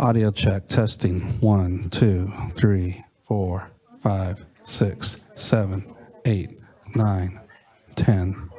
Audio check, testing. 1, 2, 3, 4, 5, 6, 7, 8, 9, 10.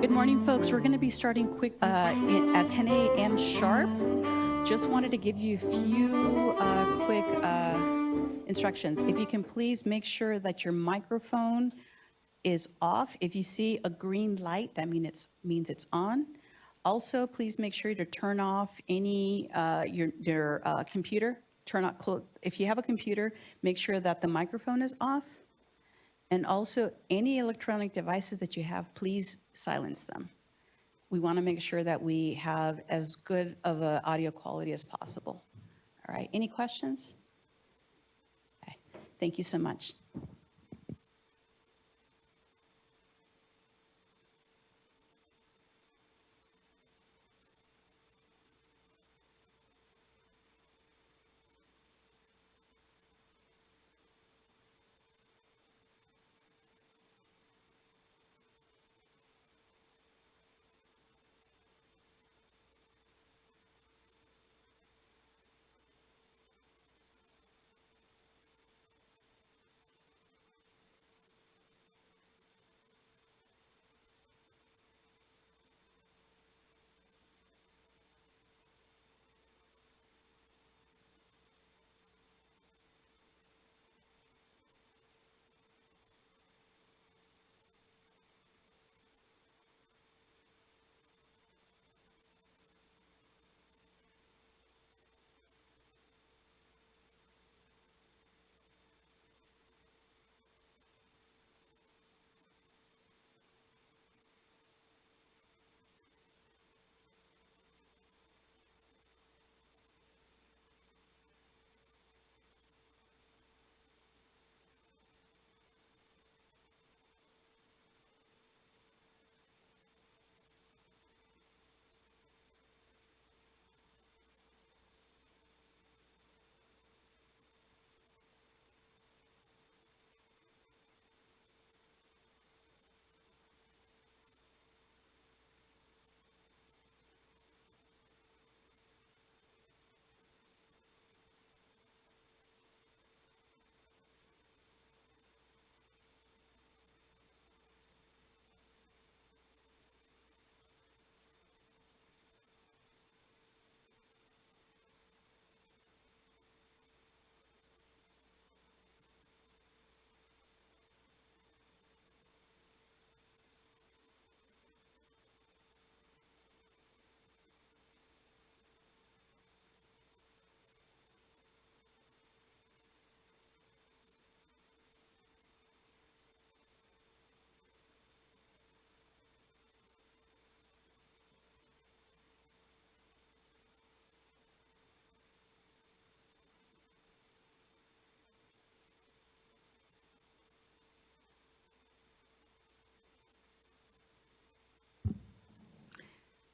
Good morning, folks. We're going to be starting quick at 10 a.m. sharp. Just wanted to give you a few quick instructions. If you can please make sure that your microphone is off. If you see a green light, that means it's on. Also, please make sure to turn off any your computer. If you have a computer, make sure that the microphone is off. And also, any electronic devices that you have, please silence them. We want to make sure that we have as good of an audio quality as possible. All right, any questions? Okay. Thank you so much.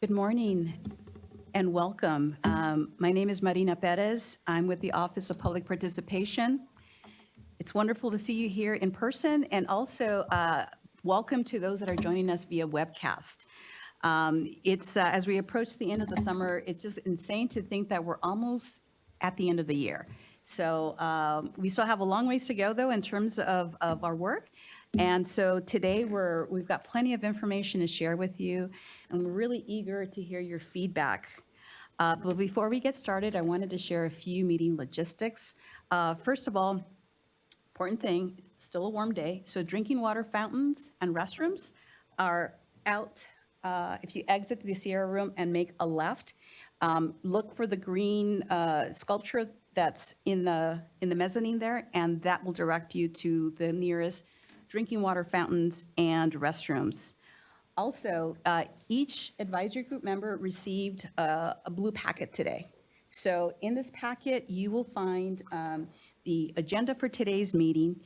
Good morning and welcome. My name is Marina Perez. I'm with the Office of Public Participation. It's wonderful to see you here in person, and also welcome to those that are joining us via webcast. It's as we approach the end of the summer, it's just insane to think that we're almost at the end of the year. So we still have a long ways to go, though, in terms of our work. And so today we've got plenty of information to share with you, and we're really eager to hear your feedback. But before we get started, I wanted to share a few meeting logistics. First of all, important thing, it's still a warm day, so drinking water fountains and restrooms are out. If you exit the Sierra Room and make a left, look for the green sculpture that's in the mezzanine there, and that will direct you to the nearest drinking water fountains and restrooms. Also, each advisory group member received a blue packet today. So in this packet, you will find the agenda for today's meeting,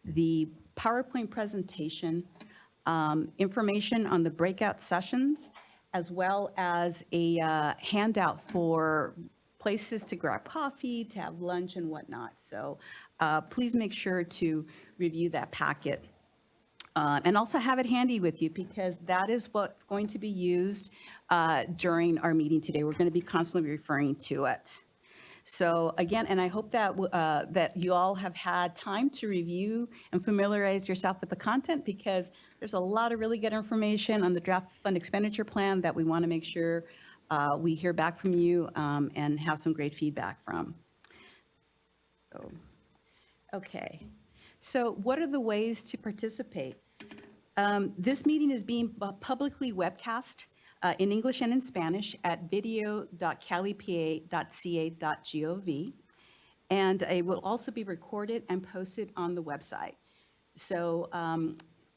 the PowerPoint presentation, information on the breakout sessions, as well as a handout for places to grab coffee, to have lunch and whatnot. So please make sure to review that packet. And also have it handy with you, because that is what's going to be used during our meeting today. We're going to be constantly referring to it. So again, and I hope that that you all have had time to review and familiarize yourself with the content, because there's a lot of really good information on the draft fund expenditure plan that we want to make sure we hear back from you and have some great feedback from. So, okay. So what are the ways to participate? This meeting is being publicly webcast in English and in Spanish at video.calipa.ca.gov. And it will also be recorded and posted on the website. So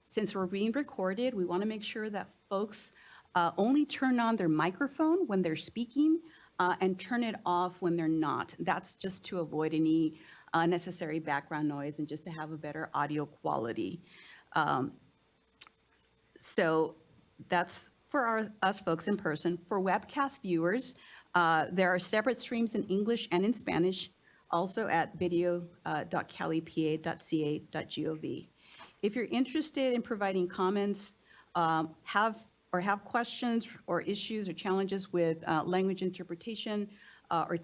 since we're being recorded, we want to make sure that folks only turn on their microphone when they're speaking and turn it off when they're not. That's just to avoid any unnecessary background noise and just to have a better audio quality. So that's for us folks in person. For webcast viewers, there are separate streams in English and in Spanish, also at video.calipa.ca.gov. If you're interested in providing comments, have questions or issues or challenges with language interpretation or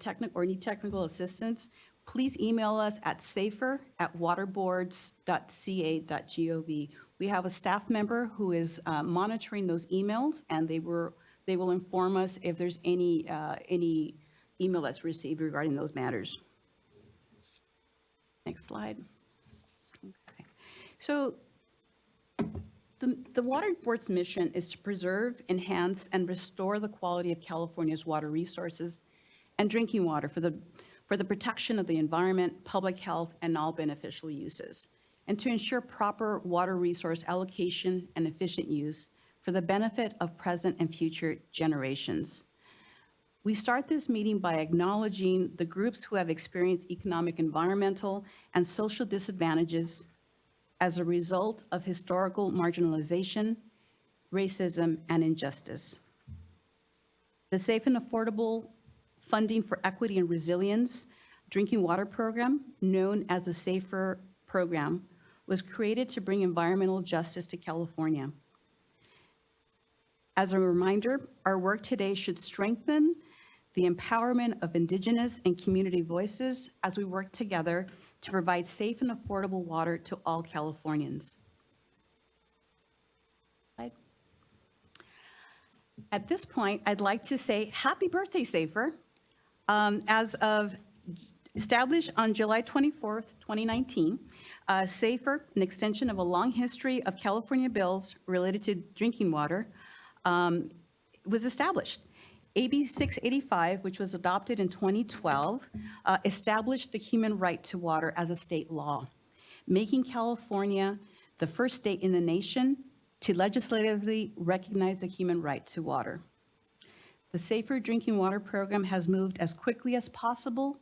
need technical assistance, please email us at safer@waterboards.ca.gov. We have a staff member who is monitoring those emails, and they will inform us if there's any email that's received regarding those matters. Next slide. Okay. So the Water Board's mission is to preserve, enhance, and restore the quality of California's water resources and drinking water for the protection of the environment, public health, and all beneficial uses, and to ensure proper water resource allocation and efficient use for the benefit of present and future generations. We start this meeting by acknowledging the groups who have experienced economic, environmental, and social disadvantages as a result of historical marginalization, racism, and injustice. The Safe and Affordable Funding for Equity and Resilience drinking water program, known as the SAFER program, was created to bring environmental justice to California. As a reminder, our work today should strengthen the empowerment of Indigenous and community voices as we work together to provide safe and affordable water to all Californians. At this point, I'd like to say happy birthday, SAFER. Established on July 24th, 2019, SAFER, an extension of a long history of California bills related to drinking water, was established. AB 685, which was adopted in 2012, established the human right to water as a state law, making California the first state in the nation to legislatively recognize the human right to water. The Safer Drinking Water Program has moved as quickly as possible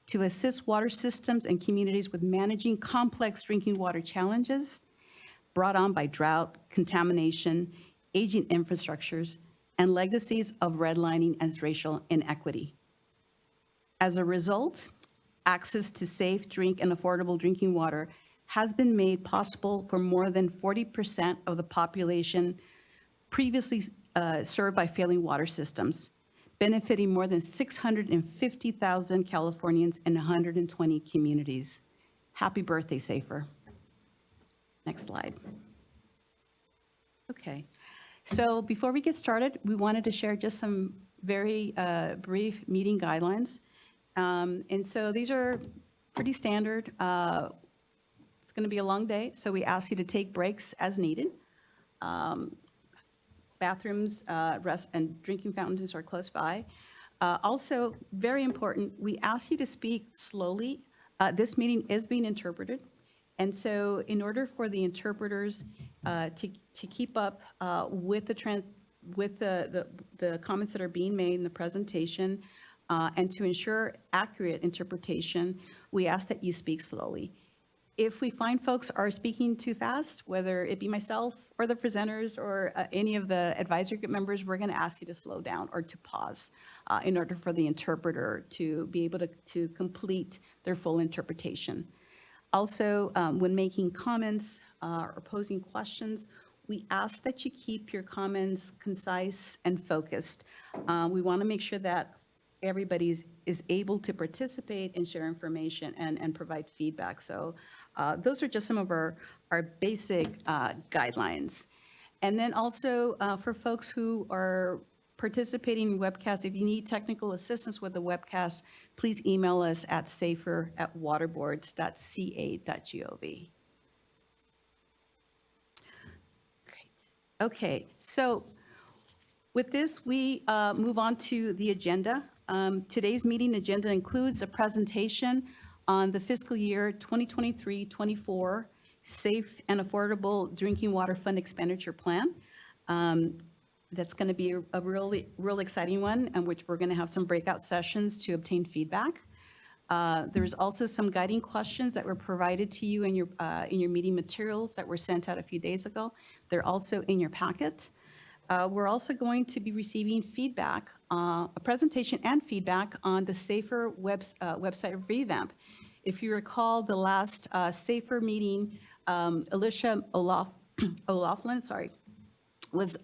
to assist water systems and communities with managing complex drinking water challenges brought on by drought, contamination, aging infrastructures, and legacies of redlining and racial inequity. As a result, access to safe, and affordable drinking water has been made possible for more than 40% of the population previously served by failing water systems, benefiting more than 650,000 Californians in 120 communities. Happy birthday, SAFER. Next slide. Okay. So before we get started, we wanted to share just some very brief meeting guidelines. And so these are pretty standard. It's going to be a long day, so we ask you to take breaks as needed. Bathrooms, rest, and drinking fountains are close by. Also, very important, we ask you to speak slowly. This meeting is being interpreted. And so in order for the interpreters to keep up with the comments that are being made in the presentation and to ensure accurate interpretation, we ask that you speak slowly. If we find folks are speaking too fast, whether it be myself or the presenters or any of the advisory group members, we're going to ask you to slow down or to pause in order for the interpreter to be able to complete their full interpretation. Also, when making comments or posing questions, we ask that you keep your comments concise and focused. We want to make sure that everybody's is able to participate and share information and provide feedback. So those are just some of our basic guidelines. And then also for folks who are participating in webcasts, if you need technical assistance with the webcast, please email us at safer@waterboards.ca.gov. Great. Okay, so with this, we move on to the agenda. Today's meeting agenda includes a presentation on the fiscal year 2023-24 Safe and Affordable Drinking Water Fund Expenditure Plan. That's going to be a real exciting one, in which we're going to have some breakout sessions to obtain feedback. There's also some guiding questions that were provided to you in your meeting materials that were sent out a few days ago. They're also in your packet. We're also going to be receiving feedback, a presentation and feedback on the SAFER website revamp. If you recall, the last SAFER meeting, Alicia O'Loughlin, was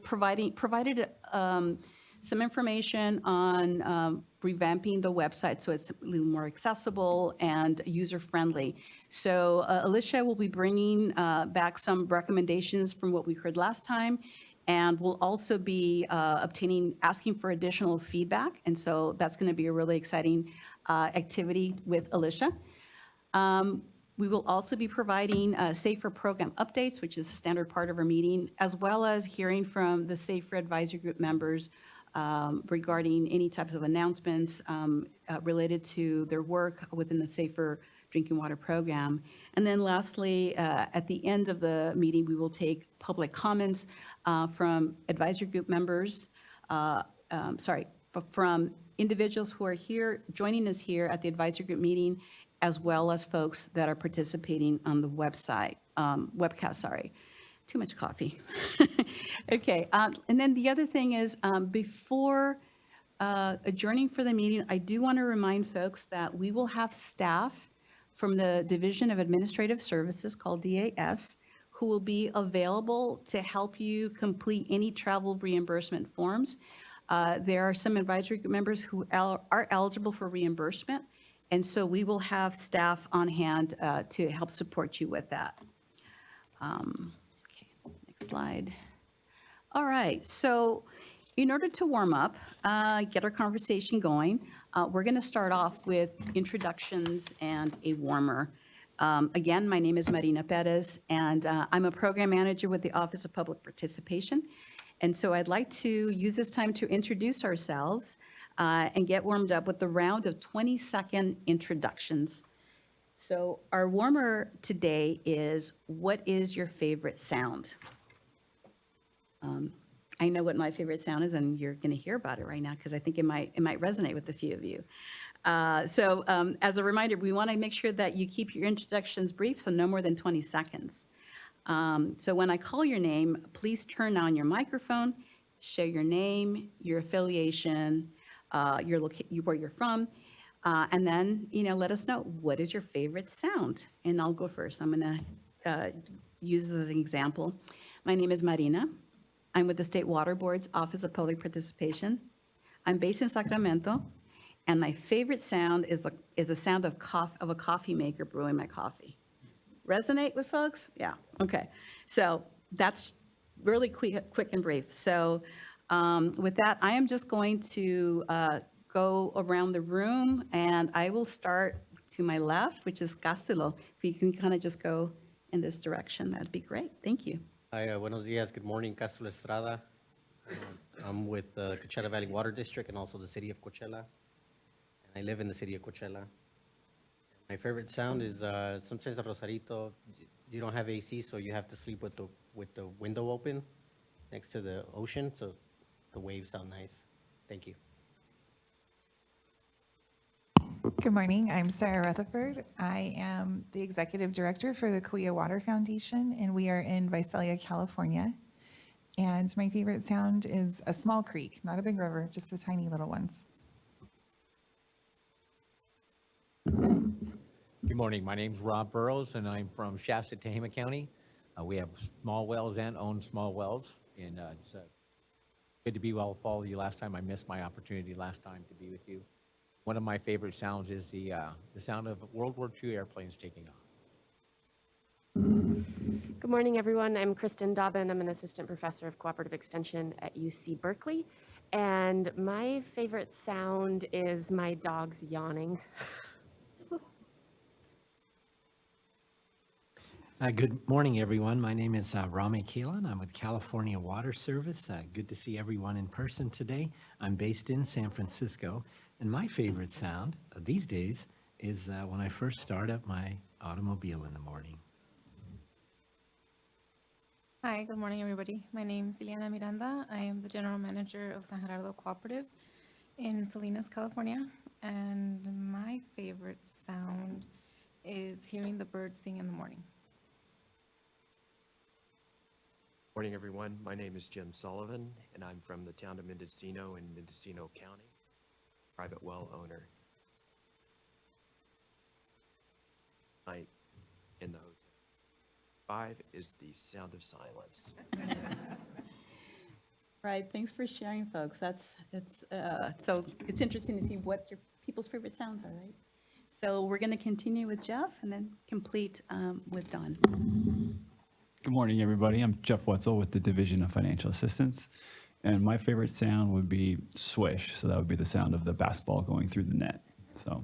provided some information on revamping the website so it's a little more accessible and user-friendly. So Alicia will be bringing back some recommendations from what we heard last time, and we'll also be asking for additional feedback. And so that's going to be a really exciting activity with Alicia. We will also be providing SAFER program updates, which is a standard part of our meeting, as well as hearing from the SAFER advisory group members regarding any types of announcements related to their work within the SAFER drinking water program. And then lastly, at the end of the meeting, we will take public comments from advisory group members, from individuals who are here, joining us here at the advisory group meeting, as well as folks that are participating on the webcast. Too much coffee. Okay, and then the other thing is, before adjourning for the meeting, I do want to remind folks that we will have staff from the Division of Administrative Services, called DAS, who will be available to help you complete any travel reimbursement forms. There are some advisory group members who are eligible for reimbursement, and so we will have staff on hand to help support you with that. Okay, next slide. All right, so in order to warm up, get our conversation going, we're going to start off with introductions and a warmer. Again, my name is Marina Perez, and I'm a program manager with the Office of Public Participation. And so I'd like to use this time to introduce ourselves and get warmed up with the round of 20-second introductions. So our warmer today is, what is your favorite sound? I know what my favorite sound is, and you're going to hear about it right now because I think it might resonate with a few of you. So as a reminder, we want to make sure that you keep your introductions brief, so no more than 20 seconds. So when I call your name, please turn on your microphone, share your name, your affiliation, where you're from, and then let us know, what is your favorite sound? And I'll go first. I'm going to use as an example. My name is Marina. I'm with the State Water Board's Office of Public Participation. I'm based in Sacramento, and my favorite sound is the sound of a coffee maker brewing my coffee. Resonate with folks? Yeah, okay. So that's really quick and brief. So with that, I am just going to go around the room, and I will start to my left, which is Castulo. If you can kind of just go in this direction, that'd be great. Thank you. Hi, buenos dias. Good morning, Castulo Estrada. I'm with the Coachella Valley Water District and also the city of Coachella. And I live in the city of Coachella. My favorite sound is sometimes at Rosarito, you don't have AC, so you have to sleep with the window open next to the ocean, so the waves sound nice. Thank you. Good morning. I'm Sarah Rutherford. I am the executive director for the Kauai Water Foundation, and we are in Visalia, California. And my favorite sound is a small creek, not a big river, just the tiny little ones. Good morning. My name's Rob Burrows, and I'm from Shasta, Tehama County. We have small wells and own small wells. And Good to be well with all of you. Last time I missed my opportunity last time to be with you. One of my favorite sounds is the sound of World War II airplanes taking off. Good morning, everyone. I'm Kristen Dobbin. I'm an assistant professor of cooperative extension at UC Berkeley. And my favorite sound is my dogs yawning. Good morning, everyone. My name is Rami Keelan. I'm with California Water Service. Good to see everyone in person today. I'm based in San Francisco, and my favorite sound these days is when I first start up my automobile in the morning. Hi, good morning, everybody. My name is Ileana Miranda. I am the general manager of San Gerardo Cooperative in Salinas, California. And my favorite sound is hearing the birds sing in the morning. Morning, everyone. My name is Jim Sullivan, and I'm from the town of Mendocino in Mendocino County, private well owner. Night in the hotel. 5 is the sound of silence. Right, thanks for sharing, folks. So it's interesting to see what your people's favorite sounds are, right? So we're going to continue with Jeff and then complete with Don. Good morning, everybody. I'm Jeff Wetzel with the Division of Financial Assistance. And my favorite sound would be swish. So that would be the sound of the basketball going through the net. So.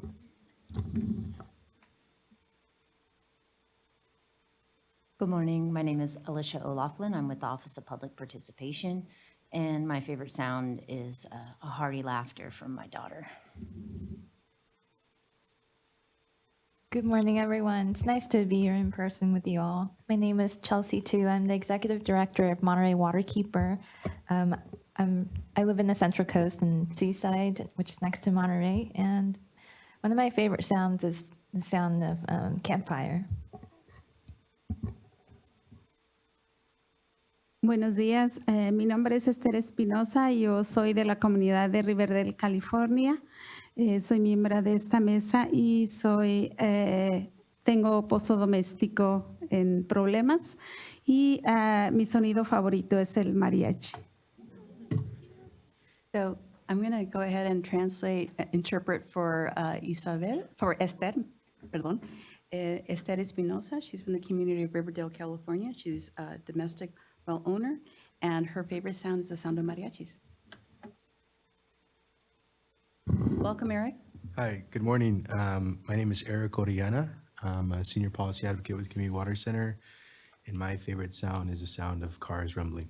Good morning. My name is Alicia O'Laughlin. I'm with the Office of Public Participation. And my favorite sound is a hearty laughter from my daughter. Good morning, everyone. It's nice to be here in person with you all. My name is Chelsea Tu. I'm the executive director of Monterey Waterkeeper. I live in the Central Coast in Seaside, which is next to Monterey. And one of my favorite sounds is the sound of campfire. Buenos días, mi nombre es Esther Espinosa, yo soy de la comunidad de Riverdale, California, soy miembro de esta mesa y tengo pozo doméstico en problemas y mi sonido favorito es el mariachi. So I'm going to go ahead and interpret for Esther, perdón. Esther Espinosa, she's from the community of Riverdale, California. She's a domestic well owner, and her favorite sound is the sound of mariachis. Welcome, Eric. Hi, good morning. My name is Eric Orellana. I'm a senior policy advocate with Community Water Center, and my favorite sound is the sound of cars rumbling.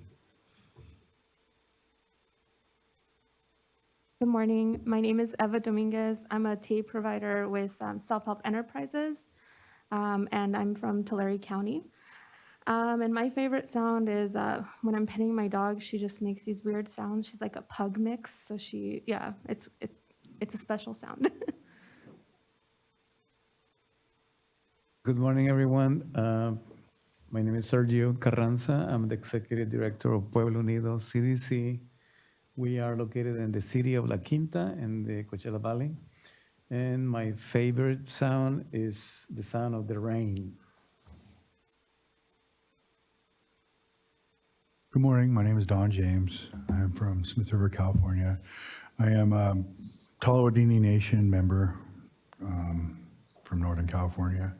Good morning. My name is Eva Dominguez. I'm a TA provider with Self-Help Enterprises, and I'm from Tulare County. And my favorite sound is when I'm petting my dog, she just makes these weird sounds. She's like a pug mix, so it's a special sound. Good morning, everyone. My name is Sergio Carranza. I'm the executive director of Pueblo Unido CDC. We are located in the city of La Quinta in the Coachella Valley. And my favorite sound is the sound of the rain. Good morning. My name is Don James. I'm from Smith River, California. I am a Tolowadini Nation member from Northern California.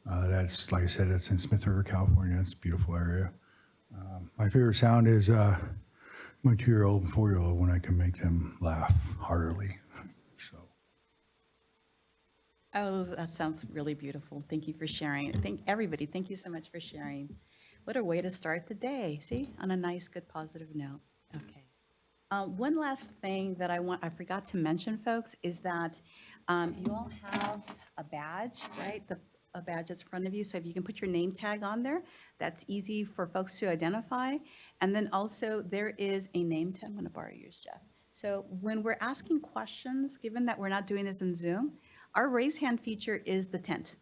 That's, like I said, it's in Smith River, California. It's a beautiful area. My favorite sound is my 2-year-old and 4-year-old when I can make them laugh heartily. Oh, that sounds really beautiful. Thank you for sharing. Everybody, thank you so much for sharing. What a way to start the day, see, on a nice, good, positive note. Okay. One last thing that I forgot to mention, folks, is that you all have a badge, right? A badge that's in front of you, so if you can put your name tag on there, that's easy for folks to identify. And then also, there is a name tag. I'm going to borrow yours, Jeff. So when we're asking questions, given that we're not doing this in Zoom, our raise hand feature is the tent.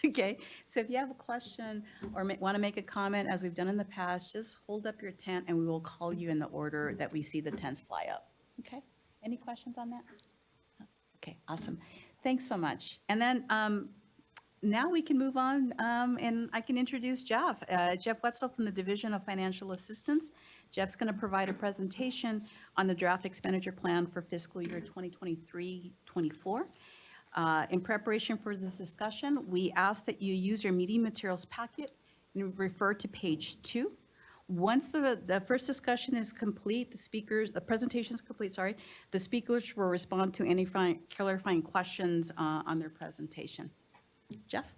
Okay, so if you have a question or want to make a comment, as we've done in the past, just hold up your tent and we will call you in the order that we see the tents fly up. Okay, any questions on that? Okay, awesome. Thanks so much. And then now we can move on, and I can introduce Jeff. Jeff Wetzel from the Division of Financial Assistance. Jeff's going to provide a presentation on the draft expenditure plan for fiscal year 2023-24. In preparation for this discussion, we ask that you use your meeting materials packet and refer to page 2. Once the first discussion is complete, the presentation is complete, sorry, the speakers will respond to any clarifying questions on their presentation. Jeff?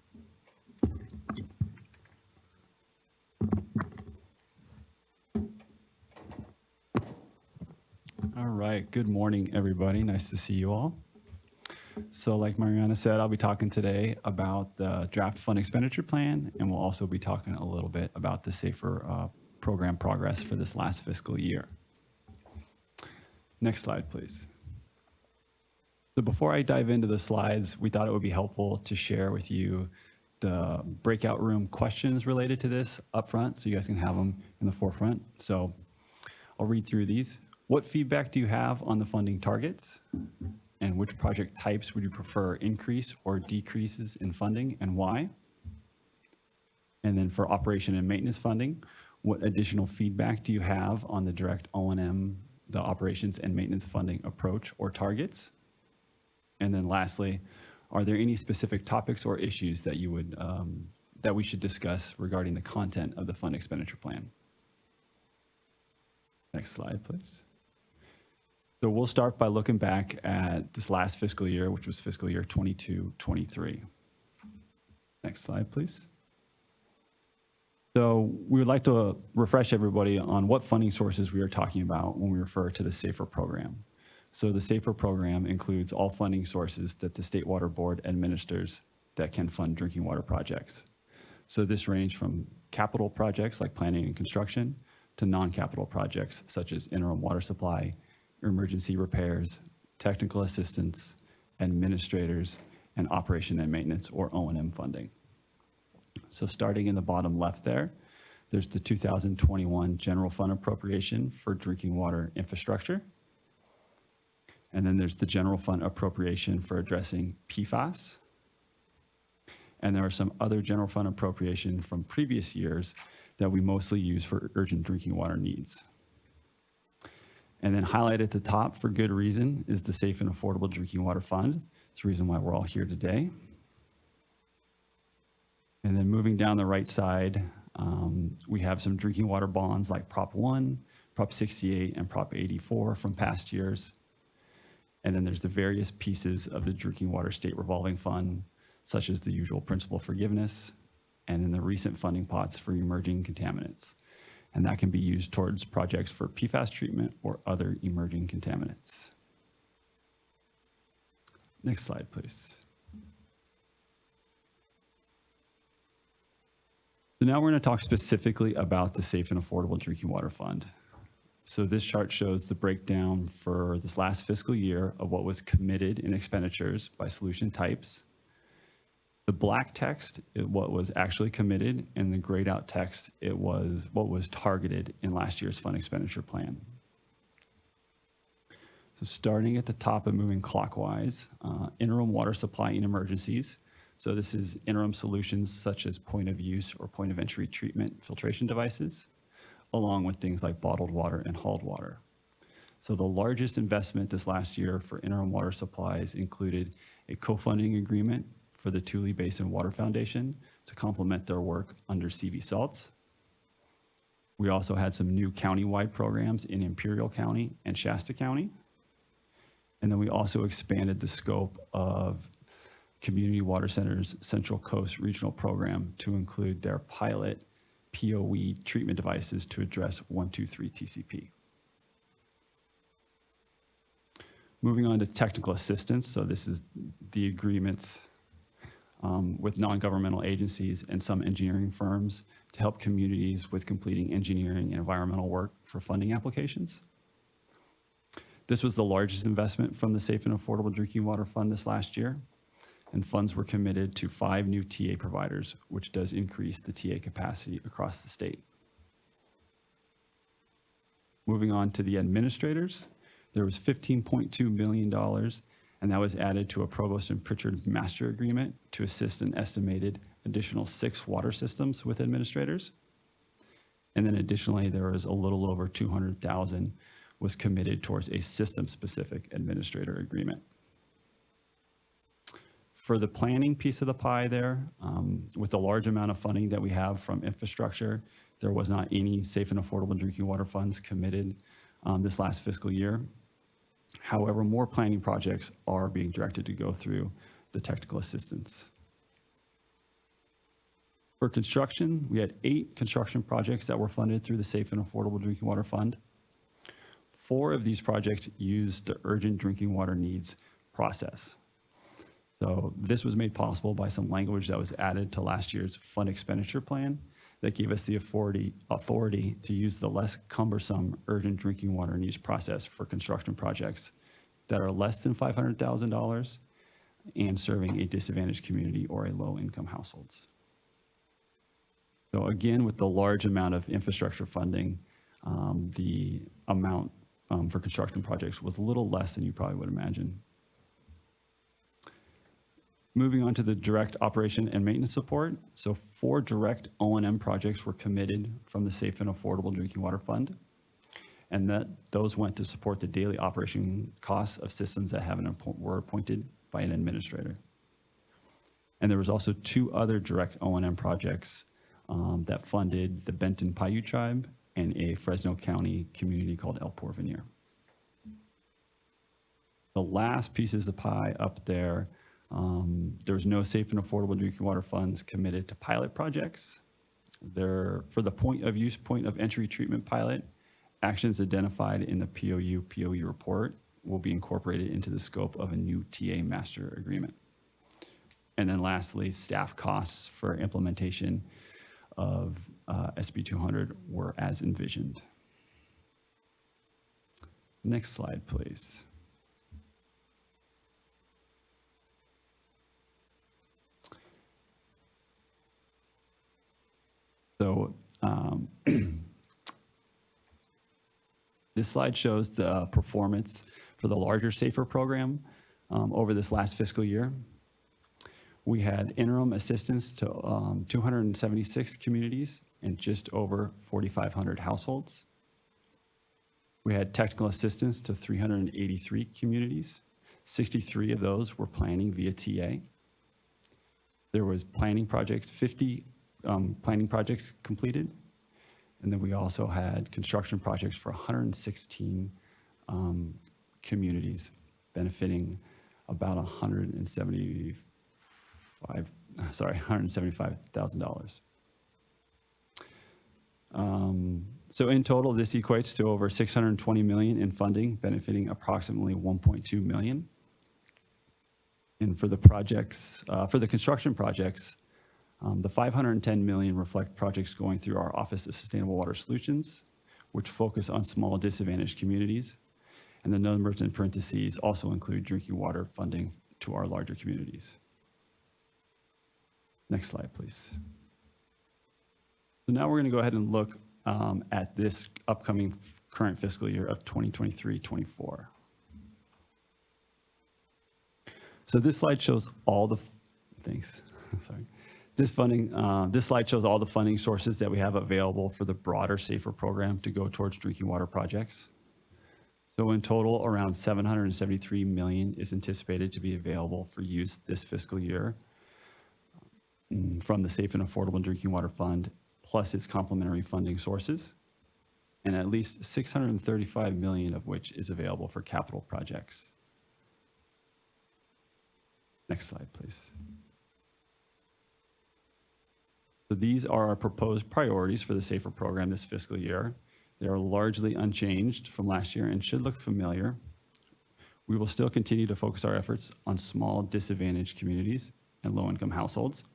All right, good morning, everybody. Nice to see you all. So like Mariana said, I'll be talking today about the draft fund expenditure plan, and we'll also be talking a little bit about the SAFER program progress for this last fiscal year. Next slide, please. So before I dive into the slides, we thought it would be helpful to share with you the breakout room questions related to this up front, so you guys can have them in the forefront. So I'll read through these. What feedback do you have on the funding targets? And which project types would you prefer increase or decreases in funding, and why? And then for operation and maintenance funding, what additional feedback do you have on the direct O&M, the operations and maintenance funding approach or targets? And then lastly, are there any specific topics or issues that you would that we should discuss regarding the content of the fund expenditure plan? Next slide, please. So we'll start by looking back at this last fiscal year, which was fiscal year 22-23. Next slide, please. So we would like to refresh everybody on what funding sources we are talking about when we refer to the SAFER program. So the SAFER program includes all funding sources that the State Water Board administers that can fund drinking water projects. So this ranges from capital projects like planning and construction to non-capital projects such as interim water supply, emergency repairs, technical assistance, administrators, and operation and maintenance or O&M funding. So starting in the bottom left there, there's the 2021 general fund appropriation for drinking water infrastructure. And then there's the general fund appropriation for addressing PFAS. And there are some other general fund appropriation from previous years that we mostly use for urgent drinking water needs. And then highlighted at the top for good reason is the Safe and Affordable Drinking Water Fund. It's the reason why we're all here today. And then moving down the right side, we have some drinking water bonds like Prop 1, Prop 68, and Prop 84 from past years. And then there's the various pieces of the Drinking Water State Revolving Fund, such as the usual principal forgiveness, and then the recent funding pots for emerging contaminants. And that can be used towards projects for PFAS treatment or other emerging contaminants. Next slide, please. So now we're going to talk specifically about the Safe and Affordable Drinking Water Fund. So this chart shows the breakdown for this last fiscal year of what was committed in expenditures by solution types. The black text is what was actually committed, and the grayed out text, it was what was targeted in last year's fund expenditure plan. So starting at the top and moving clockwise, interim water supply in emergencies. So this is interim solutions such as point of use or point of entry treatment filtration devices, along with things like bottled water and hauled water. So the largest investment this last year for interim water supplies included a co-funding agreement for the Tule Basin Water Foundation to complement their work under CV salts. We also had some new county-wide programs in Imperial County and Shasta County. And then we also expanded the scope of Community Water Center's Central Coast Regional Program to include their pilot POE treatment devices to address 123 TCP. Moving on to technical assistance. So this is the agreements with non-governmental agencies and some engineering firms to help communities with completing engineering and environmental work for funding applications. This was the largest investment from the Safe and Affordable Drinking Water Fund this last year, and funds were committed to 5 new TA providers, which does increase the TA capacity across the state. Moving on to the administrators, there was $15.2 million and that was added to a Provost and Pritchard master agreement to assist an estimated additional 6 water systems with administrators. And then additionally, there was a little over 200,000 was committed towards a system-specific administrator agreement. For the planning piece of the pie there, with the large amount of funding that we have from infrastructure, there was not any safe and affordable drinking water funds committed this last fiscal year. However, more planning projects are being directed to go through the technical assistance. For construction, we had 8 construction projects that were funded through the Safe and Affordable Drinking Water Fund. 4 of these projects used the urgent drinking water needs process. So this was made possible by some language that was added to last year's fund expenditure plan that gave us the authority to use the less cumbersome urgent drinking water needs process for construction projects that are less than $500,000 and serving a disadvantaged community or a low-income households. So again, with the large amount of infrastructure funding, the amount for construction projects was a little less than you probably would imagine. Moving on to the direct operation and maintenance support. So 4 direct O&M projects were committed from the Safe and Affordable Drinking Water Fund, and those went to support the daily operation costs of systems that were appointed by an administrator. And there was also 2 other direct O&M projects that funded the Benton Paiute tribe and a Fresno County community called El Porvenir. The last pieces of the pie up there, there's no safe and affordable drinking water funds committed to pilot projects. For the point of use, point of entry treatment pilot, actions identified in the POE report will be incorporated into the scope of a new TA master agreement. And then lastly, staff costs for implementation of SB 200 were as envisioned. Next slide, please. So this slide shows the performance for the larger SAFER program over this last fiscal year. We had interim assistance to 276 communities and just over 4,500 households. We had technical assistance to 383 communities. 63 of those were planning via TA. There was planning projects, 50 planning projects completed. And then we also had construction projects for 116 communities, benefiting about $175,000. So in total, this equates to over $620 million in funding, benefiting approximately 1.2 million. And for the projects, for the construction projects, the $510 million reflect projects going through our Office of Sustainable Water Solutions, which focus on small disadvantaged communities. And the numbers in parentheses also include drinking water funding to our larger communities. Next slide, please. So now we're going to go ahead and look at this upcoming current fiscal year of 2023-24. So this slide shows all the, thanks, sorry. This slide shows all the funding sources that we have available for the broader SAFER program to go towards drinking water projects. So in total, around $773 million is anticipated to be available for use this fiscal year from the Safe and Affordable Drinking Water Fund, plus its complementary funding sources, and at least $635 million of which is available for capital projects. Next slide, please. So these are our proposed priorities for the SAFER program this fiscal year. They are largely unchanged from last year and should look familiar. We will still continue to focus our efforts on small disadvantaged communities and low-income households.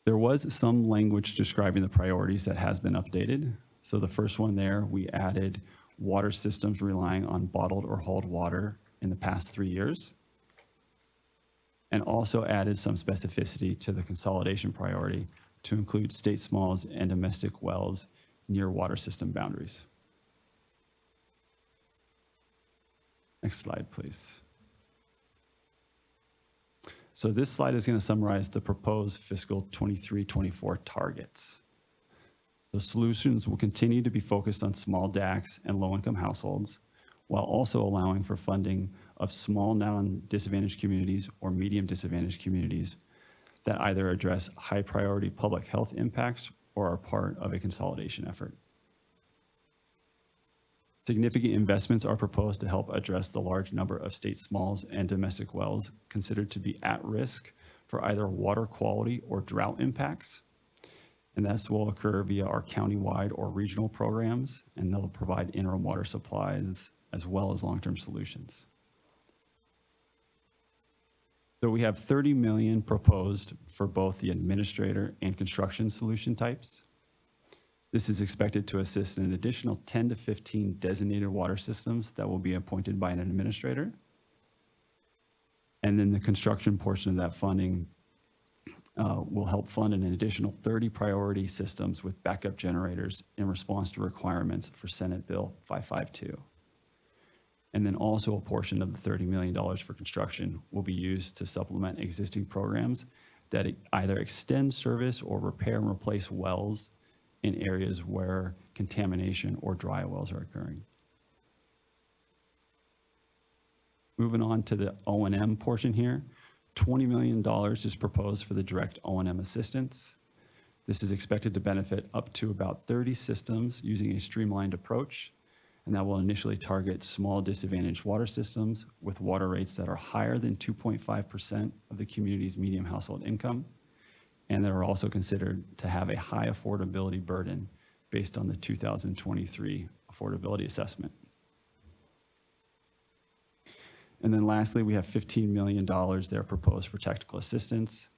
There was some language describing the priorities that has been updated. So the first one there, we added water systems relying on bottled or hauled water in the past 3 years, and also added some specificity to the consolidation priority to include state smalls and domestic wells near water system boundaries. Next slide, please. So this slide is going to summarize the proposed fiscal 23-24 targets. The solutions will continue to be focused on small DACs and low-income households, while also allowing for funding of small non-disadvantaged communities or medium disadvantaged communities that either address high-priority public health impacts or are part of a consolidation effort. Significant investments are proposed to help address the large number of state smalls and domestic wells considered to be at risk for either water quality or drought impacts. And this will occur via our countywide or regional programs, and they'll provide interim water supplies as well as long-term solutions. So we have 30 million proposed for both the administrator and construction solution types. This is expected to assist in an additional 10 to 15 designated water systems that will be appointed by an administrator. And then the construction portion of that funding will help fund an additional 30 priority systems with backup generators in response to requirements for Senate Bill 552. And then also a portion of the $30 million for construction will be used to supplement existing programs that either extend service or repair and replace wells in areas where contamination or dry wells are occurring. Moving on to the O&M portion here, $20 million is proposed for the direct O&M assistance. This is expected to benefit up to about 30 systems using a streamlined approach, and that will initially target small disadvantaged water systems with water rates that are higher than 2.5% of the community's median household income, and that are also considered to have a high affordability burden based on the 2023 affordability assessment. And then lastly, we have $15 million there proposed for technical assistance.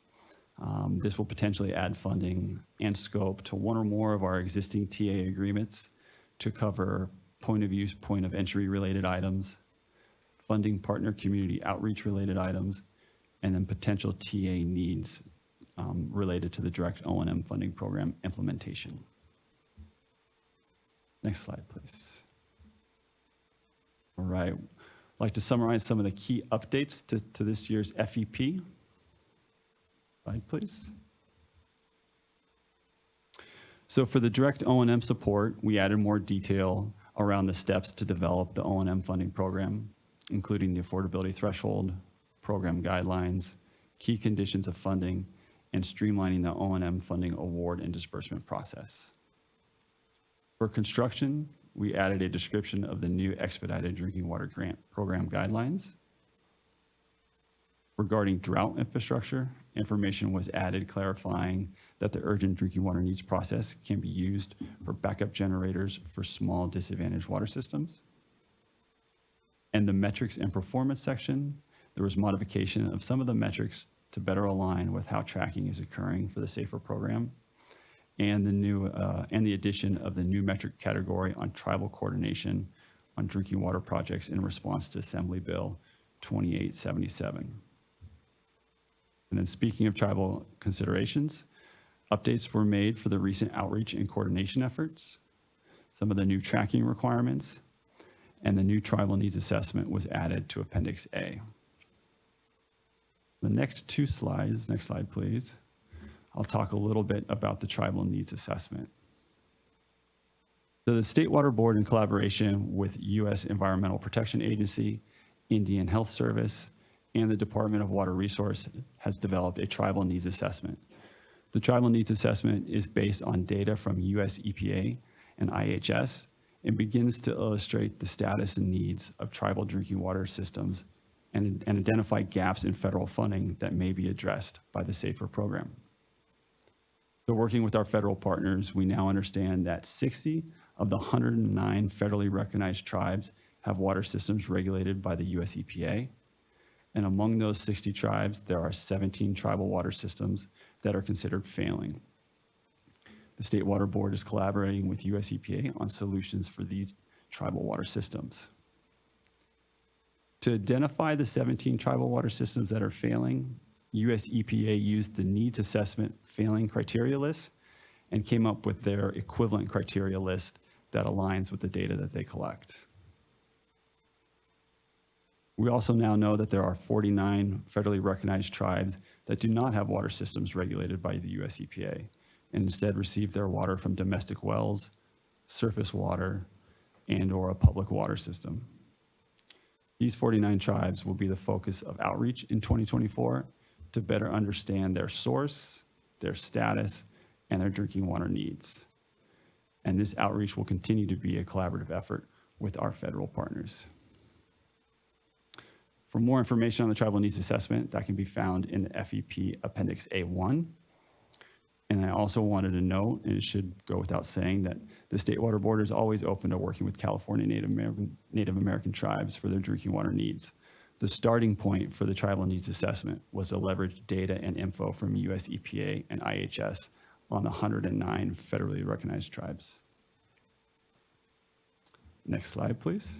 This will potentially add funding and scope to one or more of our existing TA agreements to cover point of use, point of entry related items, funding partner community outreach related items, and then potential TA needs related to the direct O&M funding program implementation. Next slide, please. All right, I'd like to summarize some of the key updates to this year's FEP. Slide, please. So for the direct O&M support, we added more detail around the steps to develop the O&M funding program, including the affordability threshold, program guidelines, key conditions of funding, and streamlining the O&M funding award and disbursement process. For construction, we added a description of the new expedited drinking water grant program guidelines. Regarding drought infrastructure, information was added clarifying that the urgent drinking water needs process can be used for backup generators for small disadvantaged water systems. And the metrics and performance section, there was modification of some of the metrics to better align with how tracking is occurring for the SAFER program, and the addition of the new metric category on tribal coordination on drinking water projects in response to Assembly Bill 2877. And then speaking of tribal considerations, updates were made for the recent outreach and coordination efforts, some of the new tracking requirements, and the new tribal needs assessment was added to Appendix A. The next two slides, next slide please, I'll talk a little bit about the tribal needs assessment. So the State Water Board, in collaboration with U.S. Environmental Protection Agency, Indian Health Service, and the Department of Water Resources, has developed a tribal needs assessment. The tribal needs assessment is based on data from U.S. EPA and IHS and begins to illustrate the status and needs of tribal drinking water systems and identify gaps in federal funding that may be addressed by the SAFER program. So working with our federal partners, we now understand that 60 of the 109 federally recognized tribes have water systems regulated by the US EPA. And among those 60 tribes, there are 17 tribal water systems that are considered failing. The State Water Board is collaborating with US EPA on solutions for these tribal water systems. To identify the 17 tribal water systems that are failing, US EPA used the needs assessment failing criteria list and came up with their equivalent criteria list that aligns with the data that they collect. We also now know that there are 49 federally recognized tribes that do not have water systems regulated by the US EPA and instead receive their water from domestic wells, surface water, and/or a public water system. These 49 tribes will be the focus of outreach in 2024 to better understand their source, their status, and their drinking water needs. And this outreach will continue to be a collaborative effort with our federal partners. For more information on the Tribal Needs Assessment, that can be found in the FEP Appendix A1. And I also wanted to note, and it should go without saying, that the State Water Board is always open to working with California Native American tribes for their drinking water needs. The starting point for the Tribal Needs Assessment was to leverage data and info from US EPA and IHS on the 109 federally recognized tribes. Next slide, please.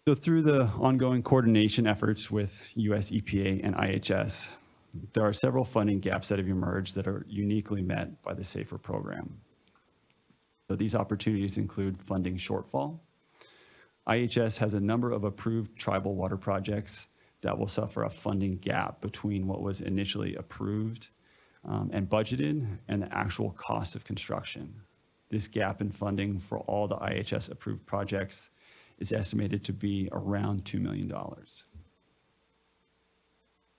So through the ongoing coordination efforts with US EPA and IHS, there are several funding gaps that have emerged that are uniquely met by the SAFER program. So these opportunities include funding shortfall. IHS has a number of approved tribal water projects that will suffer a funding gap between what was initially approved and budgeted and the actual cost of construction. This gap in funding for all the IHS approved projects is estimated to be around $2 million.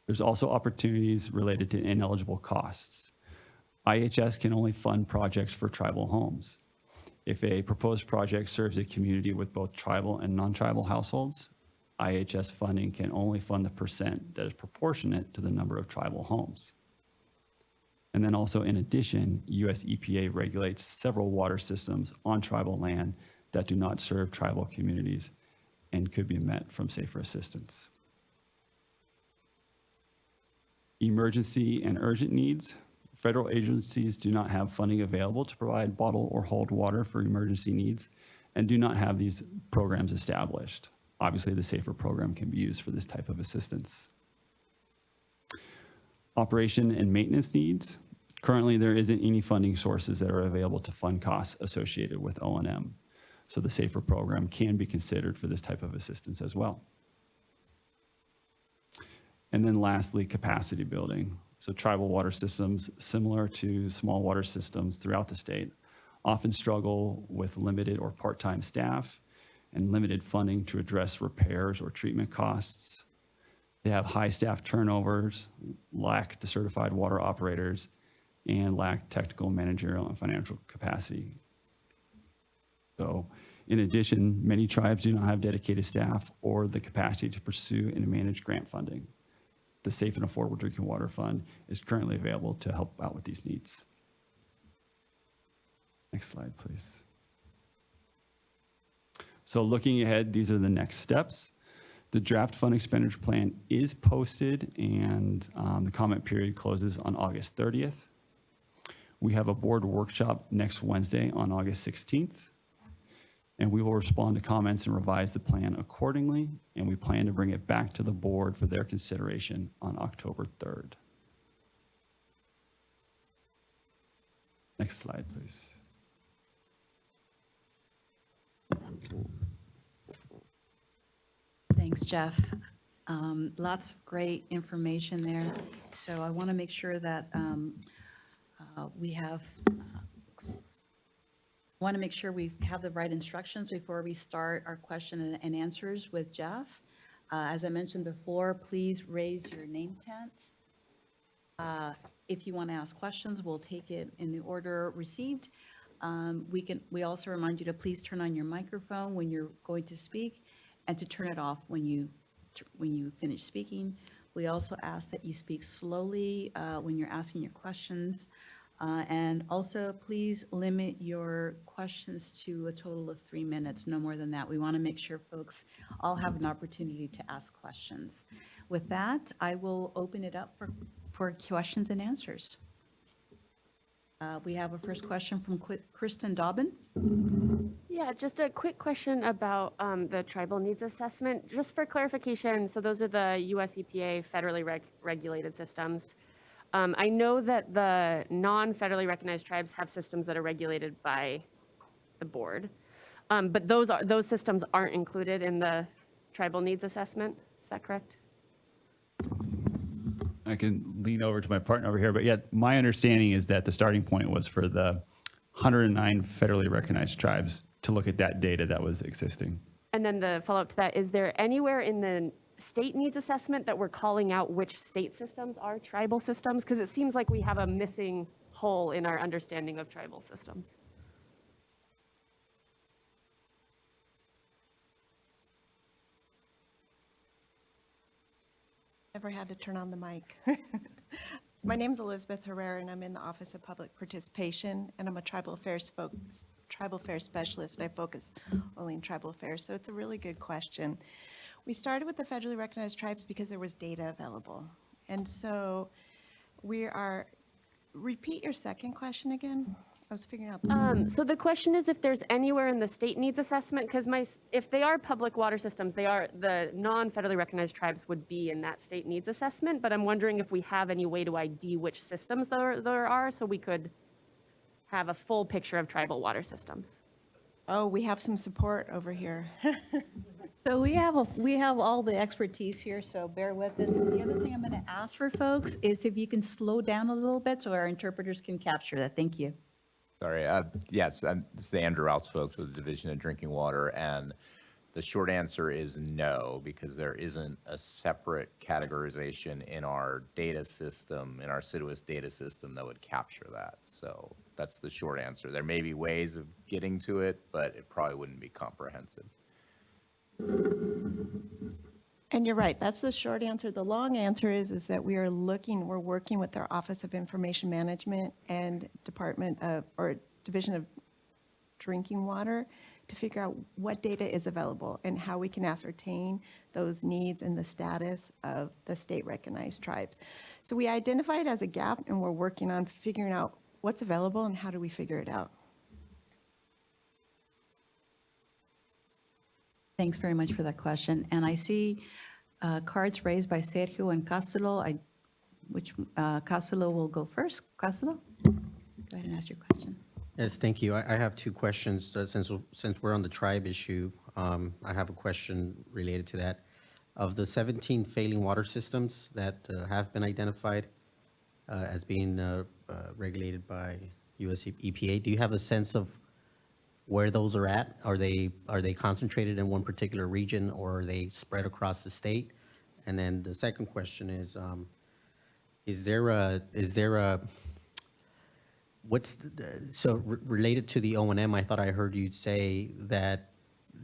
There's also opportunities related to ineligible costs. IHS can only fund projects for tribal homes. If a proposed project serves a community with both tribal and non-tribal households, IHS funding can only fund the percent that is proportionate to the number of tribal homes. And then also in addition, US EPA regulates several water systems on tribal land that do not serve tribal communities and could be met from SAFER assistance. Emergency and urgent needs. Federal agencies do not have funding available to provide bottle or hold water for emergency needs and do not have these programs established. Obviously, the SAFER program can be used for this type of assistance. Operation and maintenance needs. Currently, there isn't any funding sources that are available to fund costs associated with O&M. So the SAFER program can be considered for this type of assistance as well. And then lastly, capacity building. So tribal water systems, similar to small water systems throughout the state, often struggle with limited or part-time staff and limited funding to address repairs or treatment costs. They have high staff turnovers, lack the certified water operators, and lack technical, managerial, and financial capacity. So in addition, many tribes do not have dedicated staff or the capacity to pursue and manage grant funding. The Safe and Affordable Drinking Water Fund is currently available to help out with these needs. Next slide, please. So looking ahead, these are the next steps. The draft fund expenditure plan is posted and the comment period closes on August 30th. We have a board workshop next Wednesday on August 16th. And we will respond to comments and revise the plan accordingly, and we plan to bring it back to the board for their consideration on October 3rd. Next slide, please. Thanks, Jeff. Lots of great information there. So I want to make sure that we have the right instructions before we start our question and answers with Jeff. As I mentioned before, please raise your name tent. If you want to ask questions, we'll take it in the order received. We also remind you to please turn on your microphone when you're going to speak and to turn it off when you finish speaking. We also ask that you speak slowly when you're asking your questions. And also, please limit your questions to a total of 3 minutes, no more than that. We want to make sure folks all have an opportunity to ask questions. With that, I will open it up for questions and answers. We have a first question from Kristen Dobbin. Yeah, just a quick question about the tribal needs assessment. Just for clarification, so those are the US EPA federally regulated systems. I know that the non-federally recognized tribes have systems that are regulated by the board. But those systems aren't included in the tribal needs assessment. Is that correct? I can lean over to my partner over here, but yet my understanding is that the starting point was for the 109 federally recognized tribes to look at that data that was existing. And then the follow-up to that, is there anywhere in the state needs assessment that we're calling out which state systems are tribal systems? Because it seems like we have a missing hole in our understanding of tribal systems. Never had to turn on the mic. My name is Elizabeth Herrera, and I'm in the Office of Public Participation, and I'm a tribal affairs specialist, and I focus only in tribal affairs. So it's a really good question. We started with the federally recognized tribes because there was data available. And so repeat your second question again. I was figuring out. So the question is if there's anywhere in the state needs assessment, because if they are public water systems, the non-federally recognized tribes would be in that state needs assessment, but I'm wondering if we have any way to ID which systems there are so we could have a full picture of tribal water systems. Oh, we have some support over here. So we have all the expertise here, so bear with us. And the other thing I'm going to ask for folks is if you can slow down a little bit so our interpreters can capture that. Thank you. Sorry. Yes, this is Andrew Rouse, folks, with the Division of Drinking Water, and the short answer is no, because there isn't a separate categorization in our data system, in our CITUS data system, that would capture that. So that's the short answer. There may be ways of getting to it, but it probably wouldn't be comprehensive. And you're right, that's the short answer. The long answer is that we're working with our Office of Information Management and Division of Drinking Water to figure out what data is available and how we can ascertain those needs and the status of the state recognized tribes. So we identify it as a gap, and we're working on figuring out what's available and how do we figure it out. Thanks very much for that question. And I see cards raised by Sergio and Castelo. Castelo will go first. Castelo, go ahead and ask your question. Yes, thank you. I have two questions. Since we're on the tribe issue, I have a question related to that. Of the 17 failing water systems that have been identified as being regulated by US EPA, do you have a sense of where those are at? Are they concentrated in one particular region, or are they spread across the state? And then the second question is related to the O&M, I thought I heard you say that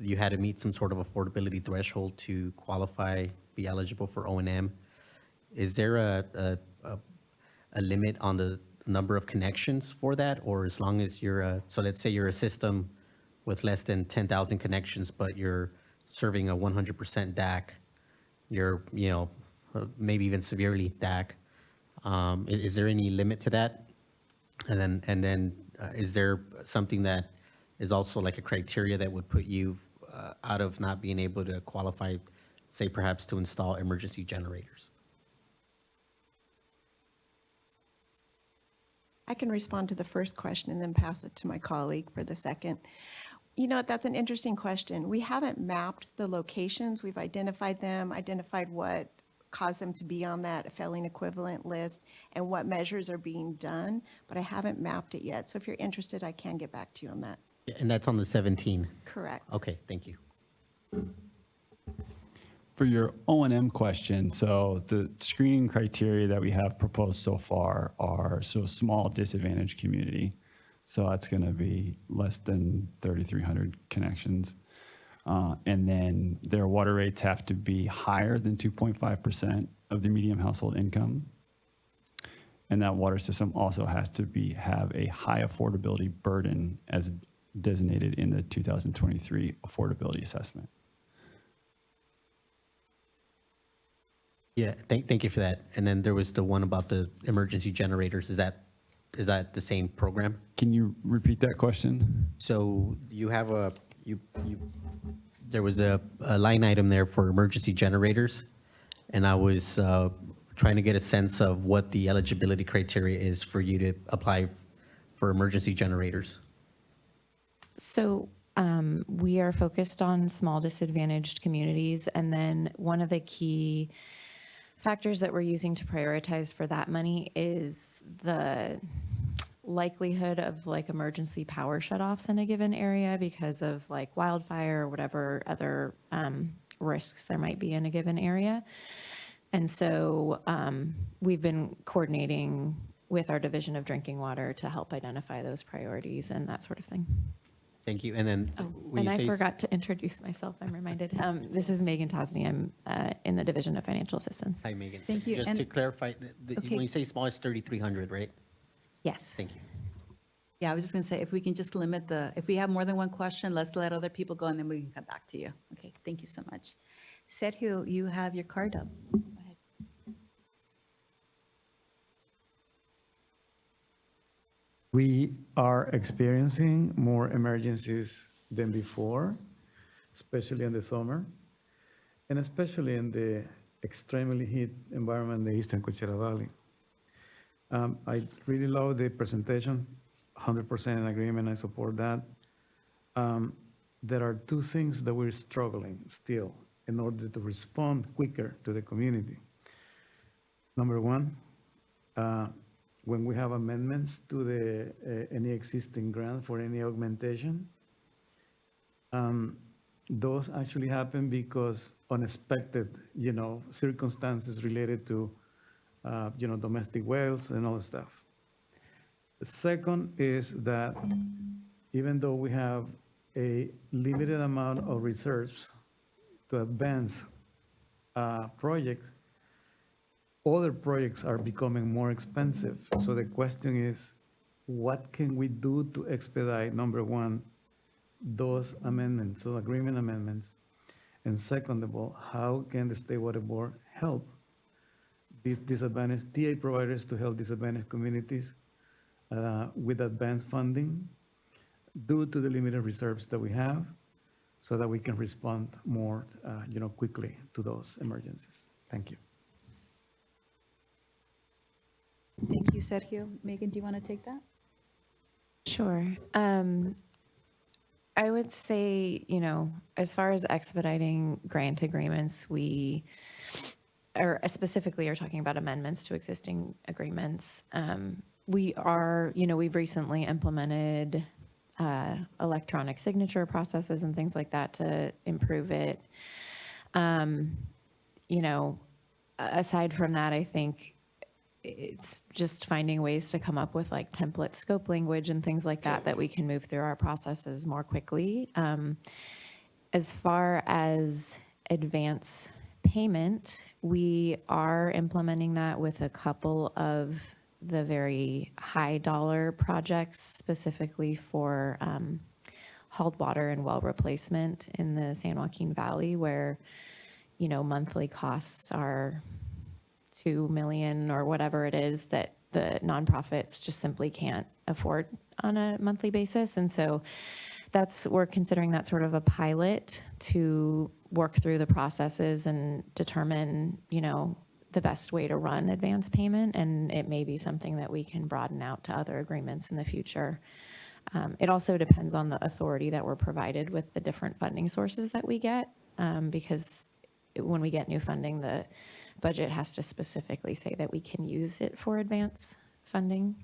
you had to meet some sort of affordability threshold to qualify, be eligible for O&M. Is there a limit on the number of connections for that, or as long as so let's say you're a system with less than 10,000 connections, but you're serving a 100% DAC, you're, maybe even severely DAC, is there any limit to that? And then is there something that is also like a criteria that would put you out of not being able to qualify, say perhaps to install emergency generators? I can respond to the first question and then pass it to my colleague for the second. That's an interesting question. We haven't mapped the locations. We've identified them, identified what caused them to be on that failing equivalent list and what measures are being done, but I haven't mapped it yet. So if you're interested, I can get back to you on that. And that's on the 17? Correct. Okay, thank you. For your O&M question, so the screening criteria that we have proposed so far are small disadvantaged community. So that's going to be less than 3,300 connections. And then their water rates have to be higher than 2.5% of the median household income. And that water system also has to have a high affordability burden as designated in the 2023 affordability assessment. Yeah, thank you for that. And then there was the one about the emergency generators. Is that the same program? Can you repeat that question? So you have there was a line item there for emergency generators, and I was trying to get a sense of what the eligibility criteria is for you to apply for emergency generators. So We are focused on small disadvantaged communities. And then one of the key factors that we're using to prioritize for that money is the likelihood of like emergency power shutoffs in a given area because of like wildfire or whatever other risks there might be in a given area. And so we've been coordinating with our Division of Drinking Water to help identify those priorities and that sort of thing. Thank you. And then when And you I say forgot to introduce myself, I'm reminded. This is Megan Tosney. I'm in the Division of Financial Assistance. Hi, Megan. Thank you. Just And- to clarify, Okay. when you say small, it's 3,300, right? Yes. Thank you. Yeah, I was just going to say, if we can just limit if we have more than one question, let's let other people go and then we can come back to you. Okay, thank you so much. Sergio, you have your card up. Go ahead. We are experiencing more emergencies than before, especially in the summer, and especially in the extremely heat environment in the Eastern Coachella Valley. I really love the presentation, 100% in agreement, I support that. There are two things that we're struggling still in order to respond quicker to the community. Number one, when we have amendments to the any existing grant for any augmentation, those actually happen because unexpected, circumstances related to, domestic wells and all that stuff. The second is that even though we have a limited amount of reserves to advance projects, other projects are becoming more expensive. So the question is, what can we do to expedite, number one, those amendments, so agreement amendments? And second of all, how can the State Water Board help these disadvantaged TA providers to help disadvantaged communities with advanced funding due to the limited reserves that we have so that we can respond more, quickly to those emergencies? Thank you. Thank you, Sergio. Megan, do you want to take that? Sure. I would say, as far as expediting grant agreements, we are specifically are talking about amendments to existing agreements. We are, we've recently implemented electronic signature processes and things like that to improve it. Aside from that, I think it's just finding ways to come up with like template scope language and things like that that we can move through our processes more quickly. As far as advance payment, we are implementing that with a couple of the very high dollar projects, specifically for hauled water and well replacement in the San Joaquin Valley, where monthly costs are $2 million or whatever it is that the nonprofits just simply can't afford on a monthly basis. And so we're considering that sort of a pilot to work through the processes and determine, the best way to run advance payment. And it may be something that we can broaden out to other agreements in the future. It also depends on the authority that we're provided with the different funding sources that we get, because when we get new funding, the budget has to specifically say that we can use it for advance funding.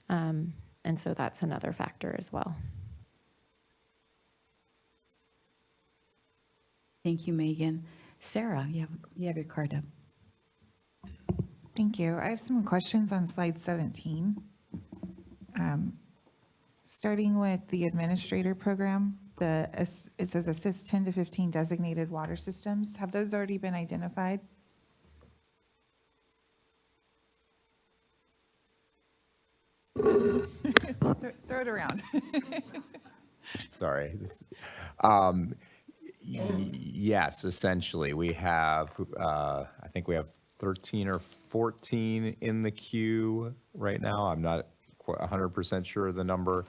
And so that's another factor as well. Thank you, Megan. Sarah, you have your card up. Thank you. I have some questions on slide 17. Starting with the administrator program, it says assist 10 to 15 designated water systems. Have those already been identified? Throw it around. Sorry. Yes, essentially, we have, I think we have 13 or 14 in the queue right now. I'm not 100% sure of the number.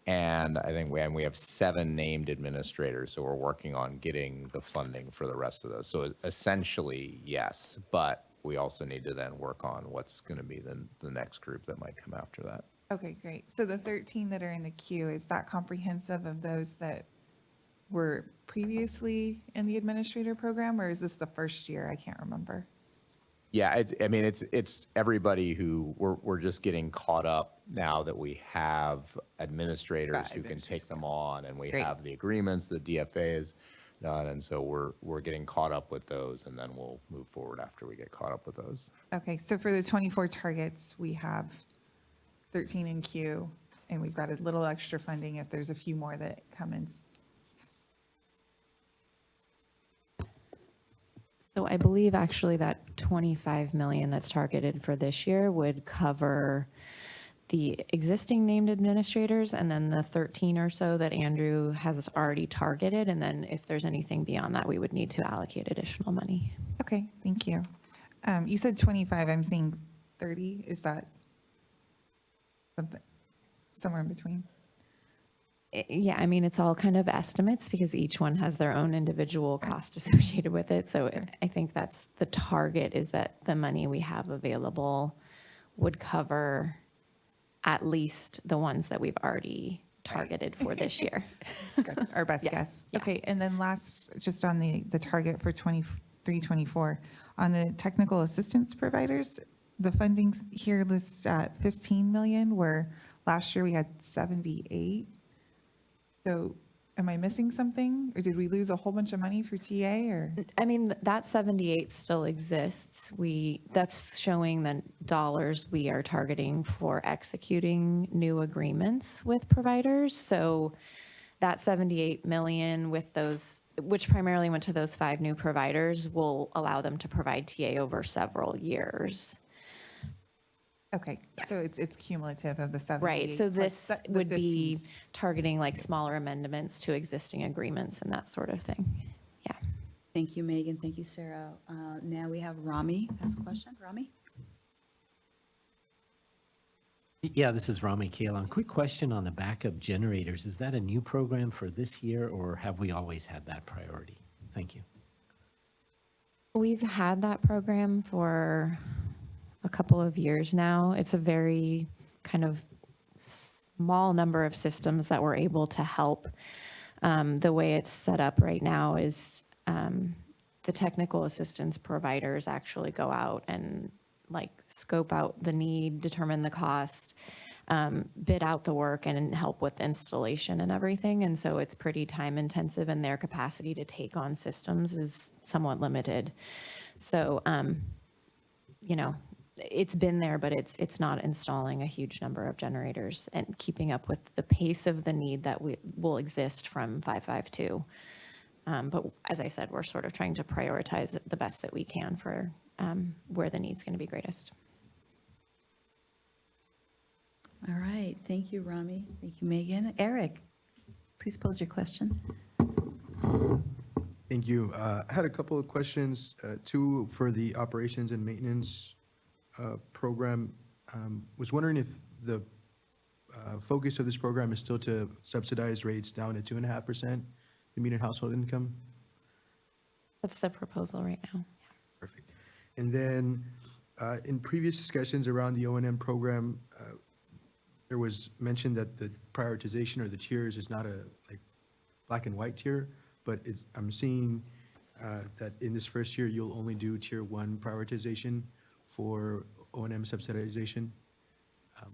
And I think we have 7 named administrators, so we're working on getting the funding for the rest of those. So essentially, yes, but we also need to then work on what's going to be the next group that might come after that. Okay, great. So the 13 that are in the queue, is that comprehensive of those that were previously in the administrator program, or is this the first year? I can't remember. Yeah, I mean, it's everybody who, we're just getting caught up now that we have administrators who can take them on, and we Great. have the agreements, the DFAs done, and so we're getting caught up with those, and then we'll move forward after we get caught up with those. Okay, so for the 24 targets, we have 13 in queue, and we've got a little extra funding if there's a few more that come in. So I believe actually that 25 million that's targeted for this year would cover the existing named administrators and then the 13 or so that Andrew has already targeted. And then if there's anything beyond that, we would need to allocate additional money. Okay, thank you. You said 25, I'm seeing 30. Is that something, somewhere in between? Yeah, I mean, it's all kind of estimates because each one has their own individual cost associated with it. So I think that's the target, is that the money we have available would cover at least the ones that we've already targeted for this year. Good, our best guess. yeah. Okay, and then last, just on the target for 23, 24, on the technical assistance providers, the funding here lists at 15 million, where last year we had 78. So am I missing something, or did we lose a whole bunch of money for TA, or? I mean, that 78 still exists. That's showing the dollars we are targeting for executing new agreements with providers. So that 78 million with those, which primarily went to those 5 new providers, will allow them to provide TA over several years. Okay, so it's cumulative of the 78. Right, so plus this the would be 15s. targeting like smaller amendments to existing agreements and that sort of thing. Yeah. Thank you, Megan. Thank you, Sarah. Now we have Rami has a question. Rami? Yeah, this is Rami Kalan. Quick question on the backup generators. Is that a new program for this year, or have we always had that priority? Thank you. We've had that program for a couple of years now. It's a very kind of small number of systems that we're able to help. The way it's set up right now is the technical assistance providers actually go out and like scope out the need, determine the cost, bid out the work, and help with installation and everything. And so it's pretty time intensive, and their capacity to take on systems is somewhat limited. So, you know, it's been there, but it's not installing a huge number of generators and keeping up with the pace of the need that will exist from 552. But as I said, we're sort of trying to prioritize the best that we can for where the need's going to be greatest. All right. Thank you, Rami. Thank you, Megan. Eric, please pose your question. Thank you. I had a couple of questions, two for the operations and maintenance program. Was wondering if the focus of this program is still to subsidize rates down to 2.5% the median household income? That's the proposal right now. Perfect. And then in previous discussions around the O&M program, there was mention that the prioritization or the tiers is not a like black and white tier, but I'm seeing that in this first year, you'll only do tier 1 prioritization for O&M subsidization.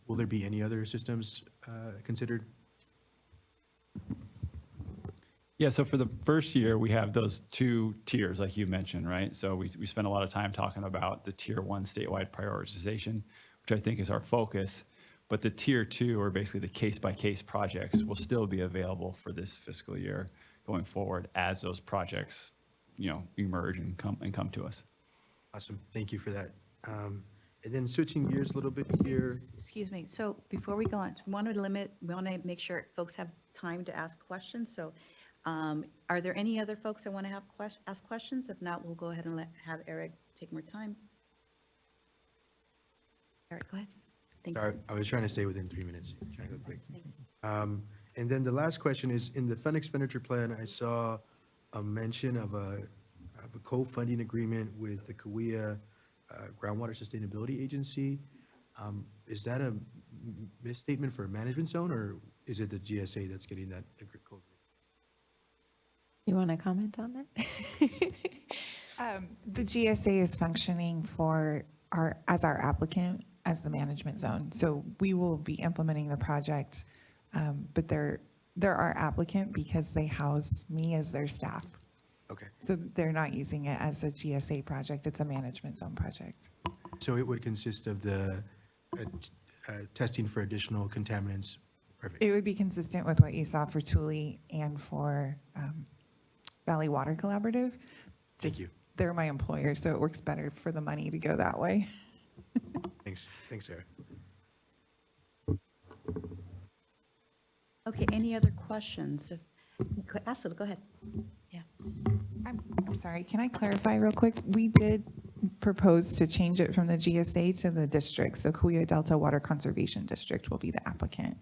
Will there be any other systems considered? Yeah, so for the first year, we have those 2 tiers, like you mentioned, right? So we spent a lot of time talking about the tier 1 statewide prioritization, which I think is our focus. But the tier 2, or basically the case-by-case projects, will still be available for this fiscal year going forward as those projects, you know, emerge and come to us. Awesome. Thank you for that. And then switching gears a little bit here. Excuse me. So before we go on, we want to make sure folks have time to ask questions. So are there any other folks that want to have ask questions? If not, we'll go ahead and have Eric take more time. Eric, go ahead. Thanks. Sorry, I was trying to stay within 3 minutes. Trying to go quick. And then the last question is, in the fund expenditure plan, I saw a mention of a co-funding agreement with the Kauai Groundwater Sustainability Agency. Is that a misstatement for a management zone, or is it the GSA that's getting that code? You want to comment on that? The GSA is functioning for as our applicant, as the management zone. So we will be implementing the project, but they're our applicant because they house me as their staff. Okay. So they're not using it as a GSA project, it's a management zone project. So it would consist of the testing for additional contaminants. Perfect. It would be consistent with what you saw for Thule and for Valley Water Collaborative. Thank you. They're my employer, so it works better for the money to go that way. Thanks, Sarah. Okay, any other questions? Astrid, go ahead. Yeah. I'm sorry, can I clarify real quick? We did propose to change it from the GSA to the district, so Kuya Delta Water Conservation District will be the applicant.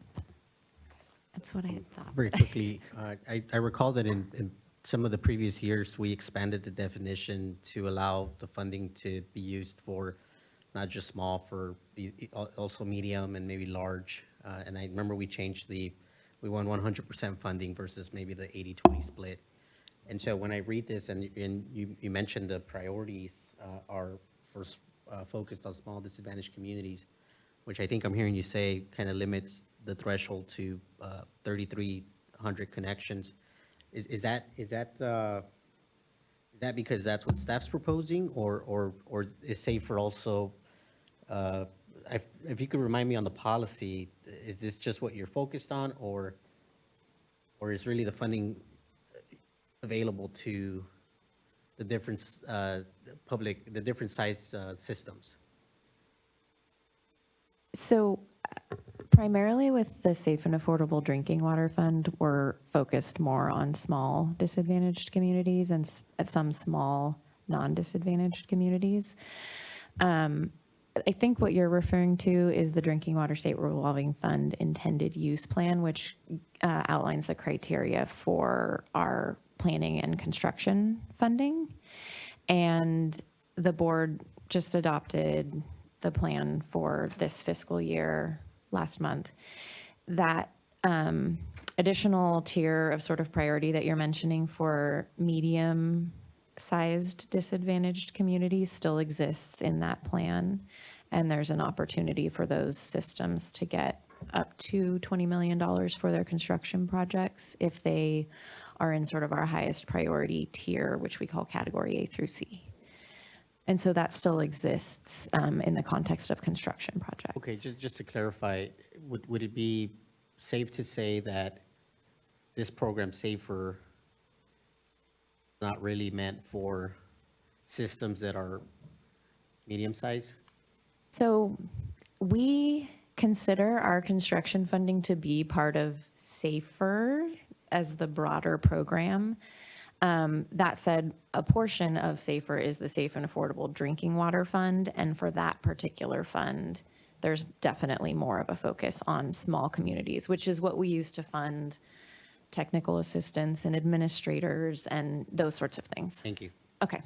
That's what I had thought. Very quickly, I recall that in some of the previous years, we expanded the definition to allow the funding to be used for not just small, for also medium and maybe large. And I remember we changed we won 100% funding versus maybe the 80-20 split. And so when I read this, and you mentioned the priorities are first focused on small disadvantaged communities, which I think I'm hearing you say kind of limits the threshold to 3,300 connections. Is that because that's what staff's proposing, or is SAFER also? If you could remind me on the policy, is this just what you're focused on, or is really the funding available to the different the different size systems? So primarily with the Safe and Affordable Drinking Water Fund, we're focused more on small disadvantaged communities and some small non-disadvantaged communities. I think what you're referring to is the Drinking Water State Revolving Fund intended use plan, which outlines the criteria for our planning and construction funding. And the board just adopted the plan for this fiscal year last month. That additional tier of sort of priority that you're mentioning for medium-sized disadvantaged communities still exists in that plan. And there's an opportunity for those systems to get up to $20 million for their construction projects if they are in sort of our highest priority tier, which we call category A through C. And so that still exists in the context of construction projects. Okay, just to clarify, would it be safe to say that this program, SAFER, not really meant for systems that are medium size? So we consider our construction funding to be part of SAFER as the broader program. That said, a portion of SAFER is the Safe and Affordable Drinking Water Fund, and for that particular fund, there's definitely more of a focus on small communities, which is what we use to fund technical assistance and administrators and those sorts of things. Thank you. Okay.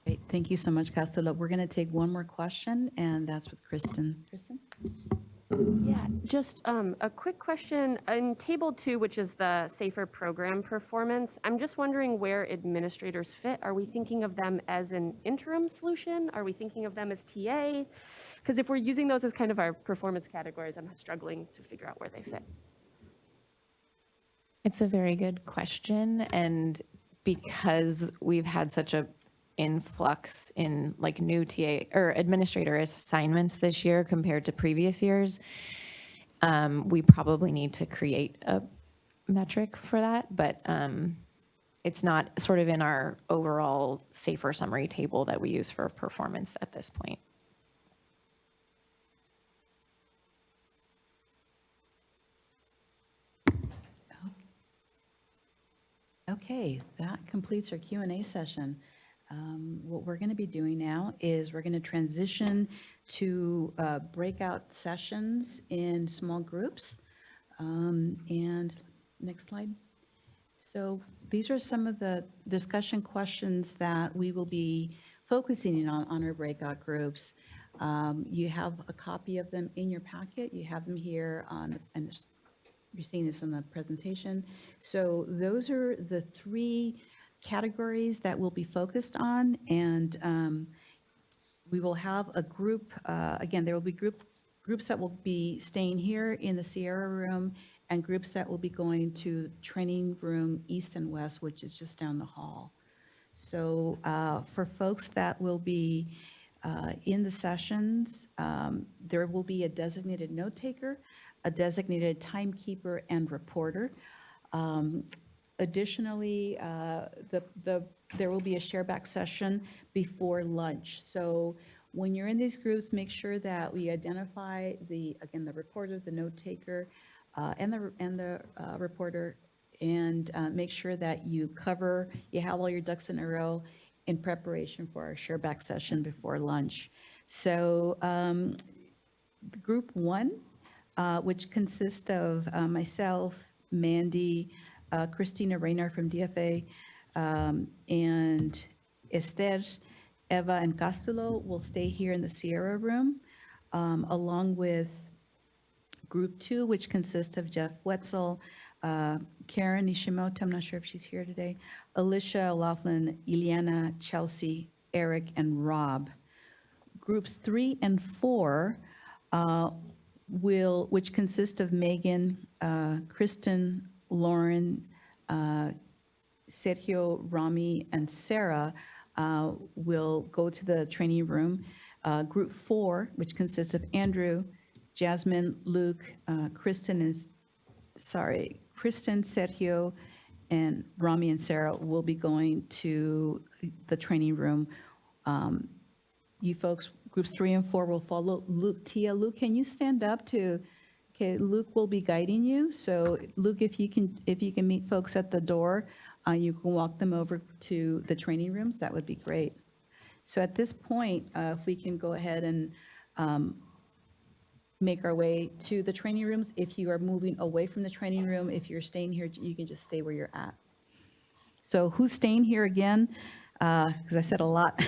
Great, thank you so much, Castelo. We're going to take one more question, and that's with Kristen. Kristen? Yeah, just a quick question. In Table 2, which is the SAFER program performance, I'm just wondering where administrators fit. Are we thinking of them as an interim solution? Are we thinking of them as TA? Because if we're using those as kind of our performance categories, I'm struggling to figure out where they fit. It's a very good question. And because we've had such a influx in like new TA or administrator assignments this year compared to previous years, we probably need to create a metric for that, but it's not sort of in our overall SAFER summary table that we use for performance at this point. Okay, that completes our Q&A session. What we're going to be doing now is we're going to transition to breakout sessions in small groups. And next slide. So these are some of the discussion questions that we will be focusing on our breakout groups. You have a copy of them in your packet. You have them here on, and you're seeing this in the presentation. So those are the three categories that we'll be focused on, and we will have a group, again, there will be groups that will be staying here in the Sierra room and groups that will be going to training room east and west, which is just down the hall. So for folks that will be in the sessions, there will be a designated note taker, a designated timekeeper and reporter. Additionally, there will be a shareback session before lunch. So when you're in these groups, make sure that we identify again, the reporter, the note taker, and the reporter, and make sure that you have all your ducks in a row in preparation for our shareback session before lunch. So group one, which consists of myself, Mandy, Christina Raynar from DFA, and Esther, Eva, and Castulo will stay here in the Sierra room, along with group two, which consists of Jeff Wetzel, Karen Nishimoto, I'm not sure if she's here today, Alicia Laughlin, Ileana, Chelsea, Eric, and Rob. Groups 3 and 4 which consist of Megan, Kristen, Lauren, Sergio, Rami, and Sarah, will go to the training room. Group 4, which consists of Andrew, Jasmine, Luke, Kristen, Sergio, and Rami and Sarah will be going to the training room. You folks, groups 3 and 4 will follow Luke. Tia, Luke, can you stand up okay, Luke will be guiding you. So Luke, if you can meet folks at the door, you can walk them over to the training rooms, that would be great. So at this point, if we can go ahead and make our way to the training rooms. If you are moving away from the training room, if you're staying here, you can just stay where you're at. So who's staying here again? Because I said a lot.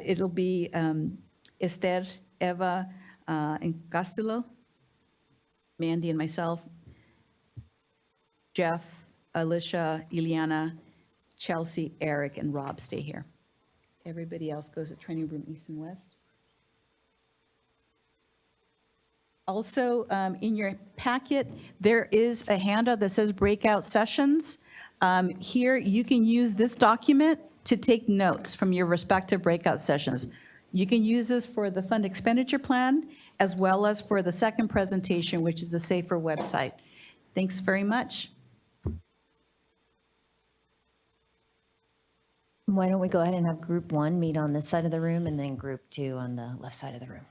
It'll be Esther, Eva, and Castulo, Mandy and myself, Jeff, Alicia, Ileana, Chelsea, Eric, and Rob stay here. Everybody else goes to training room east and west. Also, in your packet, there is a handout that says breakout sessions. Here, you can use this document to take notes from your respective breakout sessions. You can use this for the fund expenditure plan, as well as for the second presentation, which is the SAFER website. Thanks very much. Why don't we go ahead and have group 1 meet on this side of the room and then group 2 on the left side of the room.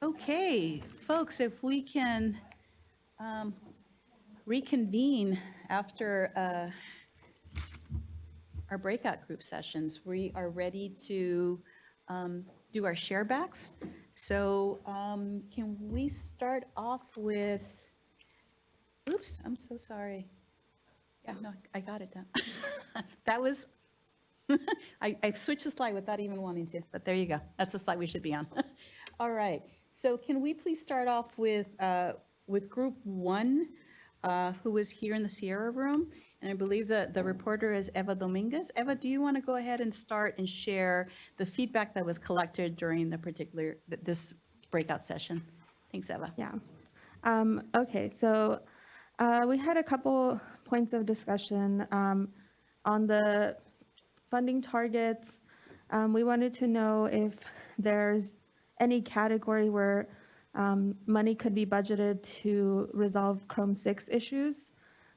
Okay, folks, if we can reconvene after our breakout group sessions. We are ready to do our share backs. So can we start off with, oops, I'm so sorry. Yeah, no, I got it done. That was, I switched the slide without even wanting to, but there you go. That's the slide we should be on. All right, so can we please start off with group one, who is here in the Sierra room? And I believe that the reporter is Eva Dominguez. Eva, do you want to go ahead and start and share the feedback that was collected during this breakout session? Thanks, Eva. Yeah. Okay, so we had a couple points of discussion on the funding targets. We wanted to know if there's any category where money could be budgeted to resolve Chrome 6 issues.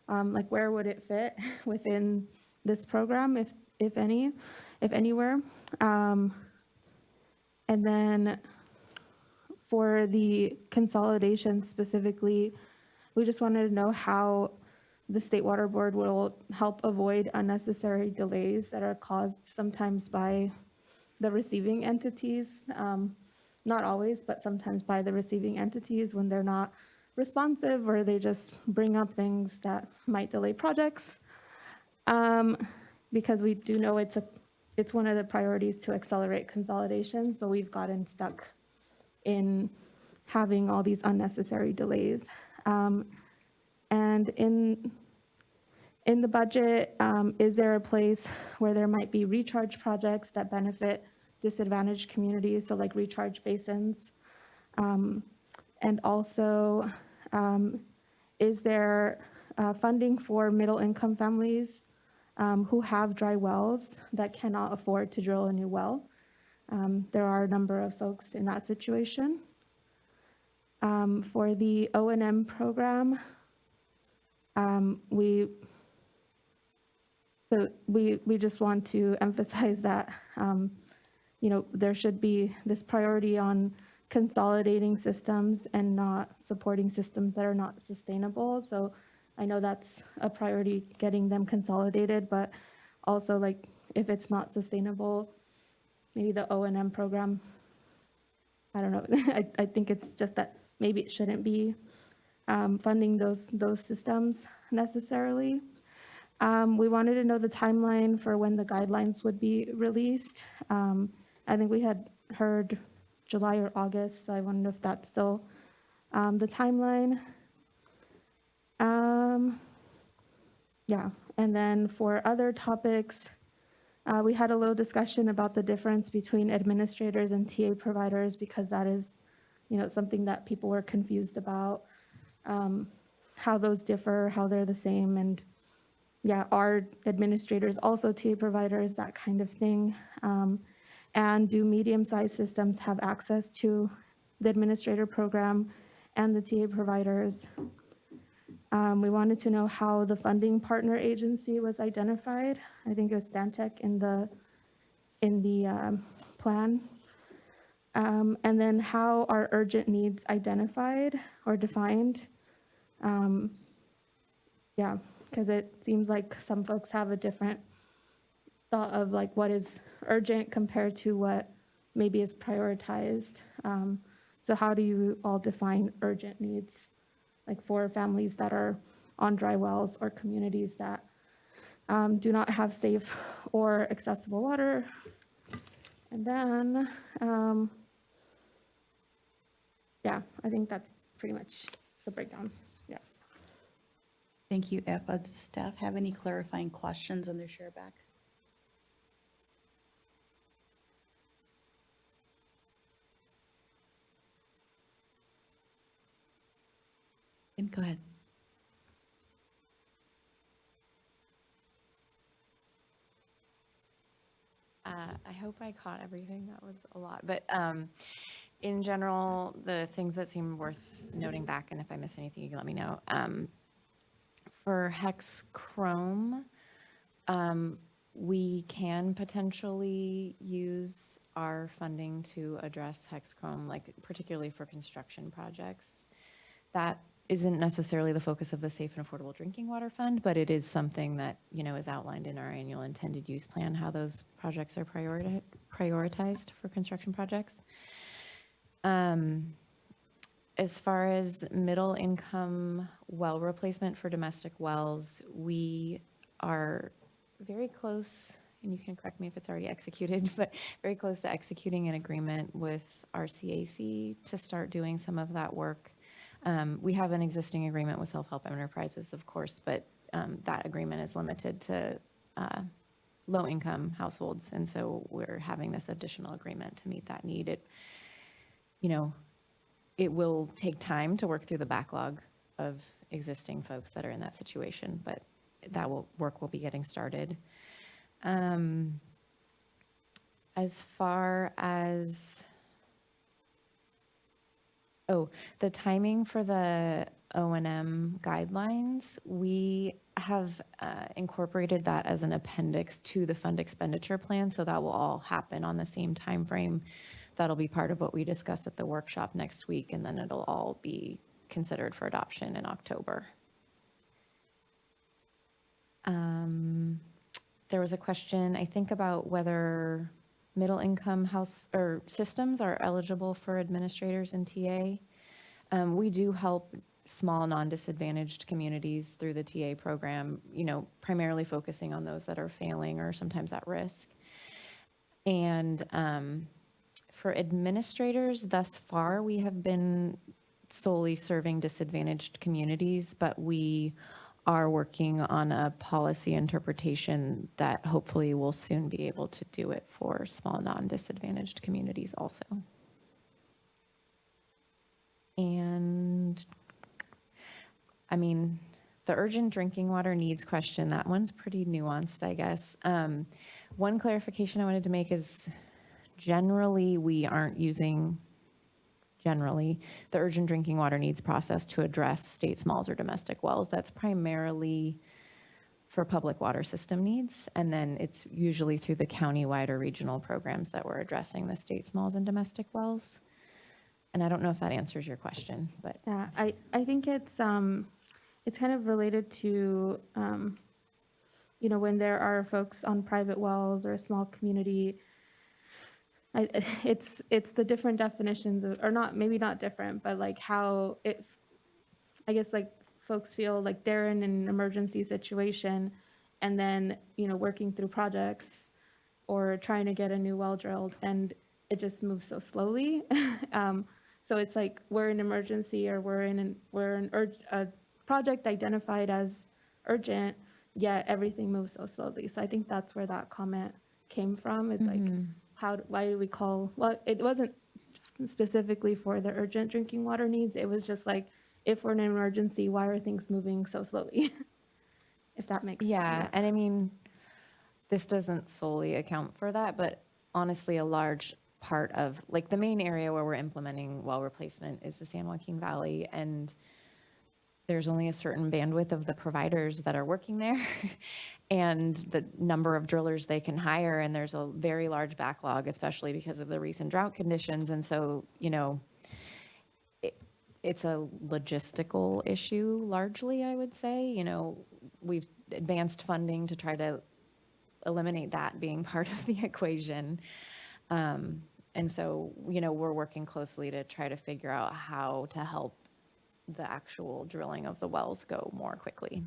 Like where would it fit within this program, if anywhere? And then for the consolidation specifically, we just wanted to know how the State Water Board will help avoid unnecessary delays that are caused sometimes by the receiving entities. Not always, but sometimes by the receiving entities when they're not responsive or they just bring up things that might delay projects. Because we do know it's one of the priorities to accelerate consolidations, but we've gotten stuck in having all these unnecessary delays. And in the budget, is there a place where there might be recharge projects that benefit disadvantaged communities, so like recharge basins? And also, is there funding for middle-income families who have dry wells that cannot afford to drill a new well? There are a number of folks in that situation. For the O&M program, we just want to emphasize that there should be this priority on consolidating systems and not supporting systems that are not sustainable. So I know that's a priority, getting them consolidated, but also like if it's not sustainable, maybe the O&M program, I don't know. I think it's just that maybe it shouldn't be funding those systems necessarily. We wanted to know the timeline for when the guidelines would be released. I think we had heard July or August, so I wonder if that's still the timeline. Yeah, and then for other topics, we had a little discussion about the difference between administrators and TA providers because that is, something that people were confused about, how those differ, how they're the same, and yeah, are administrators also TA providers, that kind of thing. And do medium-sized systems have access to the administrator program and the TA providers? We wanted to know how the funding partner agency was identified. I think it was Stantec in the plan. And then how are urgent needs identified or defined? Yeah, because it seems like some folks have a different thought of like what is urgent compared to what maybe is prioritized. So how do you all define urgent needs, like for families that are on dry wells or communities that do not have safe or accessible water? And then, yeah, I think that's pretty much the breakdown. Yeah. Thank you, Eva. Does staff have any clarifying questions on their share back? And go ahead. I hope I caught everything. That was a lot. But in general, the things that seem worth noting back, and if I miss anything, you can let me know. For Hex Chrome, we can potentially use our funding to address hexchrome, like particularly for construction projects. That isn't necessarily the focus of the Safe and Affordable Drinking Water Fund, but it is something that, is outlined in our annual intended use plan, how those projects are prioritized for construction projects. As far as middle income well replacement for domestic wells, we are very close, and you can correct me if it's already executed, but very close to executing an agreement with RCAC to start doing some of that work. We have an existing agreement with Self-Help Enterprises, of course, but that agreement is limited to low-income households, and so we're having this additional agreement to meet that need. It will take time to work through the backlog of existing folks that are in that situation, but work will be getting started. As far as, the timing for the O&M guidelines, we have incorporated that as an appendix to the fund expenditure plan, so that will all happen on the same time frame. That'll be part of what we discuss at the workshop next week, and then it'll all be considered for adoption in October. There was a question, I think, about whether middle-income house or systems are eligible for administrators in TA. We do help small non-disadvantaged communities through the TA program, primarily focusing on those that are failing or sometimes at risk. And for administrators, thus far, we have been solely serving disadvantaged communities, but we are working on a policy interpretation that hopefully will soon be able to do it for small non-disadvantaged communities also. And the urgent drinking water needs question, that one's pretty nuanced, I guess. One clarification I wanted to make is generally we aren't using the urgent drinking water needs process to address state smalls or domestic wells. That's primarily for public water system needs, and then it's usually through the county-wide or regional programs that we're addressing the state smalls and domestic wells. And I don't know if that answers your question, but Yeah, I think it's kind of related to, when there are folks on private wells or a small community, it's the different definitions of, or not, maybe not different, but like how I guess like folks feel like they're in an emergency situation and then, working through projects or trying to get a new well drilled, and it just moves so slowly. So it's like we're in emergency, or we're in a project identified as urgent, yet everything moves so slowly. So I think that's where that comment came from. It's like, why do we call, well, it wasn't specifically for the urgent drinking water needs. It was just like, if we're in an emergency, why are things moving so slowly? If that makes sense. yeah, and this doesn't solely account for that, but honestly, a large part of, like, the main area where we're implementing well replacement is the San Joaquin Valley, and there's only a certain bandwidth of the providers that are working there and the number of drillers they can hire, and there's a very large backlog, especially because of the recent drought conditions. And so, it's a logistical issue largely, I would say. We've advanced funding to try to eliminate that being part of the equation. And so, we're working closely to try to figure out how to help the actual drilling of the wells go more quickly.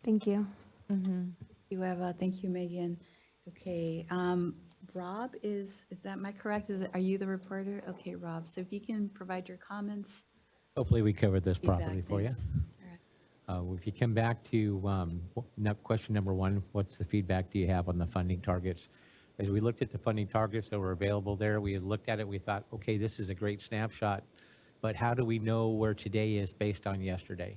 Thank you. Thank you, Megan. Okay, Rob is that, am I correct? Are you the reporter? Okay, Rob, so if you can provide your comments. Hopefully we covered this Feedback, properly for you. thanks. If you come back to question number one, what's the feedback do you have on the funding targets? As we looked at the funding targets that were available there, we had looked at it, we thought, okay, this is a great snapshot, but how do we know where today is based on yesterday?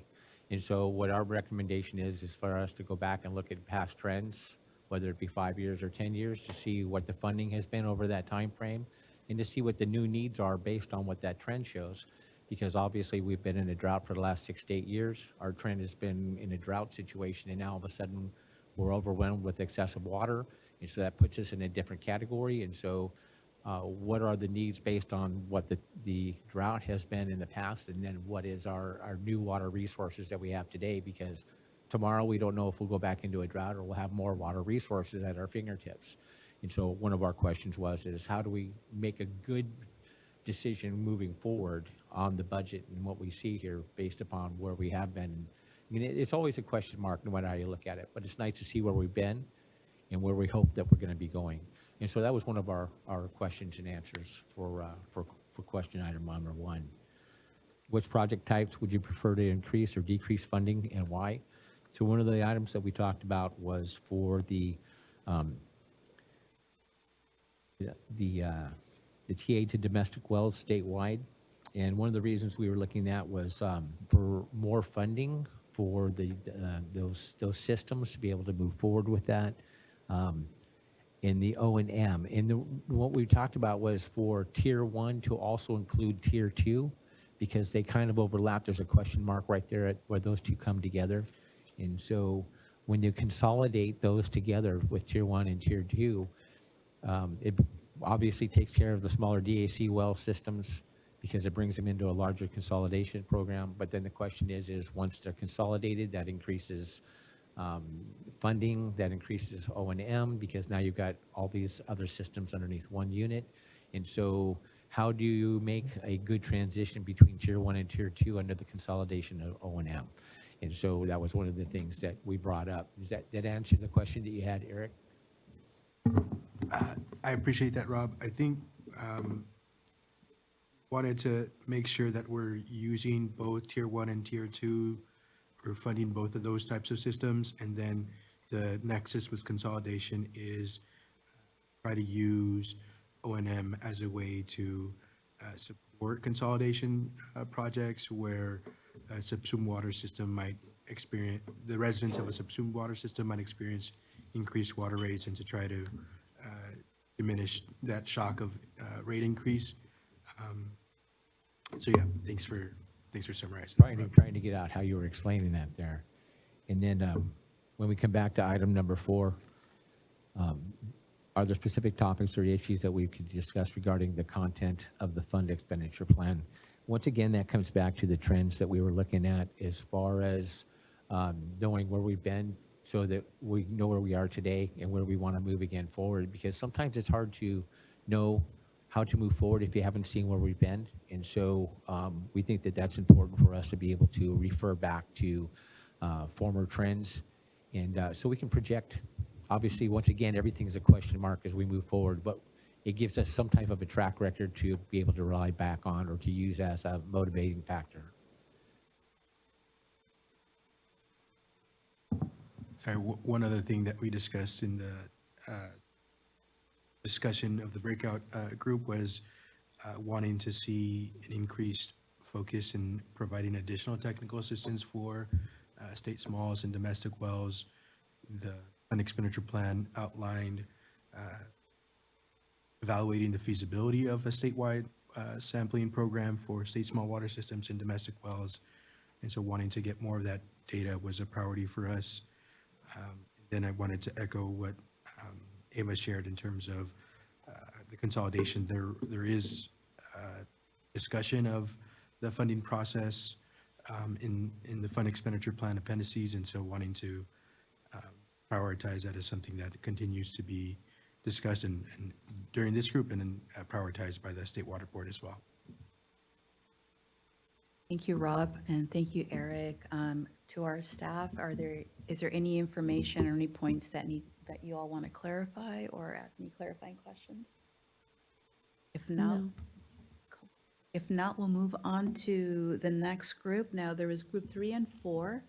And so what our recommendation is for us to go back and look at past trends, whether it be 5 years or 10 years, to see what the funding has been over that time frame and to see what the new needs are based on what that trend shows. Because obviously we've been in a drought for the last 6 to 8 years. Our trend has been in a drought situation, and now all of a sudden we're overwhelmed with excessive water, And so that puts us in a different category. And so what are the needs based on what the drought has been in the past, and then what is our new water resources that we have today? Because tomorrow we don't know if we'll go back into a drought or we'll have more water resources at our fingertips. And so one of our questions is how do we make a good decision moving forward on the budget and what we see here based upon where we have been? I mean, it's always a question mark no matter how you look at it, but it's nice to see where we've been and where we hope that we're going to be going. And so that was one of our questions and answers for question item number 1. Which project types would you prefer to increase or decrease funding, and why? So one of the items that we talked about was for the TA to domestic wells statewide. And one of the reasons we were looking at was for more funding for those systems to be able to move forward with that. In the O&M. And what we talked about was for Tier 1 to also include Tier 2, because they kind of overlap. There's a question mark right there at where those two come together. And so when you consolidate those together with Tier 1 and Tier 2, it obviously takes care of the smaller DAC well systems because it brings them into a larger consolidation program. But then the question is once they're consolidated, that increases funding, that increases O&M, because now you've got all these other systems underneath one unit. And so how do you make a good transition between Tier 1 and Tier 2 under the consolidation of O&M? And so that was one of the things that we brought up. Does that answer the question that you had, Eric? I appreciate that, Rob. I think wanted to make sure that we're using both Tier 1 and Tier 2. We're funding both of those types of systems, and then the nexus with consolidation is try to use O&M as a way to support consolidation projects where a subsumed water system might experience, the residents of a subsumed water system might experience increased water rates, and to try to diminish that shock of rate increase. So yeah, thanks for summarizing. Trying to get out how you were explaining that there. And then when we come back to item number 4, are there specific topics or issues that we could discuss regarding the content of the fund expenditure plan? Once again, that comes back to the trends that we were looking at as far as knowing where we've been so that we know where we are today and where we want to move again forward, because sometimes it's hard to know how to move forward if you haven't seen where we've been. And so we think that that's important for us to be able to refer back to former trends. And so we can project, obviously, once again, everything's a question mark as we move forward, but it gives us some type of a track record to be able to rely back on or to use as a motivating factor. Sorry, one other thing that we discussed in the discussion of the breakout group was wanting to see an increased focus in providing additional technical assistance for state smalls and domestic wells. The fund expenditure plan outlined evaluating the feasibility of a statewide sampling program for state small water systems and domestic wells. And so wanting to get more of that data was a priority for us. Then I wanted to echo what Ava shared in terms of the consolidation. There is discussion of the funding process in the fund expenditure plan appendices, and so wanting to prioritize that as something that continues to be discussed and during this group and then prioritized by the State Water Board as well. Thank you, Rob, and thank you, Eric. To our staff, is there any information or any points that you all want to clarify or ask any clarifying questions? If not, we'll move on to the next group. Now, there was group 3 and 4.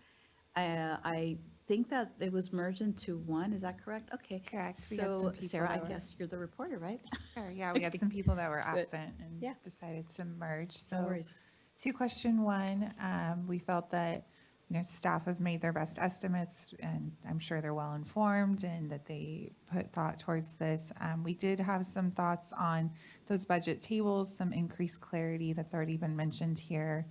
I think that it was merged into one. Is that correct? Okay. Correct. We had some So, people Sarah, I that were- guess you're the reporter, right? Sure, yeah, we had some people that were absent and Yeah. decided to merge. No So worries. to question 1, we felt that, staff have made their best estimates, and I'm sure they're well informed and that they put thought towards this. We did have some thoughts on those budget tables, some increased clarity that's already been mentioned here.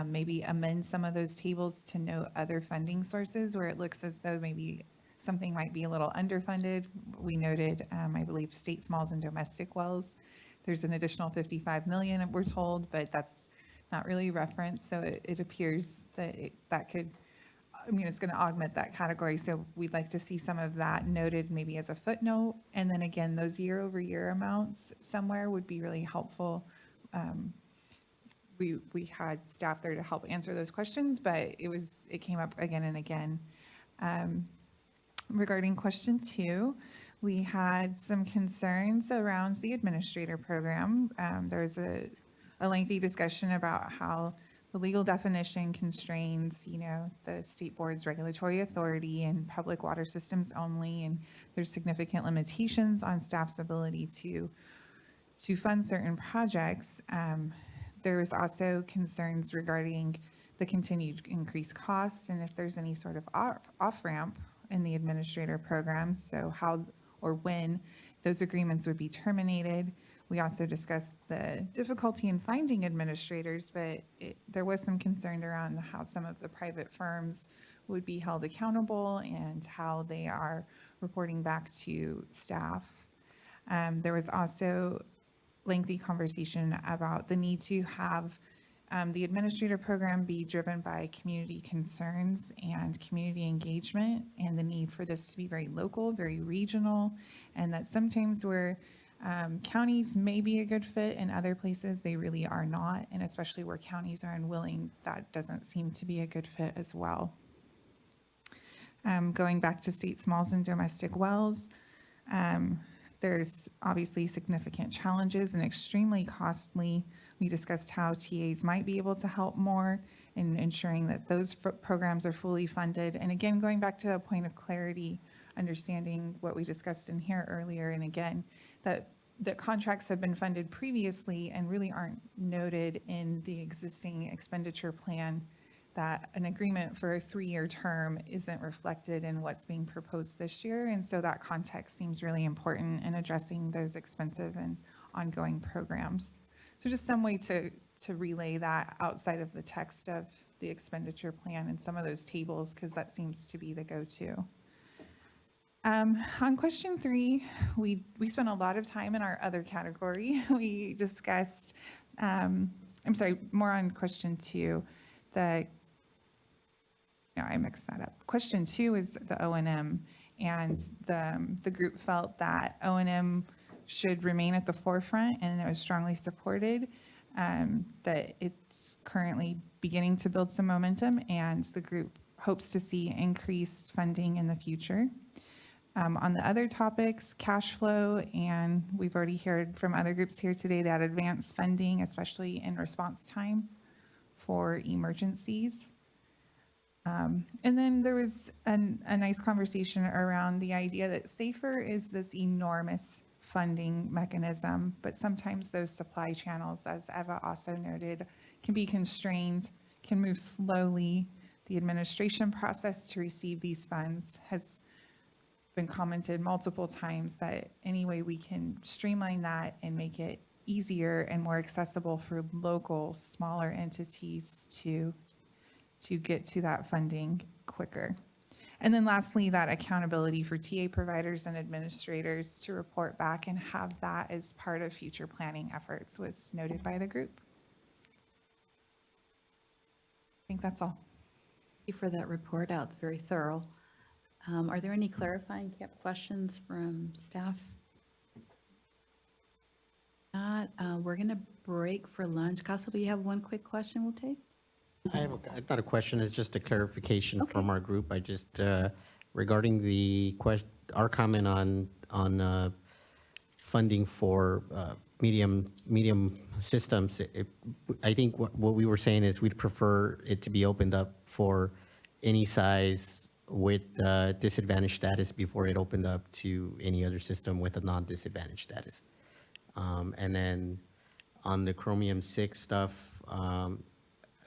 Maybe amend some of those tables to note other funding sources where it looks as though maybe something might be a little underfunded. We noted, I believe, state smalls and domestic wells. There's an additional 55 million, we're told, but that's not really referenced. So it appears that that could, I mean, it's going to augment that category. So we'd like to see some of that noted maybe as a footnote. And then again, those year-over-year amounts somewhere would be really helpful. We had staff there to help answer those questions, but it came up again and again. Regarding question 2, we had some concerns around the administrator program. There's a lengthy discussion about how the legal definition constrains, the state board's regulatory authority and public water systems only, and there's significant limitations on staff's ability to fund certain projects. There was also concerns regarding the continued increased costs and if there's any sort of off-ramp in the administrator program, so how or when those agreements would be terminated. We also discussed the difficulty in finding administrators, but there was some concern around how some of the private firms would be held accountable and how they are reporting back to staff. There was also lengthy conversation about the need to have the administrator program be driven by community concerns and community engagement, and the need for this to be very local, very regional, and that sometimes where counties may be a good fit, in other places they really are not, and especially where counties are unwilling, that doesn't seem to be a good fit as well. Going back to state smalls and domestic wells, there's obviously significant challenges and extremely costly. We discussed how TAs might be able to help more in ensuring that those programs are fully funded. And again, going back to a point of clarity, understanding what we discussed in here earlier, and again, that contracts have been funded previously and really aren't noted in the existing expenditure plan, that an agreement for a 3-year term isn't reflected in what's being proposed this year. And so that context seems really important in addressing those expensive and ongoing programs. So just some way to relay that outside of the text of the expenditure plan and some of those tables, because that seems to be the go-to. On question 3, we spent a lot of time in our other category. We discussed, more on question 2, I mixed that up. Question 2 is the O&M, and the group felt that O&M should remain at the forefront, and it was strongly supported, that it's currently beginning to build some momentum, and the group hopes to see increased funding in the future. On the other topics, cash flow, and we've already heard from other groups here today that advanced funding, especially in response time for emergencies. And then there was a nice conversation around the idea that SAFER is this enormous funding mechanism, but sometimes those supply channels, as Eva also noted, can be constrained, can move slowly. The administration process to receive these funds has been commented multiple times, that any way we can streamline that and make it easier and more accessible for local, smaller entities to get to that funding quicker. And then lastly, that accountability for TA providers and administrators to report back and have that as part of future planning efforts was noted by the group. I think that's all. Thank you for that report out, very thorough. Are there any clarifying questions from staff? Not, we're gonna break for lunch. Castle, do you have one quick question we'll take? Not a question, it's just a clarification from our group. I just, regarding the our comment on funding for medium systems, I think what we were saying is we'd prefer it to be opened up for any size with disadvantaged status before it opened up to any other system with a non-disadvantaged status. And then on the Chromium-6 stuff,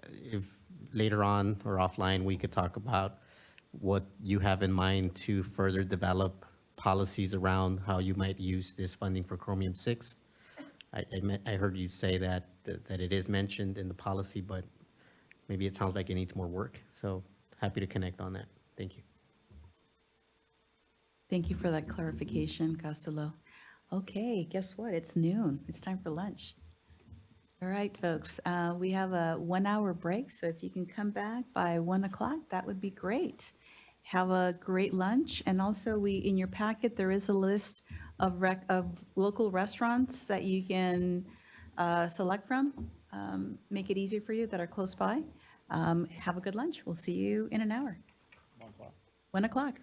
if later on or offline we could talk about what you have in mind to further develop policies around how you might use this funding for Chromium-6. I heard you say that it is mentioned in the policy, but maybe it sounds like it needs more work. So happy to connect on that. Thank you. Thank you for that clarification, Costello. Okay, guess what? It's noon. It's time for lunch. All right, folks, we have a 1-hour break, so if you can come back by 1 o'clock, that would be great. Have a great lunch, and also in your packet, there is a list of local restaurants that you can select from. Make it easier for you that are close by. Have a good lunch. We'll see you in an hour. 1 o'clock.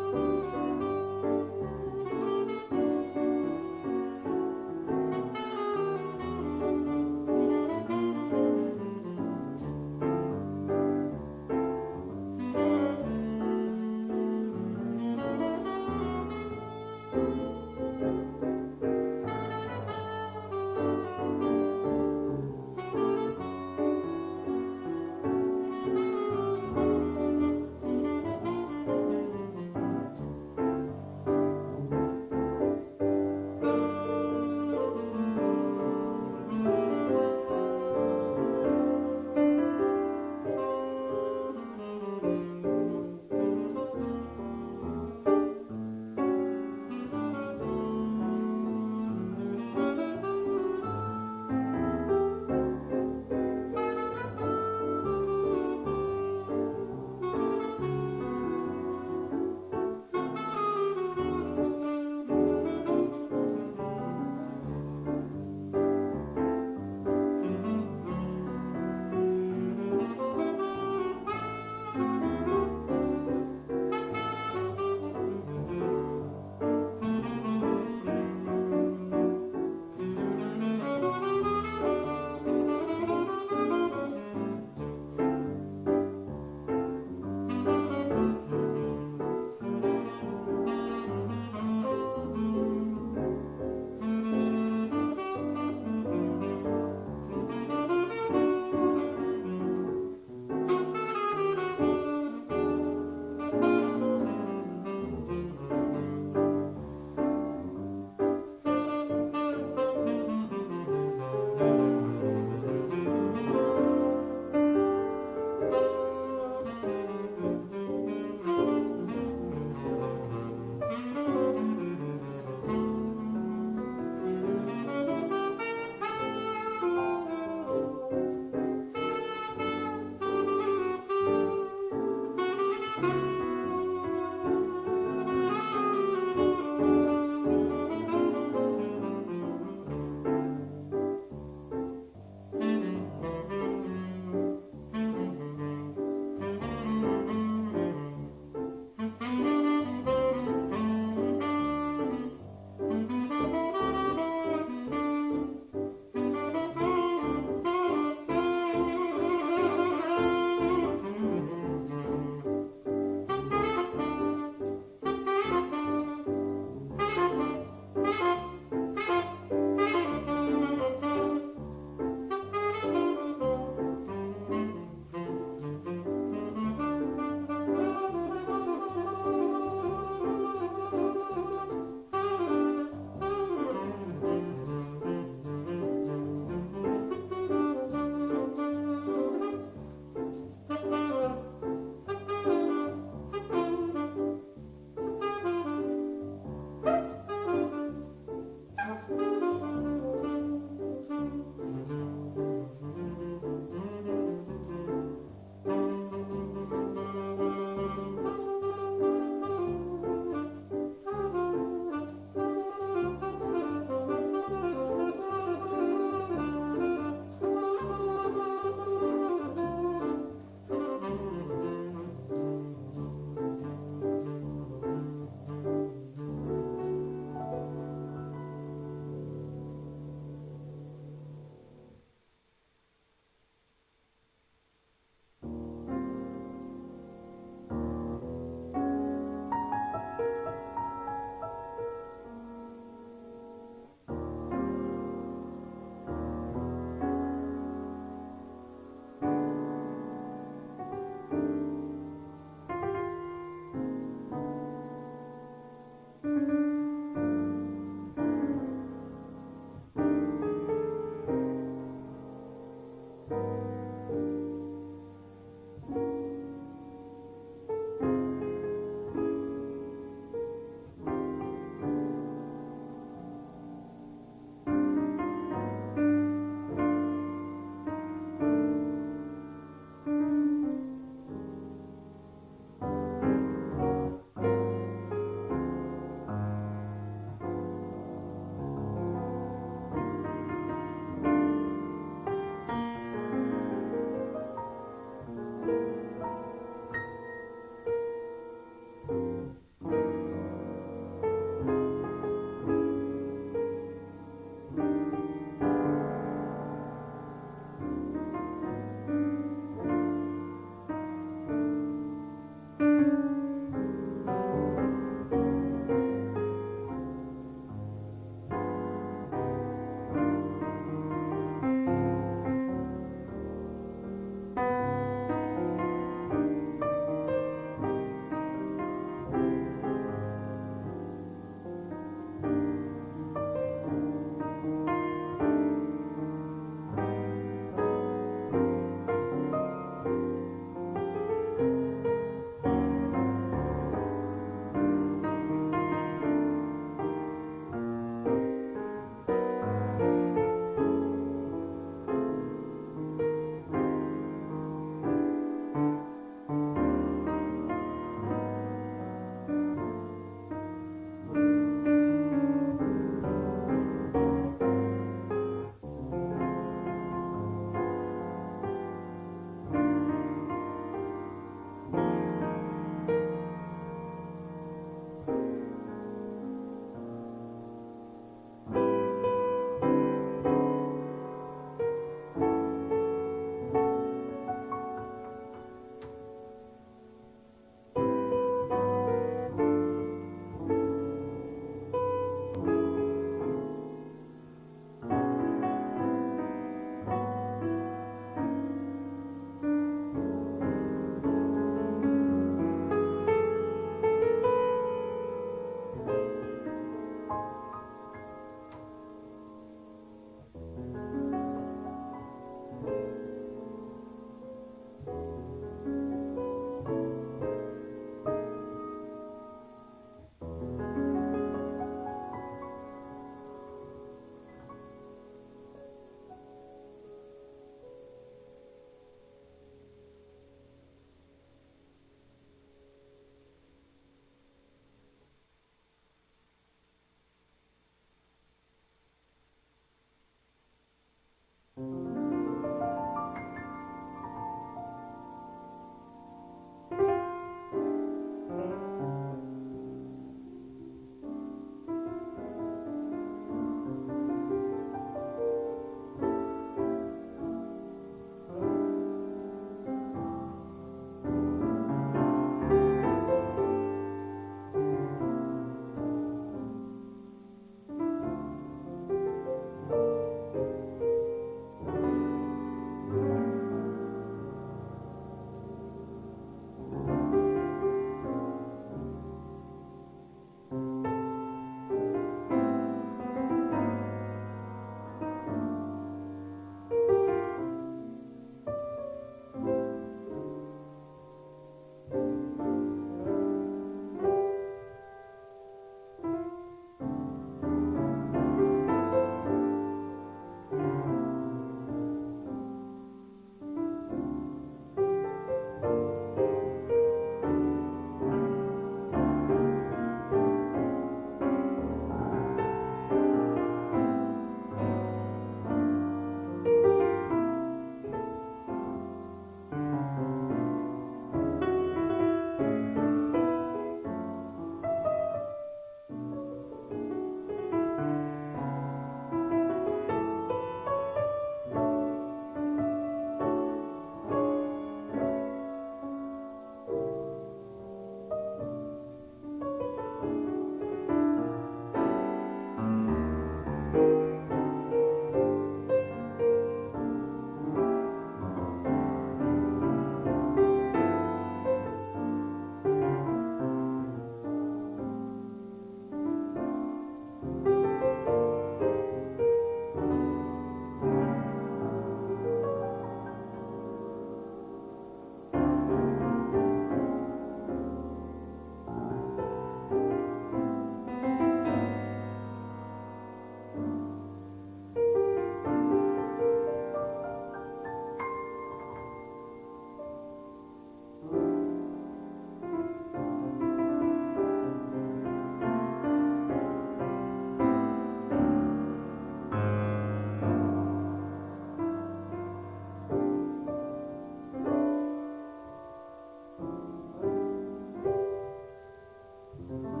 Thank you.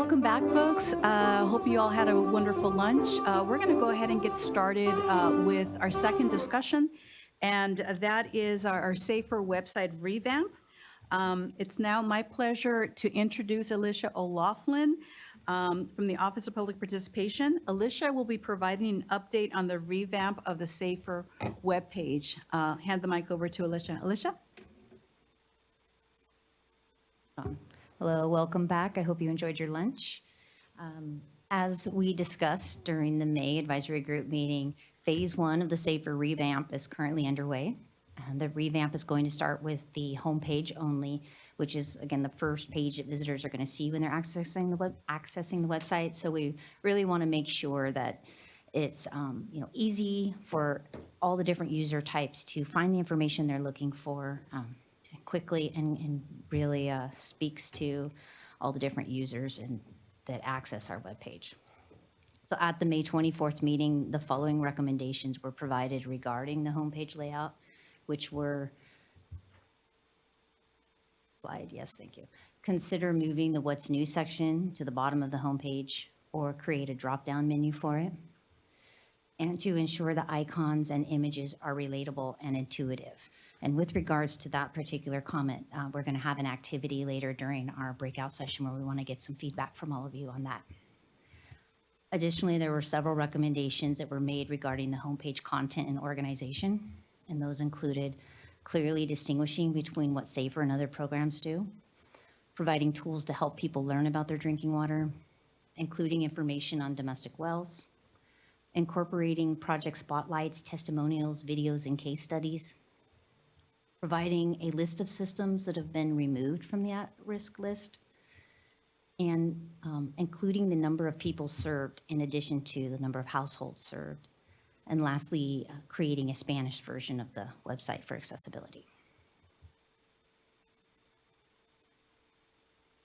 Welcome back, folks. Hope you all had a wonderful lunch. We're going to go ahead and get started with our second discussion, and that is our safer website revamp. It's now my pleasure to introduce Alicia O'Loughlin from the Office of Public Participation. Alicia will be providing an update on the revamp of the safer webpage. Hand the mic over to Alicia. Alicia? Hello, welcome back. I hope you enjoyed your lunch. As we discussed during the May advisory group meeting, phase 1 of the safer revamp is currently underway. And the revamp is going to start with the homepage only, which is, again, the first page that visitors are going to see when they're accessing the website. So we really want to make sure that it's easy for all the different user types to find the information they're looking for quickly and really speaks to all the different users that access our webpage. So at the May 24th meeting, the following recommendations were provided regarding the homepage layout, which were, yes, thank you. Consider moving the What's New section to the bottom of the homepage or create a drop-down menu for it. And to ensure the icons and images are relatable and intuitive. And with regards to that particular comment, we're going to have an activity later during our breakout session where we want to get some feedback from all of you on that. Additionally, there were several recommendations that were made regarding the homepage content and organization, and those included clearly distinguishing between what SAFER and other programs do, providing tools to help people learn about their drinking water, including information on domestic wells, incorporating project spotlights, testimonials, videos, and case studies, providing a list of systems that have been removed from the at-risk list, and including the number of people served in addition to the number of households served. And lastly, creating a Spanish version of the website for accessibility.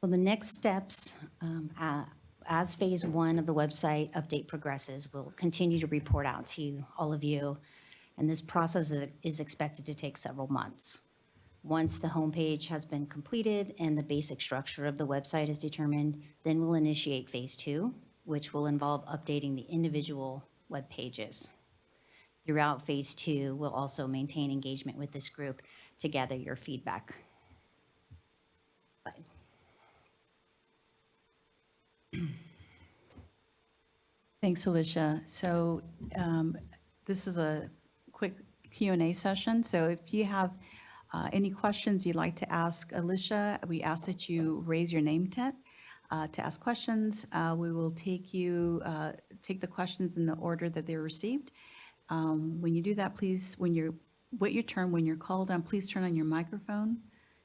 Well, the next steps, as phase 1 of the website update progresses, we'll continue to report out to all of you. And this process is expected to take several months. Once the homepage has been completed and the basic structure of the website is determined, then we'll initiate phase 2, which will involve updating the individual web pages. Throughout phase 2, we'll also maintain engagement with this group to gather your feedback. Thanks, Alicia. So this is a quick Q&A session. So if you have any questions you'd like to ask Alicia, we ask that you raise your name tag to ask questions. We will take the questions in the order that they're received. When you do that, please, when you're called on, please turn on your microphone,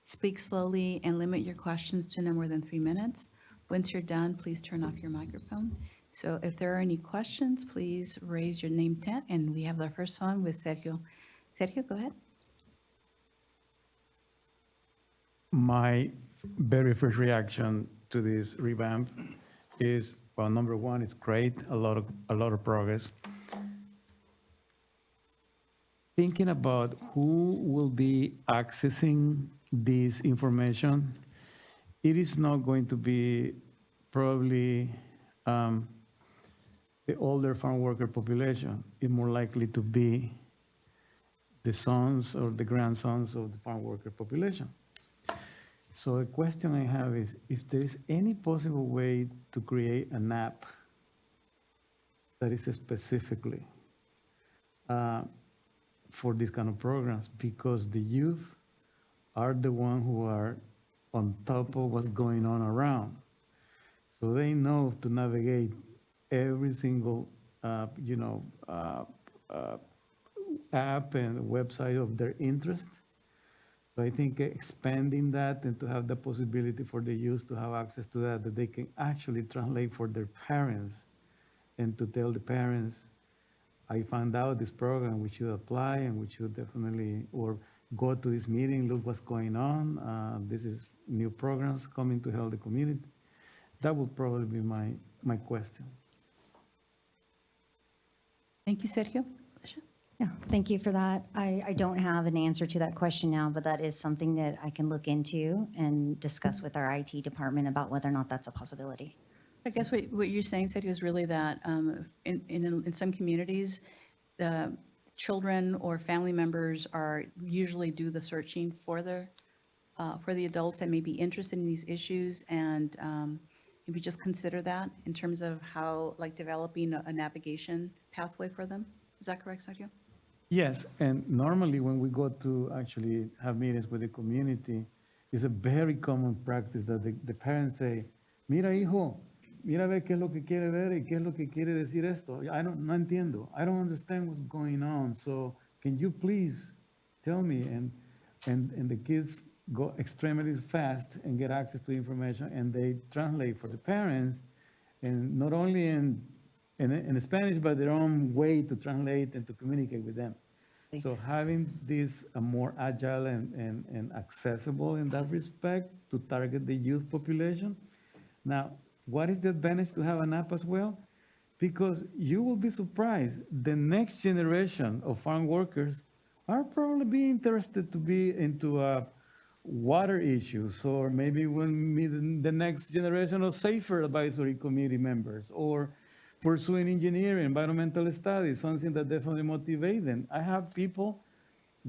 speak slowly, and limit your questions to no more than 3 minutes. Once you're done, please turn off your microphone. So if there are any questions, please raise your name tag. And we have our first one with Sergio. Sergio, go ahead. My very first reaction to this revamp is, well, number one, it's great, a lot of progress. Thinking about who will be accessing this information, it is not going to be probably the older farm worker population. It's more likely to be the sons or the grandsons of the farm worker population. So a question I have is if there is any possible way to create an app that is specifically for these kind of programs, because the youth are the ones who are on top of what's going on around. So they know to navigate every single app and website of their interest. So I think expanding that and to have the possibility for the youth to have access to that they can actually translate for their parents and to tell the parents, I found out this program, we should apply and we should definitely, or go to this meeting, look what's going on. This is new programs coming to help the community. That would probably be my question. Thank you, Sergio. Yeah, thank you for that. I don't have an answer to that question now, but that is something that I can look into and discuss with our IT department about whether or not that's a possibility. I guess what you're saying, Sergio, is really that in some communities, the children or family members are usually do the searching for the adults that may be interested in these issues, and maybe just consider that in terms of how, like, developing a navigation pathway for them. Is that correct, Sergio? Yes, and normally when we go to actually have meetings with the community, it's a very common practice that the parents say, mira hijo, mira ver qué es lo que quiere ver y qué es lo que quiere decir esto. No entiendo. I don't understand what's going on. So can you please tell me? And the kids go extremely fast and get access to information, and they translate for the parents, and not only in Spanish, but their own way to translate and to communicate with them. So having this more agile and accessible in that respect to target the youth population. Now, what is the advantage to have an app as well? Because you will be surprised, the next generation of farm workers are probably be interested to be into water issues, or maybe when the next generation of safer advisory committee members, or pursuing engineering, environmental studies, something that definitely motivates them. I have people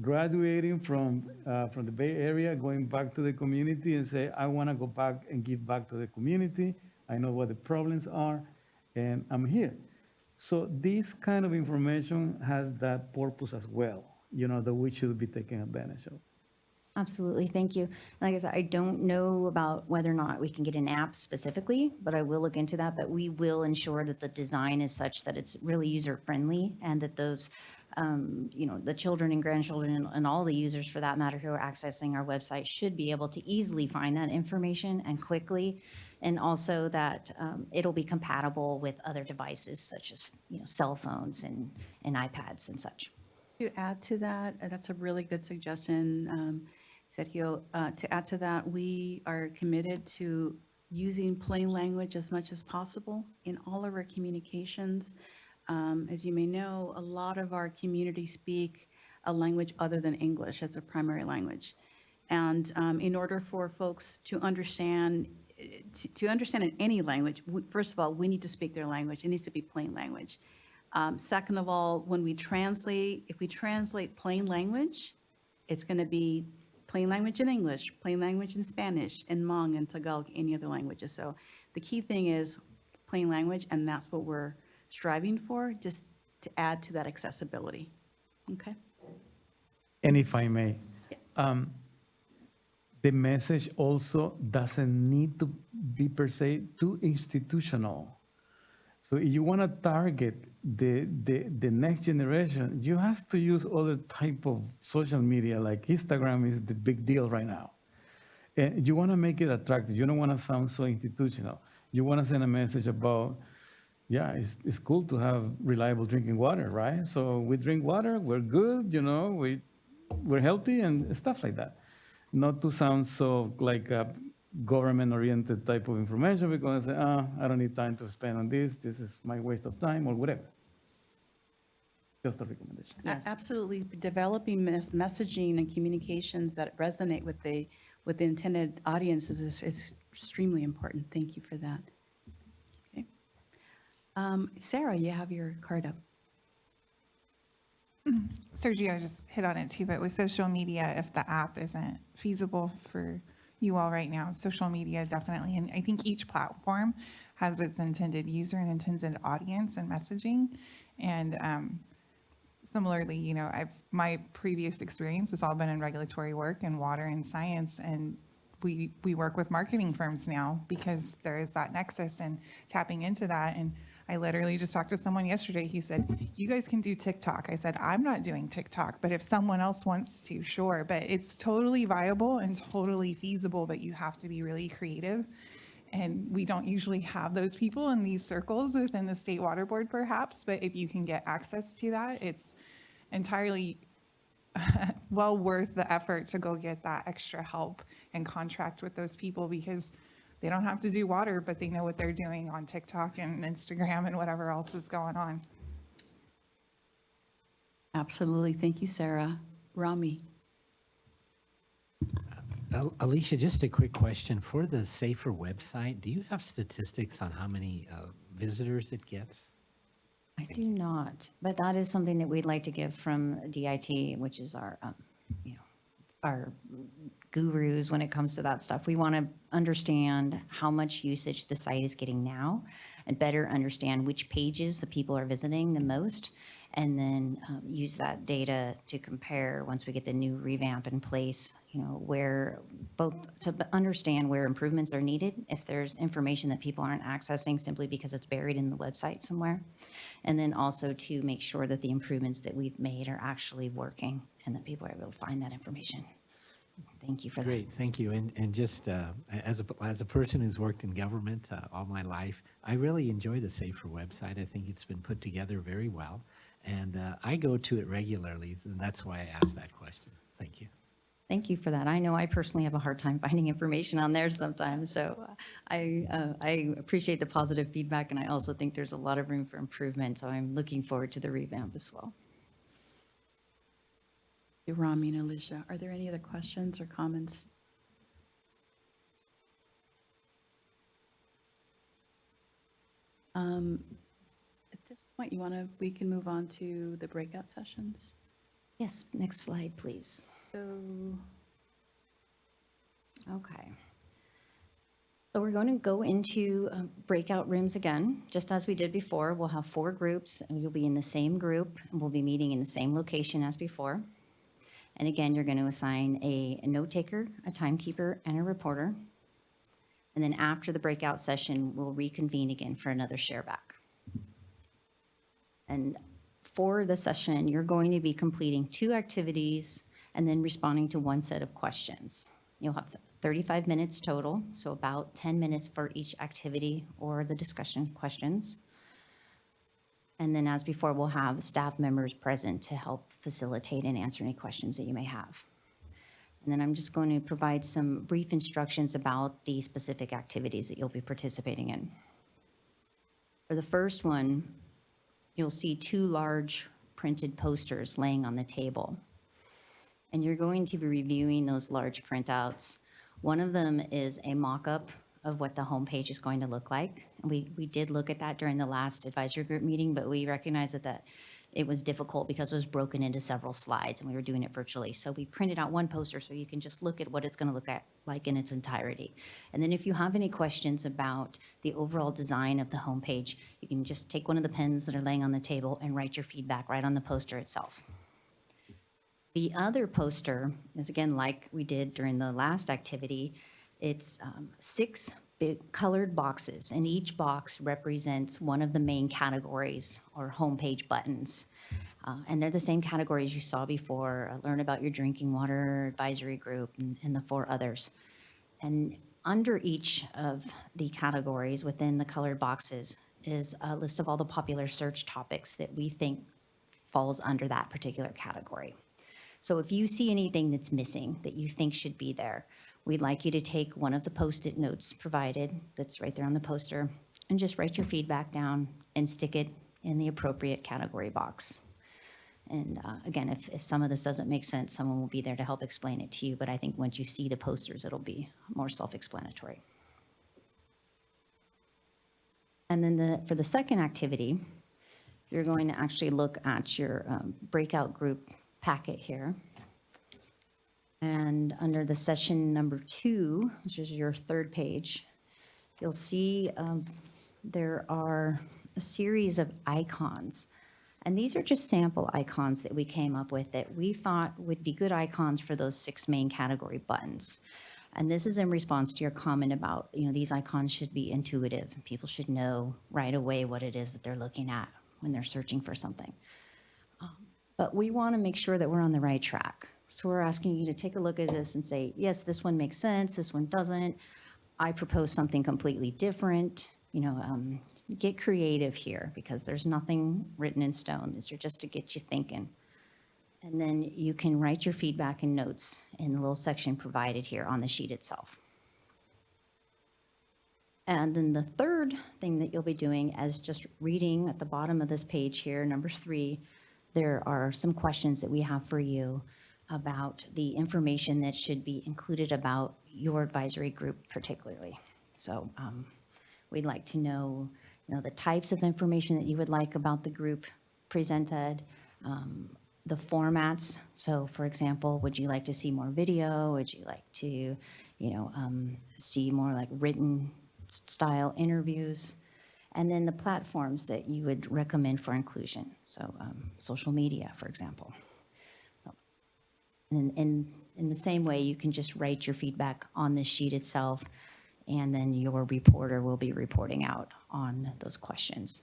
graduating from the Bay Area, going back to the community and say, I want to go back and give back to the community. I know what the problems are, and I'm here. So this kind of information has that purpose as well, that we should be taking advantage of. Absolutely, thank you. Like I said, I don't know about whether or not we can get an app specifically, but I will look into that. But we will ensure that the design is such that it's really user-friendly, and that those, the children and grandchildren and all the users for that matter who are accessing our website should be able to easily find that information and quickly. And also that it'll be compatible with other devices such as, cell phones and iPads and such. To add to that, that's a really good suggestion, Sergio. To add to that, we are committed to using plain language as much as possible in all of our communications. As you may know, a lot of our community speak a language other than English as a primary language. And in order for folks to understand in any language, first of all, we need to speak their language. It needs to be plain language. Second of all, when we translate, if we translate plain language, it's going to be plain language in English, plain language in Spanish, in Hmong, and Tagalog, any other languages. So the key thing is plain language, and that's what we're striving for, just to add to that accessibility. Okay? And if I may, the message also doesn't need to be per se too institutional. So if you want to target the next generation, you have to use other type of social media, like Instagram is the big deal right now. And you want to make it attractive. You don't want to sound so institutional. You want to send a message about, yeah, it's cool to have reliable drinking water, right? So we drink water, we're good, we're healthy and stuff like that. Not to sound so like a government-oriented type of information, because I don't need time to spend on this. This is my waste of time or whatever. Just a recommendation. Absolutely. Developing messaging and communications that resonate with the intended audiences is extremely important. Thank you for that. Okay. Sarah, you have your card up. Sergio just hit on it too, but with social media, if the app isn't feasible for you all right now, social media definitely. And I think each platform has its intended user and intended audience and messaging. And similarly, my previous experience has all been in regulatory work and water and science. And we work with marketing firms now because there is that nexus and tapping into that. And I literally just talked to someone yesterday. He said, you guys can do TikTok. I said, I'm not doing TikTok, but if someone else wants to, sure. But it's totally viable and totally feasible, but you have to be really creative. And we don't usually have those people in these circles within the State Water Board, perhaps. But if you can get access to that, it's entirely well worth the effort to go get that extra help and contract with those people, because they don't have to do water, but they know what they're doing on TikTok and Instagram and whatever else is going on. Absolutely. Thank you, Sarah. Rami. Alicia, just a quick question. For the SAFER website, do you have statistics on how many visitors it gets? I do not, but that is something that we'd like to give from DIT, which is our, our gurus when it comes to that stuff. We want to understand how much usage the site is getting now and better understand which pages the people are visiting the most, and then use that data to compare once we get the new revamp in place, where both to understand where improvements are needed, if there's information that people aren't accessing simply because it's buried in the website somewhere, and then also to make sure that the improvements that we've made are actually working and that people are able to find that information. Thank you for that. Great, thank you. And just as a person who's worked in government all my life, I really enjoy the SAFER website. I think it's been put together very well. And I go to it regularly, and that's why I asked that question. Thank you. Thank you for that. I know I personally have a hard time finding information on there sometimes, so I appreciate the positive feedback, and I also think there's a lot of room for improvement, so I'm looking forward to the revamp as well. Rami and Alicia, are there any other questions or comments? At this point, we can move on to the breakout sessions. Yes, next slide, please. So, okay. So we're going to go into breakout rooms again, just as we did before. We'll have 4 groups, and you'll be in the same group, and we'll be meeting in the same location as before. And again, you're going to assign a note taker, a timekeeper, and a reporter. And then after the breakout session, we'll reconvene again for another share back. And for the session, you're going to be completing 2 activities and then responding to 1 set of questions. You'll have 35 minutes total, so about 10 minutes for each activity or the discussion questions. And then as before, we'll have staff members present to help facilitate and answer any questions that you may have. And then I'm just going to provide some brief instructions about the specific activities that you'll be participating in. For the first one, you'll see 2 large printed posters laying on the table. And you're going to be reviewing those large printouts. One of them is a mock-up of what the homepage is going to look like. And we did look at that during the last advisory group meeting, but we recognized that it was difficult because it was broken into several slides and we were doing it virtually. So we printed out 1 poster so you can just look at what it's going to look like in its entirety. And then if you have any questions about the overall design of the homepage, you can just take one of the pens that are laying on the table and write your feedback right on the poster itself. The other poster is, again, like we did during the last activity. It's 6 big colored boxes, and each box represents one of the main categories or homepage buttons. And they're the same categories you saw before: learn about your drinking water advisory group, and the 4 others. And under each of the categories within the colored boxes is a list of all the popular search topics that we think falls under that particular category. So if you see anything that's missing that you think should be there, we'd like you to take one of the Post-it notes provided that's right there on the poster and just write your feedback down and stick it in the appropriate category box. And again, if some of this doesn't make sense, someone will be there to help explain it to you. But I think once you see the posters, it'll be more self-explanatory. And then for the second activity, you're going to actually look at your breakout group packet here. And under the session number 2, which is your 3rd page, you'll see there are a series of icons. And these are just sample icons that we came up with that we thought would be good icons for those 6 main category buttons. And this is in response to your comment about, these icons should be intuitive. People should know right away what it is that they're looking at when they're searching for something. But we want to make sure that we're on the right track. So we're asking you to take a look at this and say, yes, this one makes sense, this one doesn't. I propose something completely different. Get creative here because there's nothing written in stone. These are just to get you thinking. And then you can write your feedback and notes in the little section provided here on the sheet itself. And then the third thing that you'll be doing is just reading at the bottom of this page here, number 3, there are some questions that we have for you about the information that should be included about your advisory group particularly. So we'd like to know, the types of information that you would like about the group presented, the formats. So for example, would you like to see more video? Would you like to, see more like written style interviews? And then the platforms that you would recommend for inclusion. So social media, for example. So, and in the same way, you can just write your feedback on this sheet itself, and then your reporter will be reporting out on those questions.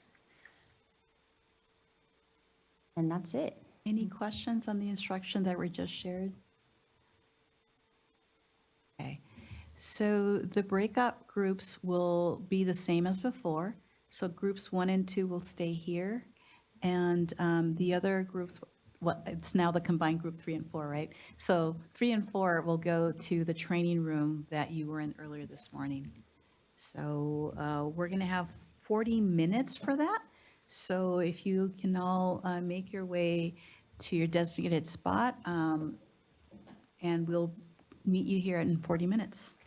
And that's it. Any questions on the instruction that were just shared? Okay, so the breakout groups will be the same as before. So groups 1 and 2 will stay here, and the other groups, it's now the combined group 3 and 4, right? So 3 and 4 will go to the training room that you were in earlier this morning. So we're going to have 40 minutes for that. So if you can all make your way to your designated spot, and we'll meet you here in 40 minutes.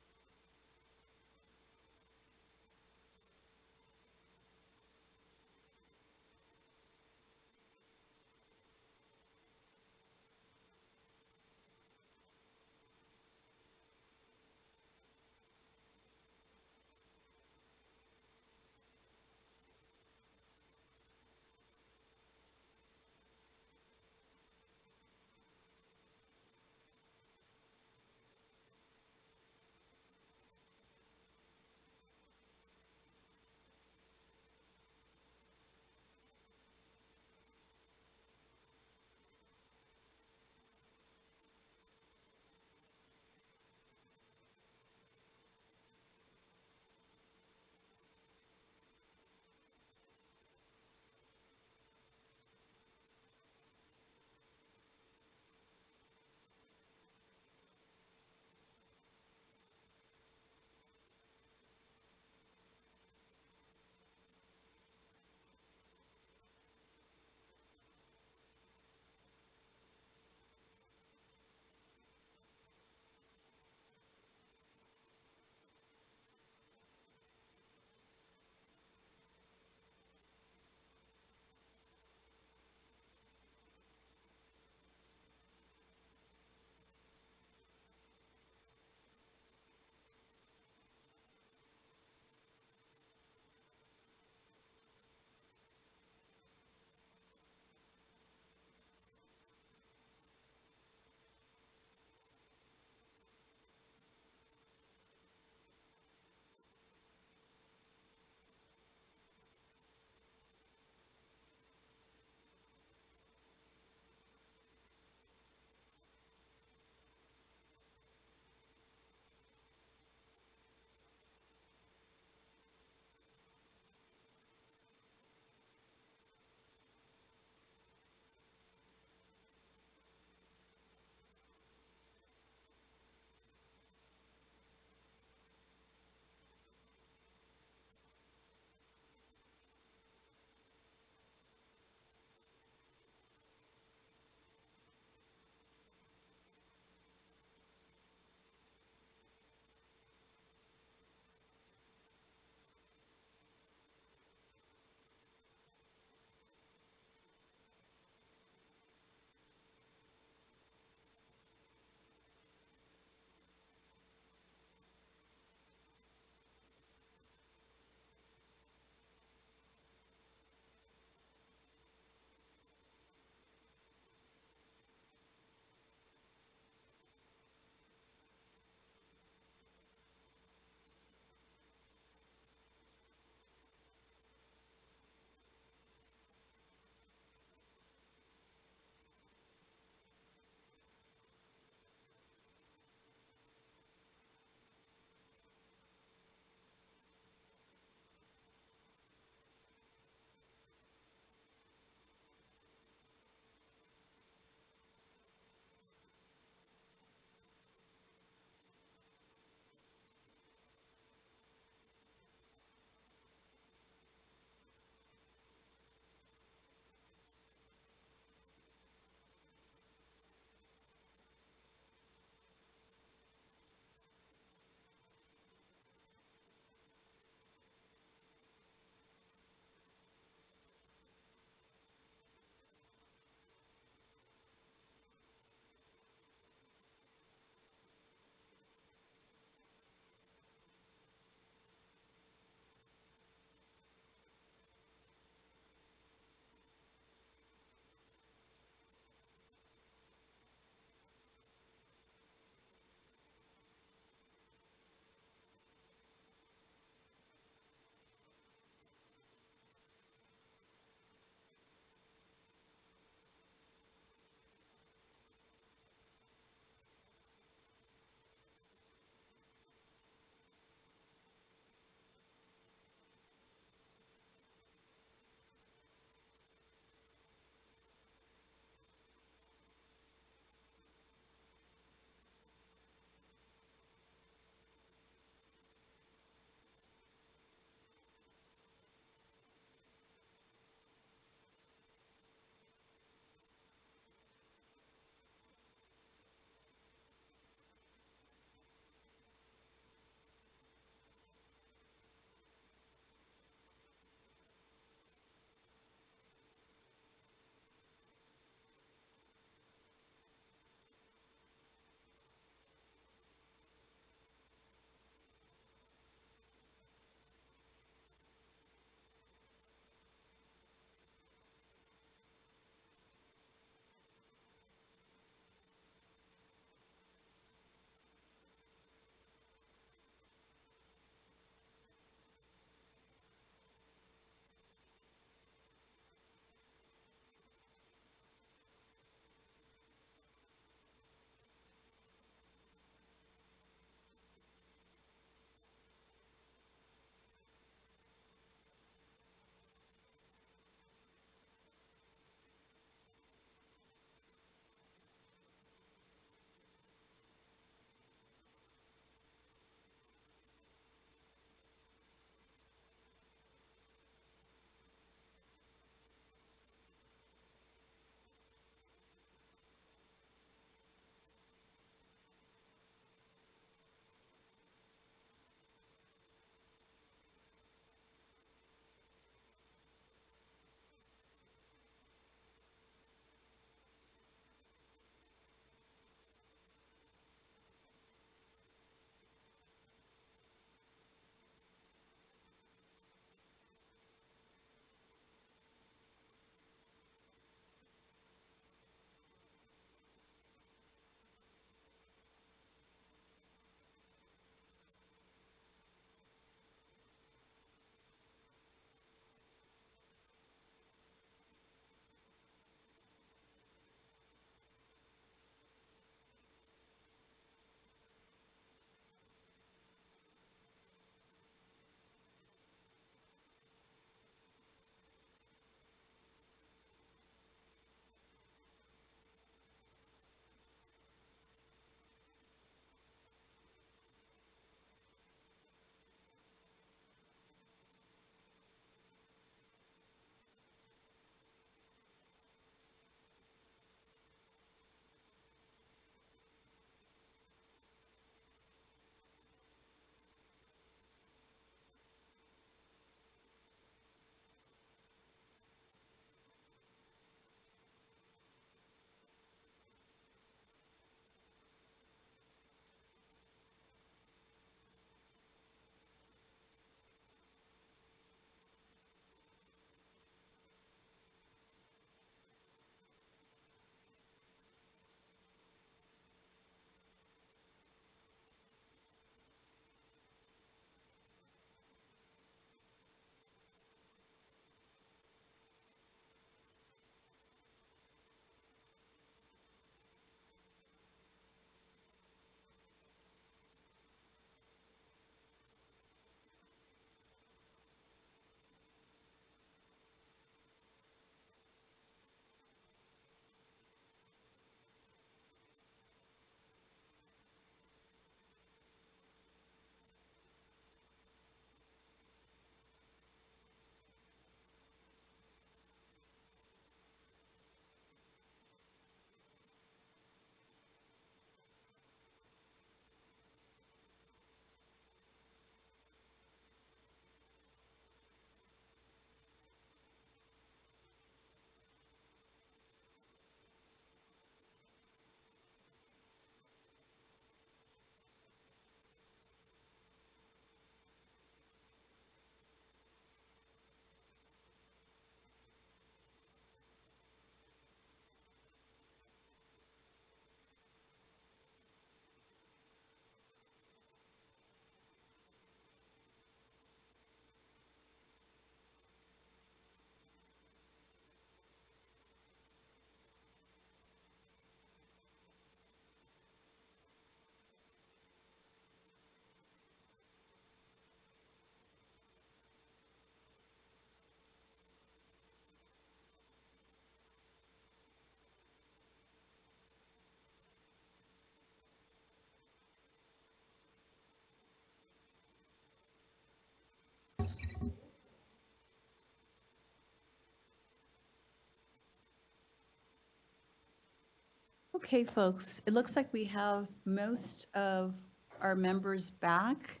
Okay, folks, it looks like we have most of our members back.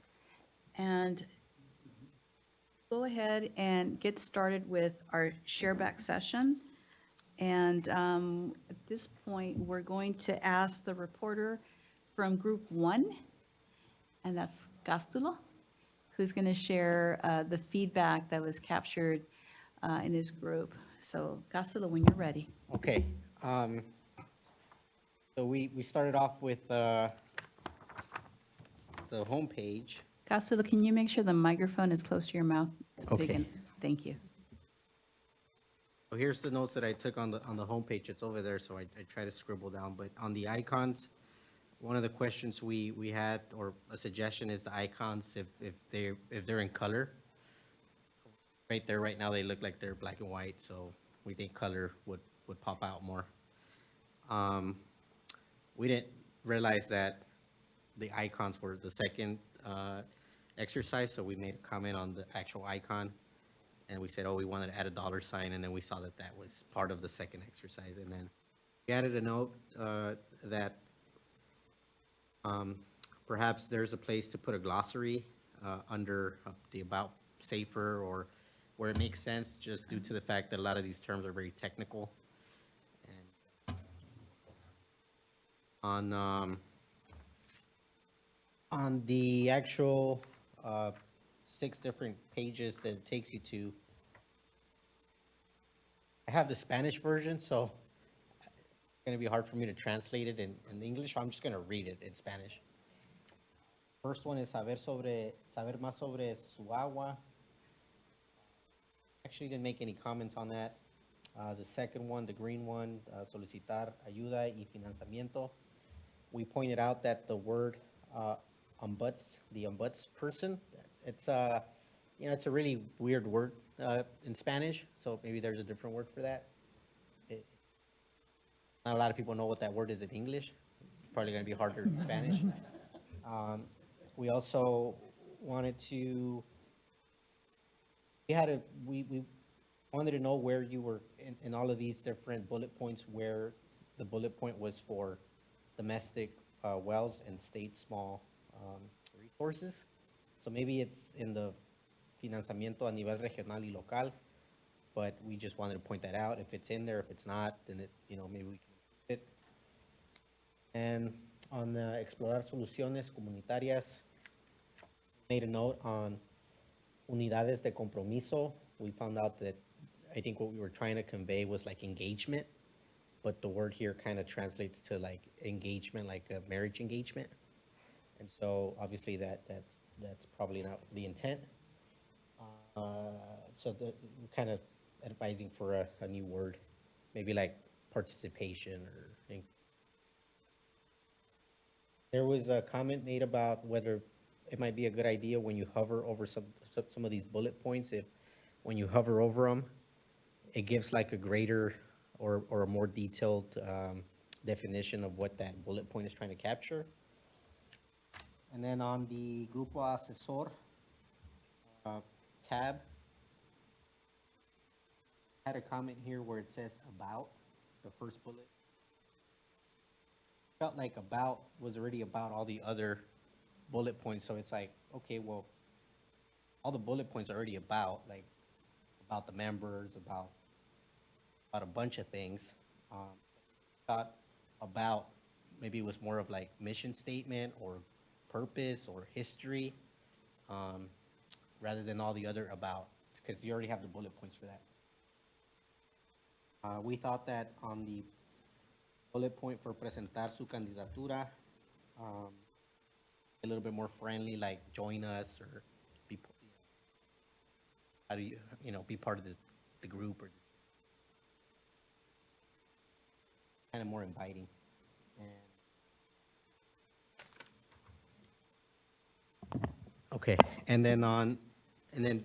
And go ahead and get started with our shareback session. And at this point, we're going to ask the reporter from Group 1, and that's Gastulo, who's going to share the feedback that was captured in his group. So Gastulo, when you're ready. Okay. So we started off with the homepage. Gastulo, can you make sure the microphone is close to your mouth? It's big Okay. and- Thank you. So here's the notes that I took on the homepage. It's over there, so I try to scribble down. But on the icons, one of the questions we had, or a suggestion, is the icons if they're in color. Right there, right now, they look like they're black and white, so we think color would pop out more. We didn't realize that the icons were the second exercise, so we made a comment on the actual icon. And we said, oh, we wanted to add a dollar sign, and then we saw that that was part of the second exercise. And then we added a note that perhaps there's a place to put a glossary under the About Safer, or where it makes sense, just due to the fact that a lot of these terms are very technical. And on the actual 6 different pages that it takes you to, I have the Spanish version, so it's going to be hard for me to translate it in English. I'm just going to read it in Spanish. First one is saber más sobre su agua. Actually didn't make any comments on that. The second one, the green one, solicitar ayuda y financiamiento. We pointed out that the word ombuds, the ombuds person, it's it's a really weird word in Spanish, so maybe there's a different word for that. Not a lot of people know what that word is in English. It's probably going to be harder in Spanish. We also wanted to, we wanted to know where you were in all of these different bullet points, where the bullet point was for domestic wells and state small resources. So maybe it's in the financiamiento a nivel regional y local, but we just wanted to point that out. If it's in there, if it's not, then it, maybe we can include it. And on the explorar soluciones comunitarias, made a note on unidades de compromiso. We found out that I think what we were trying to convey was like engagement, but the word here kind of translates to like engagement, like a marriage engagement. And so obviously that's probably not the intent. So we're kind of advising for a new word, maybe like participation or thing. There was a comment made about whether it might be a good idea when you hover over some of these bullet points, if when you hover over them, it gives like a greater or a more detailed definition of what that bullet point is trying to capture. And then on the Grupo Asesor tab, I had a comment here where it says about, the first bullet. Felt like about was already about all the other bullet points, so it's like, okay, well, all the bullet points are already about, like, about the members, about a bunch of things. Thought about maybe it was more of like mission statement or purpose or history, rather than all the other about, because you already have the bullet points for that. We thought that on the bullet point for presentar su candidatura, a little bit more friendly, like join us or be, how do you be part of the group, or kind of more inviting. Okay, and then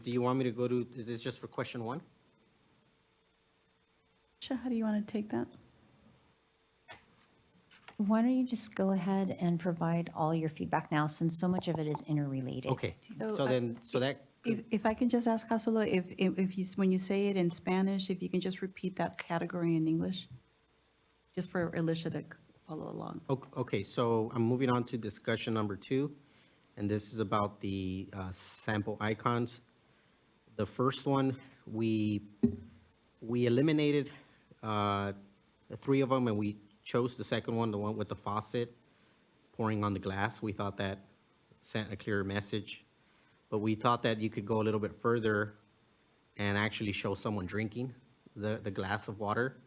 do you want me to go to, is this just for question 1? How do you want to take that? Why don't you just go ahead and provide all your feedback now, since so much of it is interrelated. Okay, So, so that. If I can just ask, Casolo, if you, when you say it in Spanish, if you can just repeat that category in English, just for Alicia to follow along. Okay, so I'm moving on to discussion number 2, and this is about the sample icons. The first one, we eliminated the 3 of them, and we chose the second one, the one with the faucet pouring on the glass. We thought that sent a clearer message, but we thought that you could go a little bit further and actually show someone drinking the glass of water.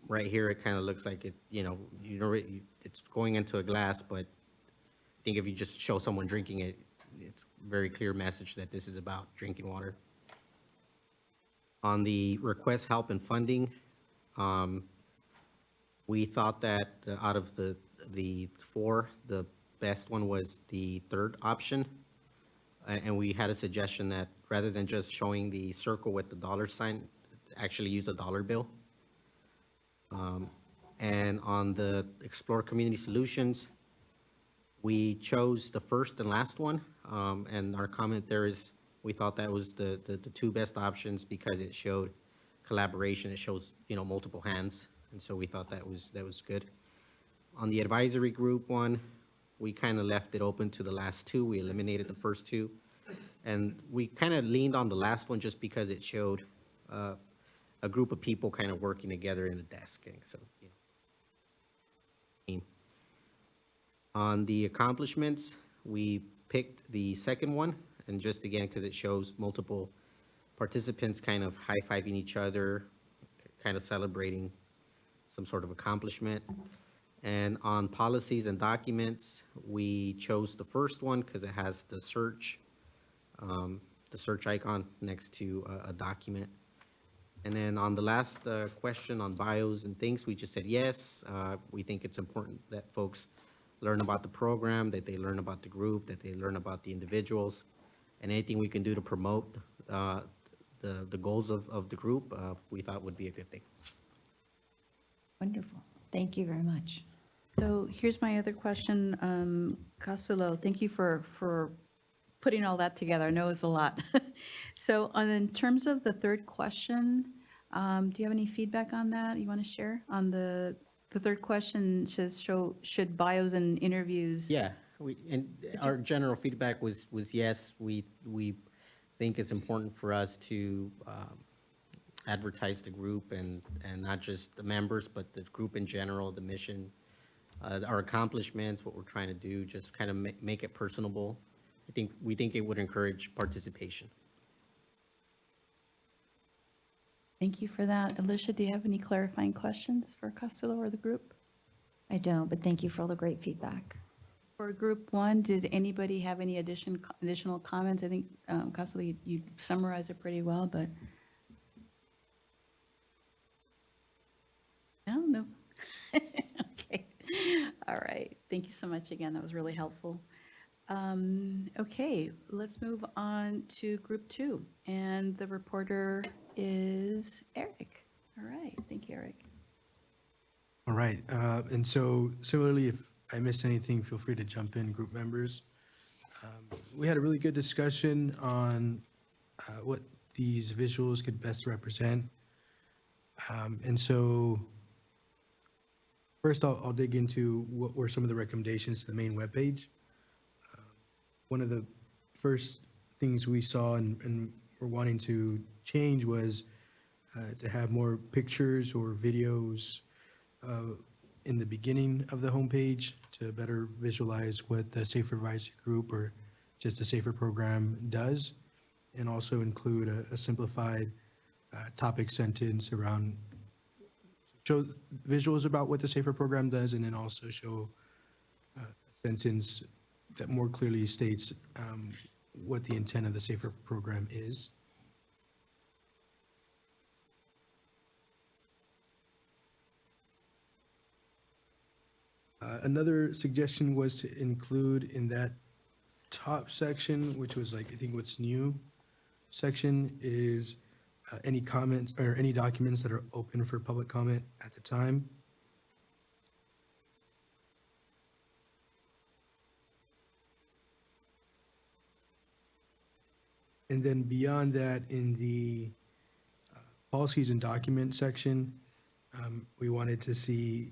Right here, it kind of looks like it's going into a glass, but I think if you just show someone drinking it, it's a very clear message that this is about drinking water. On the request help and funding, we thought that out of the 4, the best one was the third option. And we had a suggestion that rather than just showing the circle with the dollar sign, actually use a dollar bill. And on the Explore Community Solutions, we chose the first and last one. And our comment there is we thought that was the 2 best options because it showed collaboration. It shows, multiple hands. And so we thought that was good. On the advisory group one, we kind of left it open to the last 2. We eliminated the first 2. And we kind of leaned on the last one just because it showed a group of people kind of working together in a desk. And so, On the accomplishments, we picked the second one, and just again, because it shows multiple participants kind of high-fiving each other, kind of celebrating some sort of accomplishment. And on policies and documents, we chose the first one because it has the search icon next to a document. And then on the last question on bios and things, we just said yes. We think it's important that folks learn about the program, that they learn about the group, that they learn about the individuals, and anything we can do to promote the goals of the group, we thought would be a good thing. Wonderful. Thank you very much. So here's my other question. Casulo, thank you for putting all that together. I know it's a lot. So in terms of the third question, do you have any feedback on that you want to share? On the third question says, should bios and interviews? Yeah, our general feedback was yes. We think it's important for us to advertise the group and not just the members, but the group in general, the mission, our accomplishments, what we're trying to do, just kind of make it personable. We think it would encourage participation. Thank you for that. Alicia, do you have any clarifying questions for Costello or the group? I don't, but thank you for all the great feedback. For group 1, did anybody have any additional comments? I think, Costello, you summarized it pretty well, but. No. Okay. All right. Thank you so much again. That was really helpful. Okay, let's move on to group 2. And the reporter is Eric. All right. Thank you, Eric. All right. And so similarly, if I missed anything, feel free to jump in, group members. We had a really good discussion on what these visuals could best represent. And so first, I'll dig into what were some of the recommendations to the main webpage. One of the first things we saw and were wanting to change was to have more pictures or videos in the beginning of the homepage to better visualize what the Safer Advisory Group or just the Safer program does, and also include a simplified topic sentence around, show visuals about what the Safer program does, and then also show a sentence that more clearly states what the intent of the Safer program is. Another suggestion was to include in that top section, which was like, I think what's new section, is any comments or any documents that are open for public comment at the time. And then beyond that, in the policies and document section, we wanted to see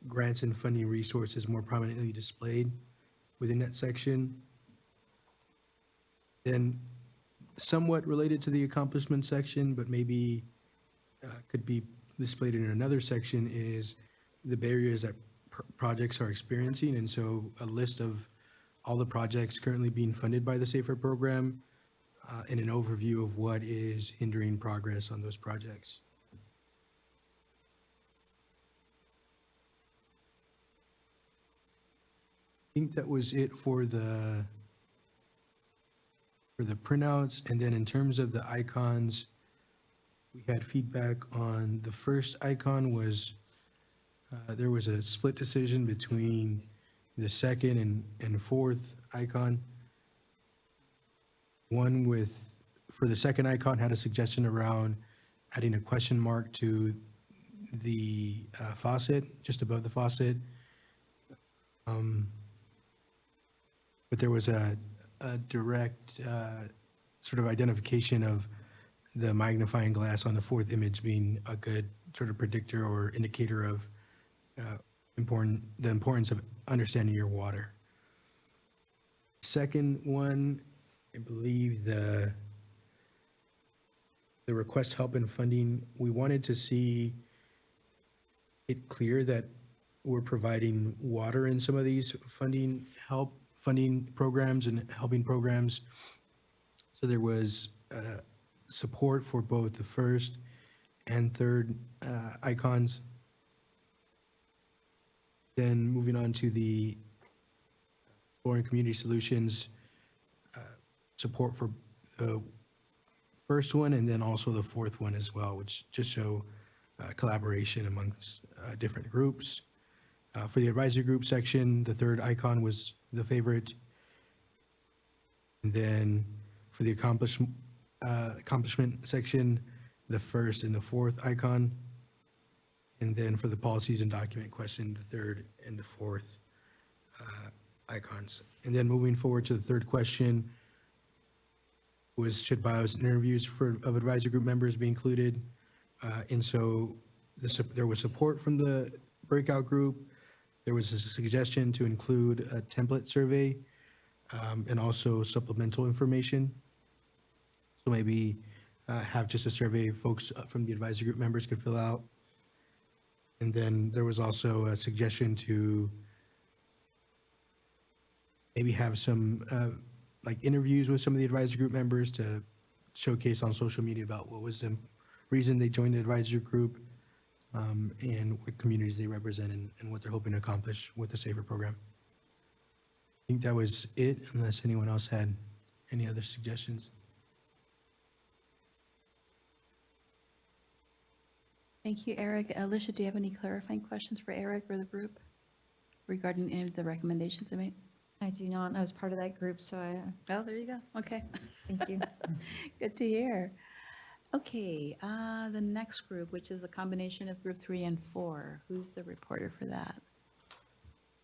grants and funding resources more prominently displayed within that section. Then somewhat related to the accomplishment section, but maybe could be displayed in another section, is the barriers that projects are experiencing. And so a list of all the projects currently being funded by the SAFER program and an overview of what is hindering progress on those projects. I think that was it for the printouts. And then in terms of the icons, we had feedback on the first icon was there was a split decision between the second and fourth icon. One for the second icon had a suggestion around adding a question mark to the faucet, just above the faucet. But there was a direct sort of identification of the magnifying glass on the fourth image being a good sort of predictor or indicator of the importance of understanding your water. Second one, I believe the request help and funding, we wanted to see it clear that we're providing water in some of these funding programs and helping programs. So there was support for both the first and third icons. Then moving on to the exploring community solutions, support for the first one and then also the fourth one as well, which just show collaboration amongst different groups. For the advisory group section, the third icon was the favorite. And then for the accomplishment section, the first and the fourth icon. And then for the policies and document question, the third and the fourth icons. And then moving forward to the third question was, should bios and interviews of advisory group members be included? And so there was support from the breakout group. There was a suggestion to include a template survey and also supplemental information. So maybe have just a survey folks from the advisory group members could fill out. And then there was also a suggestion to maybe have some like interviews with some of the advisory group members to showcase on social media about what was the reason they joined the advisory group and what communities they represent and what they're hoping to accomplish with the SAFER program. I think that was it, unless anyone else had any other suggestions. Thank you, Eric. Alicia, do you have any clarifying questions for Eric or the group regarding any of the recommendations they made? I do not. I was part of that group, so I. Oh, there you go. Okay. Thank you. Good to hear. Okay, the next group, which is a combination of group 3 and 4. Who's the reporter for that?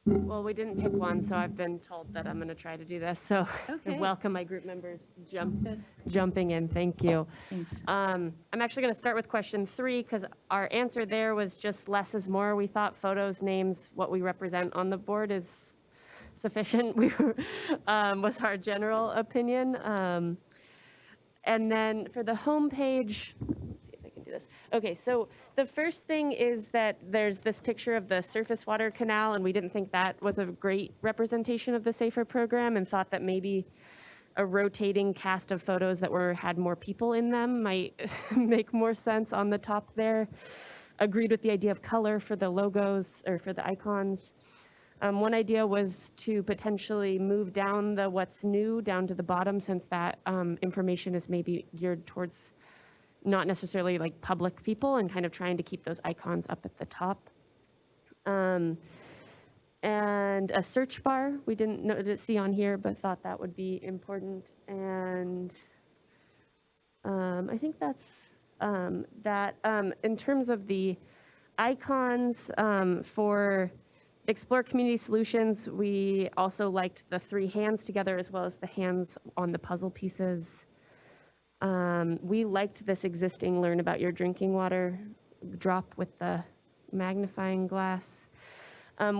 Well, we didn't pick one, so I've been told that I'm going to try to do this. So Okay. I welcome my group members jumping in. Thank you. Thanks. I'm actually going to start with question 3 because our answer there was just less is more. We thought photos, names, what we represent on the board is sufficient. Was our general opinion. And then for the homepage, let's see if I can do this. Okay, so the first thing is that there's this picture of the surface water canal, and we didn't think that was a great representation of the SAFER program and thought that maybe a rotating cast of photos that had more people in them might make more sense on the top there. Agreed with the idea of color for the logos or for the icons. One idea was to potentially move down the what's new down to the bottom, since that information is maybe geared towards not necessarily like public people, and kind of trying to keep those icons up at the top. And a search bar we didn't see on here, but thought that would be important. And I think that's that. In terms of the icons for Explore Community Solutions, we also liked the 3 hands together as well as the hands on the puzzle pieces. We liked this existing Learn About Your Drinking Water drop with the magnifying glass.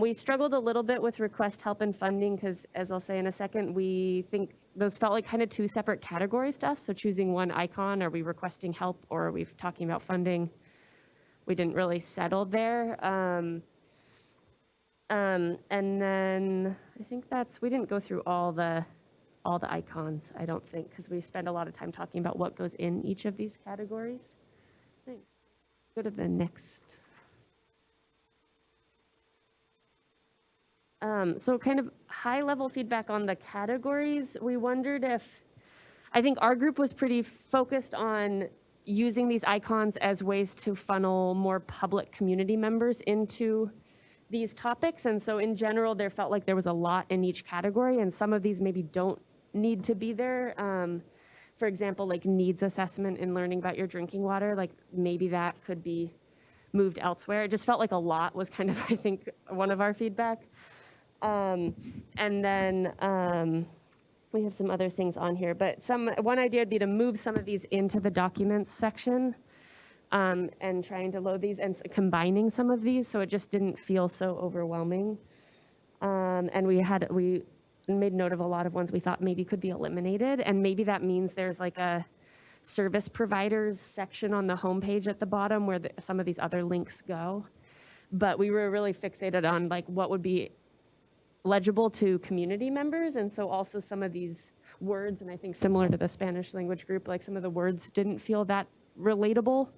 We struggled a little bit with request help and funding because, as I'll say in a second, we think those felt like kind of two separate categories to us. So choosing one icon, are we requesting help or are we talking about funding? We didn't really settle there. And then I think we didn't go through all the icons, I don't think, because we spend a lot of time talking about what goes in each of these categories. Thanks. Go to the next. So kind of high level feedback on the categories. We wondered I think our group was pretty focused on using these icons as ways to funnel more public community members into these topics. And so in general, there felt like there was a lot in each category, and some of these maybe don't need to be there. For example, like needs assessment in learning about your drinking water, like maybe that could be moved elsewhere. It just felt like a lot was kind of, I think, one of our feedback. And then we have some other things on here, but one idea would be to move some of these into the documents section and trying to load these and combining some of these so it just didn't feel so overwhelming. And we made note of a lot of ones we thought maybe could be eliminated, and maybe that means there's like a service providers section on the homepage at the bottom where some of these other links go. But we were really fixated on like what would be legible to community members, and so also some of these words, and I think similar to the Spanish language group, like some of the words didn't feel that relatable,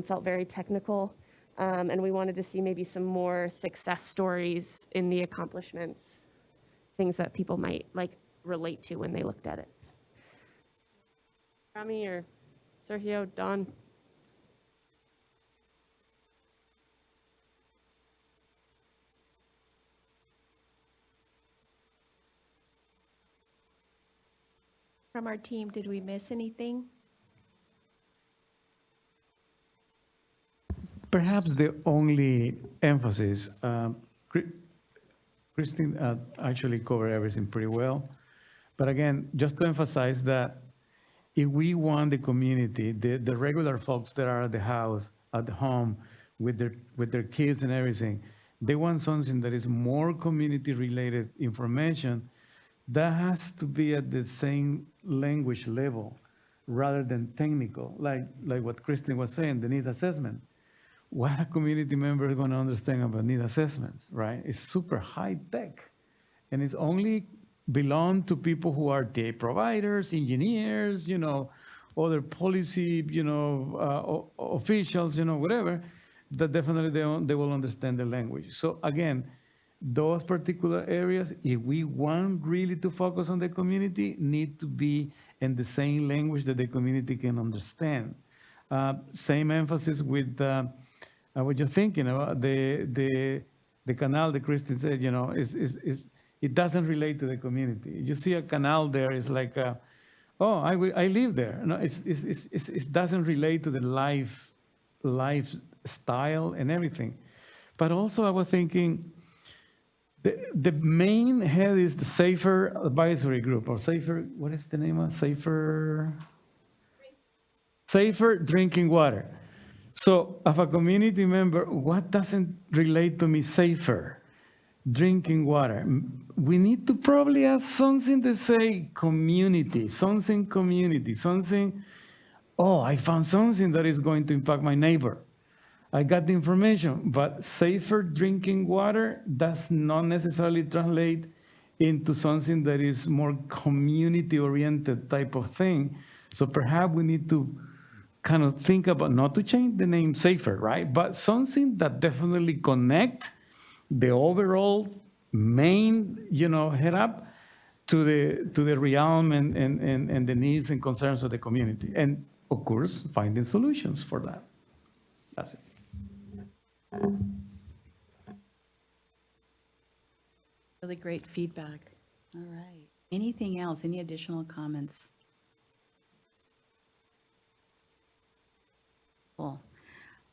felt very technical, and we wanted to see maybe some more success stories in the accomplishments, things that people might like relate to when they looked at it. Rami or Sergio, Don? From our team, did we miss anything? Perhaps the only emphasis, Christine actually covered everything pretty well. But again, just to emphasize that if we want the community, the regular folks that are at the house, at home, with their kids and everything, they want something that is more community-related information that has to be at the same language level rather than technical, like what Christine was saying, the need assessment. What a community member is going to understand about need assessments, right? It's super high tech, and it's only belong to people who are data providers, engineers, other policy, officials, whatever, that definitely they will understand the language. So again, those particular areas, if we want really to focus on the community, need to be in the same language that the community can understand. Same emphasis with, I was just thinking about the canal that Christine said, it doesn't relate to the community. You see a canal there, it's like, I live there. No, it doesn't relate to the lifestyle and everything. But also I was thinking, the main head is the Safer Advisory Group, or Safer, what is the name of Safer Drinking Water. So as a community member, what doesn't relate to me safer? Drinking water. We need to probably add something that say community, something, I found something that is going to impact my neighbor. I got the information, but safer drinking water does not necessarily translate into something that is more community-oriented type of thing. So perhaps we need to kind of think about, not to change the name safer, right? But something that definitely connect the overall main, head up to the realm and the needs and concerns of the community. And of course, finding solutions for that. That's it. Really great feedback. All right. Anything else? Any additional comments? Cool.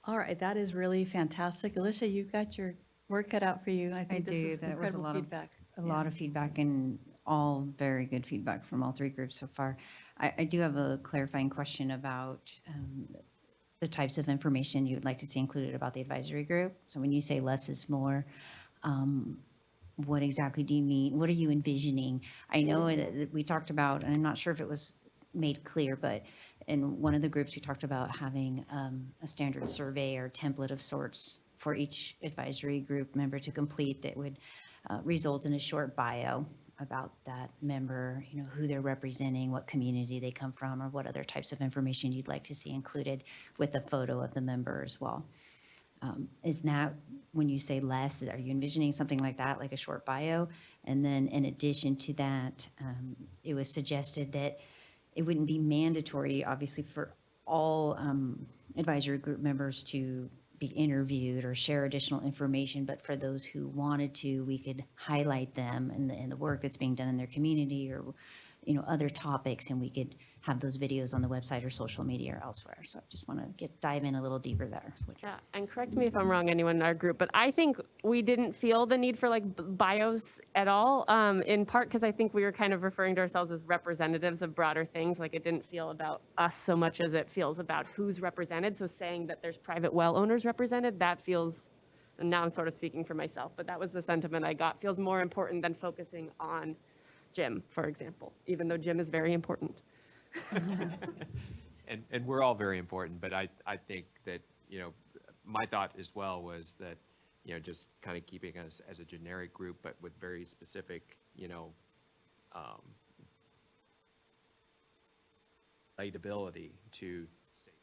All right, that is really fantastic. Alicia, you've got your work cut out for you. I think this is That was incredible feedback. a lot of feedback, and all very good feedback from all three groups so far. I do have a clarifying question about the types of information you would like to see included about the advisory group. So when you say less is more, what exactly do you mean? What are you envisioning? I know that we talked about, and I'm not sure if it was made clear, but in one of the groups, we talked about having a standard survey or template of sorts for each advisory group member to complete that would result in a short bio about that member, you know, who they're representing, what community they come from, or what other types of information you'd like to see included with a photo of the member as well. Is that, when you say less, are you envisioning something like that, like a short bio? And then in addition to that, it was suggested that it wouldn't be mandatory, obviously, for all advisory group members to be interviewed or share additional information, but for those who wanted to, we could highlight them and the work that's being done in their community, or, you know, other topics, and we could have those videos on the website or social media or elsewhere. So I just want to dive in a little deeper there. Yeah, and correct me if I'm wrong, anyone in our group, but I think we didn't feel the need for like bios at all, in part because I think we were kind of referring to ourselves as representatives of broader things. Like it didn't feel about us so much as it feels about who's represented. So saying that there's private well owners represented, that feels, and now I'm sort of speaking for myself, but that was the sentiment I got, feels more important than focusing on Jim, for example, even though Jim is very important. And we're all very important, but I think that, you know, my thought as well was that, you know, just kind of keeping us as a generic group, but with very specific, you know, relatability to safety,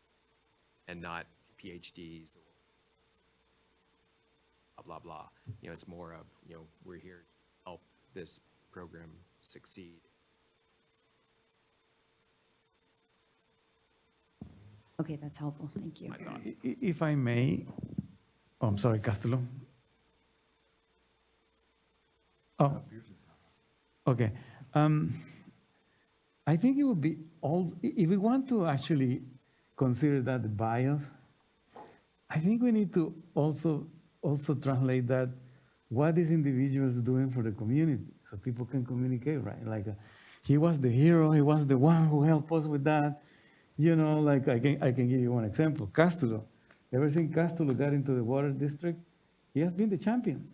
and not PhDs or blah, blah, blah. You know, it's more of, you know, we're here to help this program succeed. Okay, that's helpful. Thank you. If I may, oh, I'm sorry, Castello. Oh, okay. I think it would be all, if we want to actually consider that the bias, I think we need to also translate that what these individuals doing for the community, so people can communicate, right? Like he was the hero, he was the one who helped us with that. You know, like I can give you one example. Castello, ever since Castello got into the water district, he has been the champion.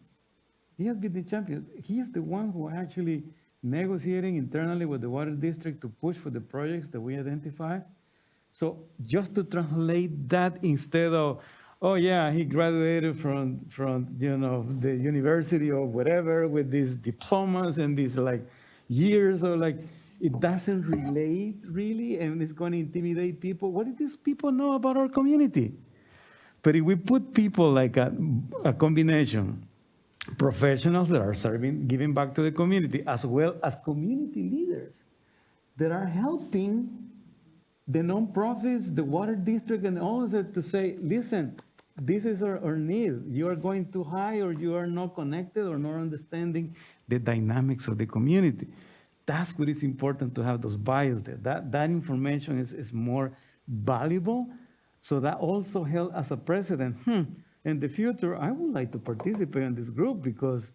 He has been the champion. He is the one who actually negotiating internally with the water district to push for the projects that we identified. So just to translate that, instead of, oh yeah, he graduated from you know, the university or whatever with these diplomas and these like years, or like, it doesn't relate really, and it's going to intimidate people. What do these people know about our community? But if we put people like a combination, professionals that are serving, giving back to the community, as well as community leaders that are helping the nonprofits, the water district, and all that, to say, listen, this is our need. You are going too high, or you are not connected or not understanding the dynamics of the community. That's what is important, to have those bios there. That information is more valuable. So that also held as a precedent. In the future, I would like to participate in this group because,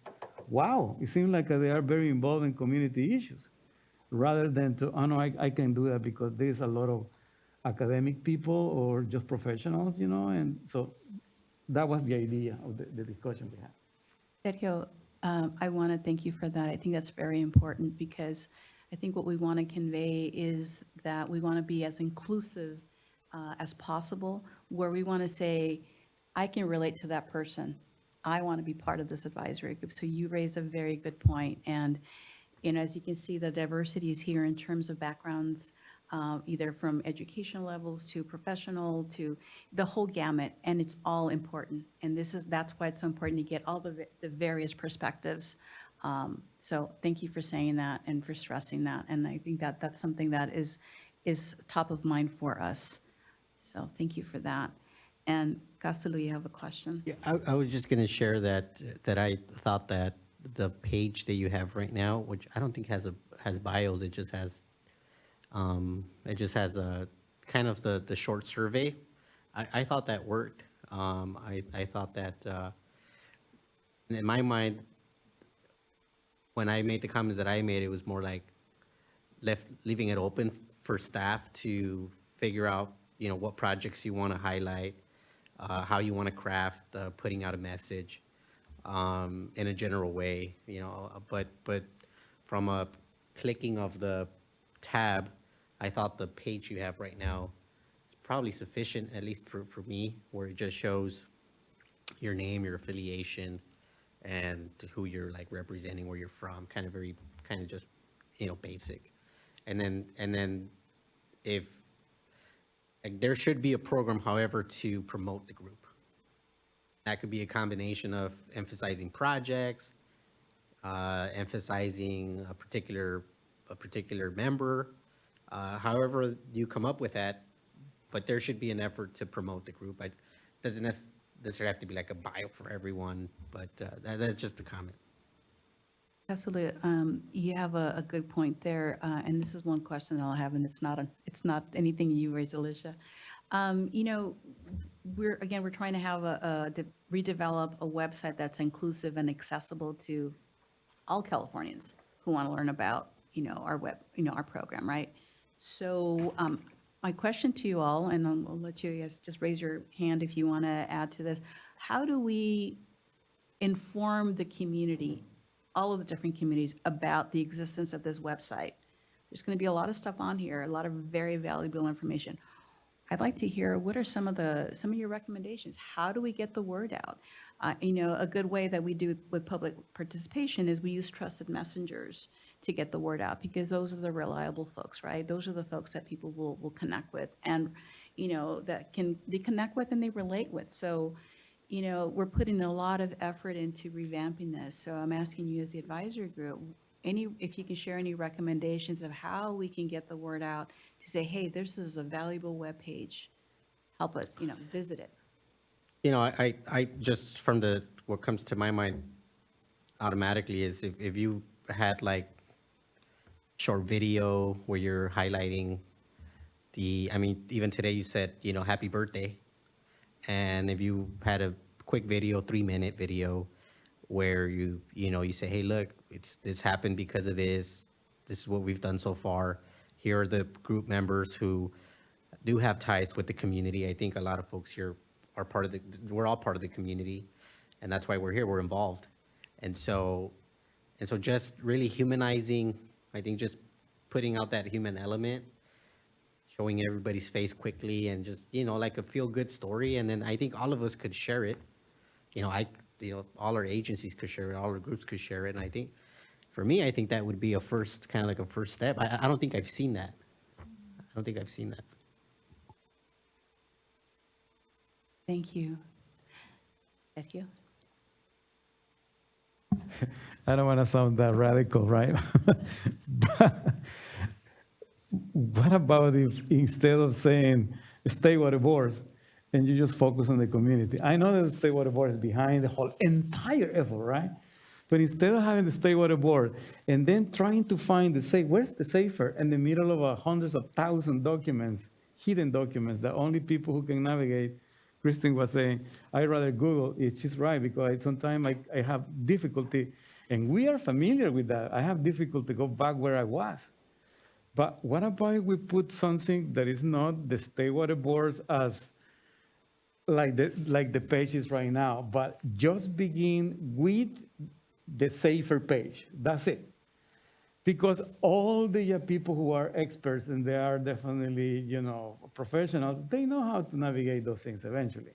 wow, it seems like they are very involved in community issues, rather than to, oh no, I can do that because there's a lot of academic people or just professionals, you know. And so that was the idea of the discussion we had. Sergio, I want to thank you for that. I think that's very important, because I think what we want to convey is that we want to be as inclusive as possible, where we want to say, I can relate to that person. I want to be part of this advisory group. So you raised a very good point. And, you know, as you can see, the diversity is here in terms of backgrounds, either from educational levels to professional to the whole gamut, and it's all important. And that's why it's so important to get all the various perspectives. So thank you for saying that and for stressing that. And I think that that's something that is top of mind for us. So thank you for that. And Castello, you have a question? Yeah, I was just going to share that I thought that the page that you have right now, which I don't think has bios, it just has a kind of the short survey. I thought that worked. I thought that in my mind, when I made the comments that I made, it was more like leaving it open for staff to figure out, what projects you want to highlight, how you want to craft putting out a message in a general way, but from a clicking of the tab, I thought the page you have right now is probably sufficient, at least for me, where it just shows your name, your affiliation, and who you're like representing, where you're from, kind of just, basic. And then if like, there should be a program, however, to promote the group. That could be a combination of emphasizing projects, emphasizing a particular member, however you come up with that, but there should be an effort to promote the group. It doesn't necessarily have to be like a bio for everyone, but that's just a comment. Absolutely. You have a good point there, and this is one question I'll have, and it's not anything you raised, Alicia. We're trying to have redevelop a website that's inclusive and accessible to all Californians who want to learn about, our program, right? So my question to you all, and I'll let you guys just raise your hand if you want to add to this. How do we inform the community, all of the different communities, about the existence of this website? There's going to be a lot of stuff on here, a lot of very valuable information. I'd like to hear, what are some of your recommendations? How do we get the word out? A good way that we do with public participation is we use trusted messengers to get the word out, because those are the reliable folks, right? Those are the folks that people will connect with, and that they connect with and they relate with. So we're putting a lot of effort into revamping this. So I'm asking you as the advisory group, if you can share any recommendations of how we can get the word out to say, hey, this is a valuable web page. Help us, visit it. I just from what comes to my mind automatically is if you had like short video where you're highlighting even today you said, happy birthday. And if you had a quick video, 3-minute video, where you say, hey, look, this happened because of this. This is what we've done so far. Here are the group members who do have ties with the community. I think a lot of folks here are we're all part of the community, and that's why we're here. We're involved. And so just really humanizing, I think just putting out that human element, showing everybody's face quickly, and just, like a feel-good story. And then I think all of us could share it. All our agencies could share it, all our groups could share it. And I think, for me, I think that would be a first step. I don't think I've seen that. Thank you. Sergio? I don't want to sound that radical, right? But what about if instead of saying state water boards, and you just focus on the community? I know that the state water board is behind the whole entire effort, right? But instead of having the state water board and then trying to find where's the safer in the middle of hundreds of thousands documents, hidden documents that only people who can navigate. Kristen was saying, I'd rather Google it. She's right, because sometimes I have difficulty, and we are familiar with that. I have difficulty to go back where I was. But what about if we put something that is not the state water boards as like the pages right now, but just begin with the safer page. That's it. Because all the people who are experts, and they are definitely, professionals, they know how to navigate those things eventually.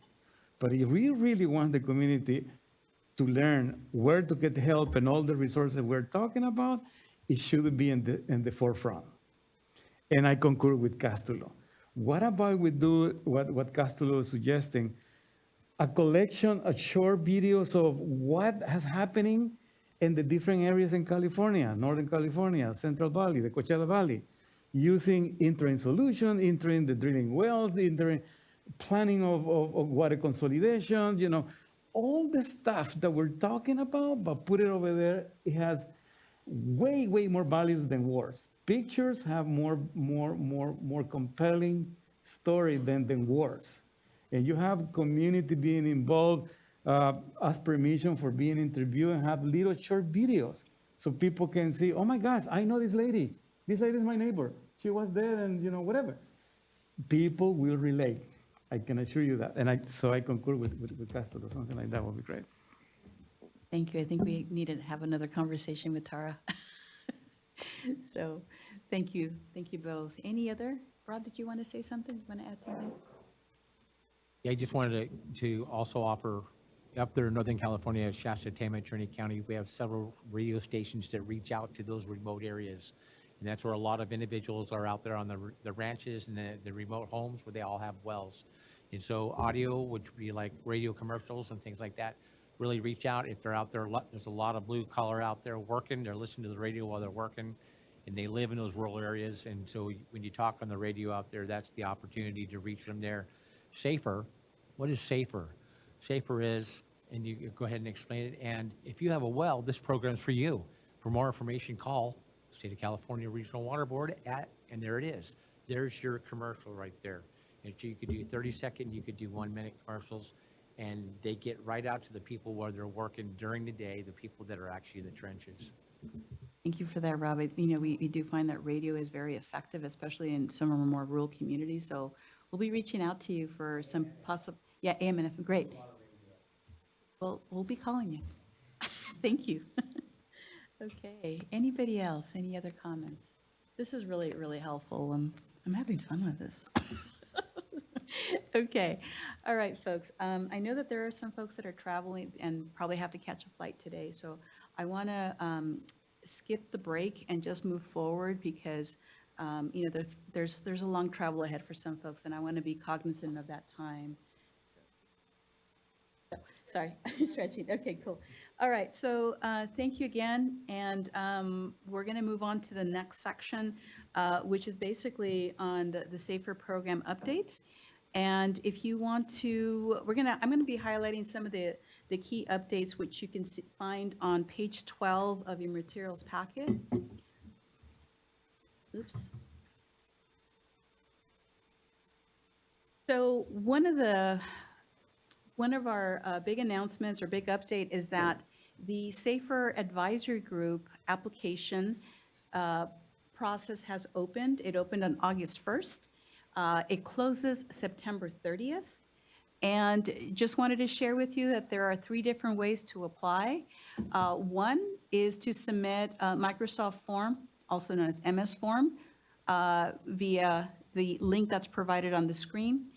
But if we really want the community to learn where to get help and all the resources we're talking about, it should be in the forefront. And I concur with Castulo. What about we do what Castulo is suggesting? A collection of short videos of what has happening in the different areas in California, Northern California, Central Valley, the Coachella Valley, using interim solution, interim the drilling wells, the interim planning of water consolidation, all the stuff that we're talking about, but put it over there. It has way, way more values than words. Pictures have more compelling story than words. And you have community being involved, ask permission for being interviewed, and have little short videos so people can see, oh my gosh, I know this lady. This lady is my neighbor. She was there, and whatever. people will relate. I can assure you that. And so I concur with Castro, something like that would be great. Thank you. I think we need to have another conversation with Tara. So, thank you. Thank you both. Any other? Rob, did you want to say something? Want to add something? Yeah, I just wanted to also offer, up there in Northern California, Shasta, Tama, Trinity County, we have several radio stations that reach out to those remote areas. And that's where a lot of individuals are out there on the ranches and the remote homes where they all have wells. And so audio, which would be like radio commercials and things like that, really reach out. If they're out there, there's a lot of blue collar out there working, they're listening to the radio while they're working, and they live in those rural areas. And so when you talk on the radio out there, that's the opportunity to reach them there. Safer, what is safer? Safer is, and you go ahead and explain it, and if you have a well, this program's for you. For more information, call State of California Regional Water Board and there it is. There's your commercial right there. And so you could do 30-second, you could do 1-minute commercials, and they get right out to the people where they're working during the day, the people that are actually in the trenches. Thank you for that, Rob. We do find that radio is very effective, especially in some of our more rural communities. So we'll be reaching out to you for some possible, yeah, AM and FM, great. Well, we'll be calling you. Thank you. Okay, anybody else? Any other comments? This is really, really helpful. I'm having fun with this. Okay, all right, folks. I know that there are some folks that are traveling and probably have to catch a flight today, so I want to skip the break and just move forward because there's a long travel ahead for some folks, and I want to be cognizant of that time. So, sorry, stretching. Okay, cool. All right, so thank you again, and we're going to move on to the next section, which is basically on the SAFER program updates. And if you want to, I'm going to be highlighting some of the key updates, which you can find on page 12 of your materials packet. Oops. So one of our big announcements or big update is that the SAFER Advisory Group application process has opened. It opened on August 1st. It closes September 30th. And just wanted to share with you that there are 3 different ways to apply. One is to submit a Microsoft form, also known as MS form, via the link that's provided on the screen.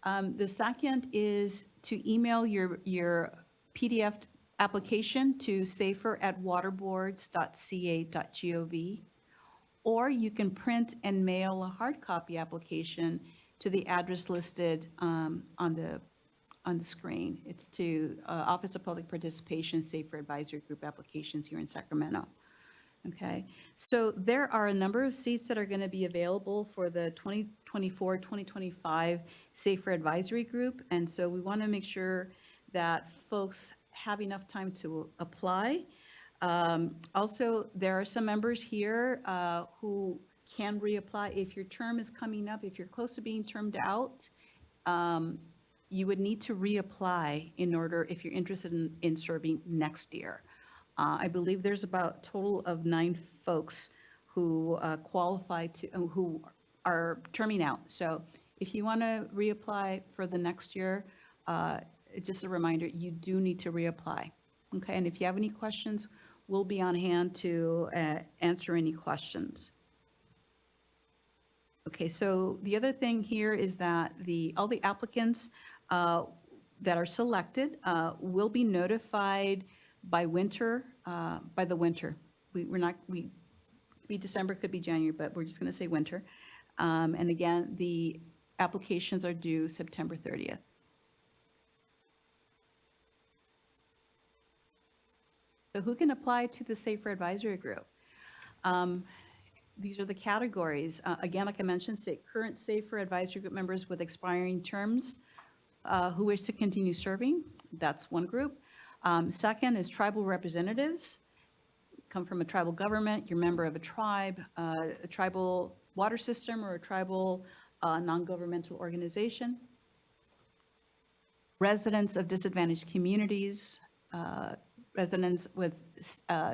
The second is to email your PDF application to safer@waterboards.ca.gov, or you can print and mail a hard copy application to the address listed on the screen. It's to Office of Public Participation, SAFER Advisory Group applications here in Sacramento. Okay, so there are a number of seats that are going to be available for the 2024-2025 SAFER Advisory Group, and so we want to make sure that folks have enough time to apply. Also, there are some members here who can reapply. If your term is coming up, if you're close to being termed out, you would need to reapply in order, if you're interested in serving next year. I believe there's about a total of 9 folks who qualify to, who are terming out. So if you want to reapply for the next year, just a reminder, you do need to reapply. Okay, and if you have any questions, we'll be on hand to answer any questions. Okay, so the other thing here is that all the applicants that are selected will be notified by winter, by the winter. Could be December, could be January, but we're just going to say winter. And again, the applications are due September 30th. So who can apply to the SAFER Advisory Group? These are the categories. Again, like I mentioned, current SAFER Advisory Group members with expiring terms who wish to continue serving. That's one group. Second is tribal representatives. Come from a tribal government, you're a member of a tribe, a tribal water system, or a tribal non-governmental organization. Residents of disadvantaged communities, residents with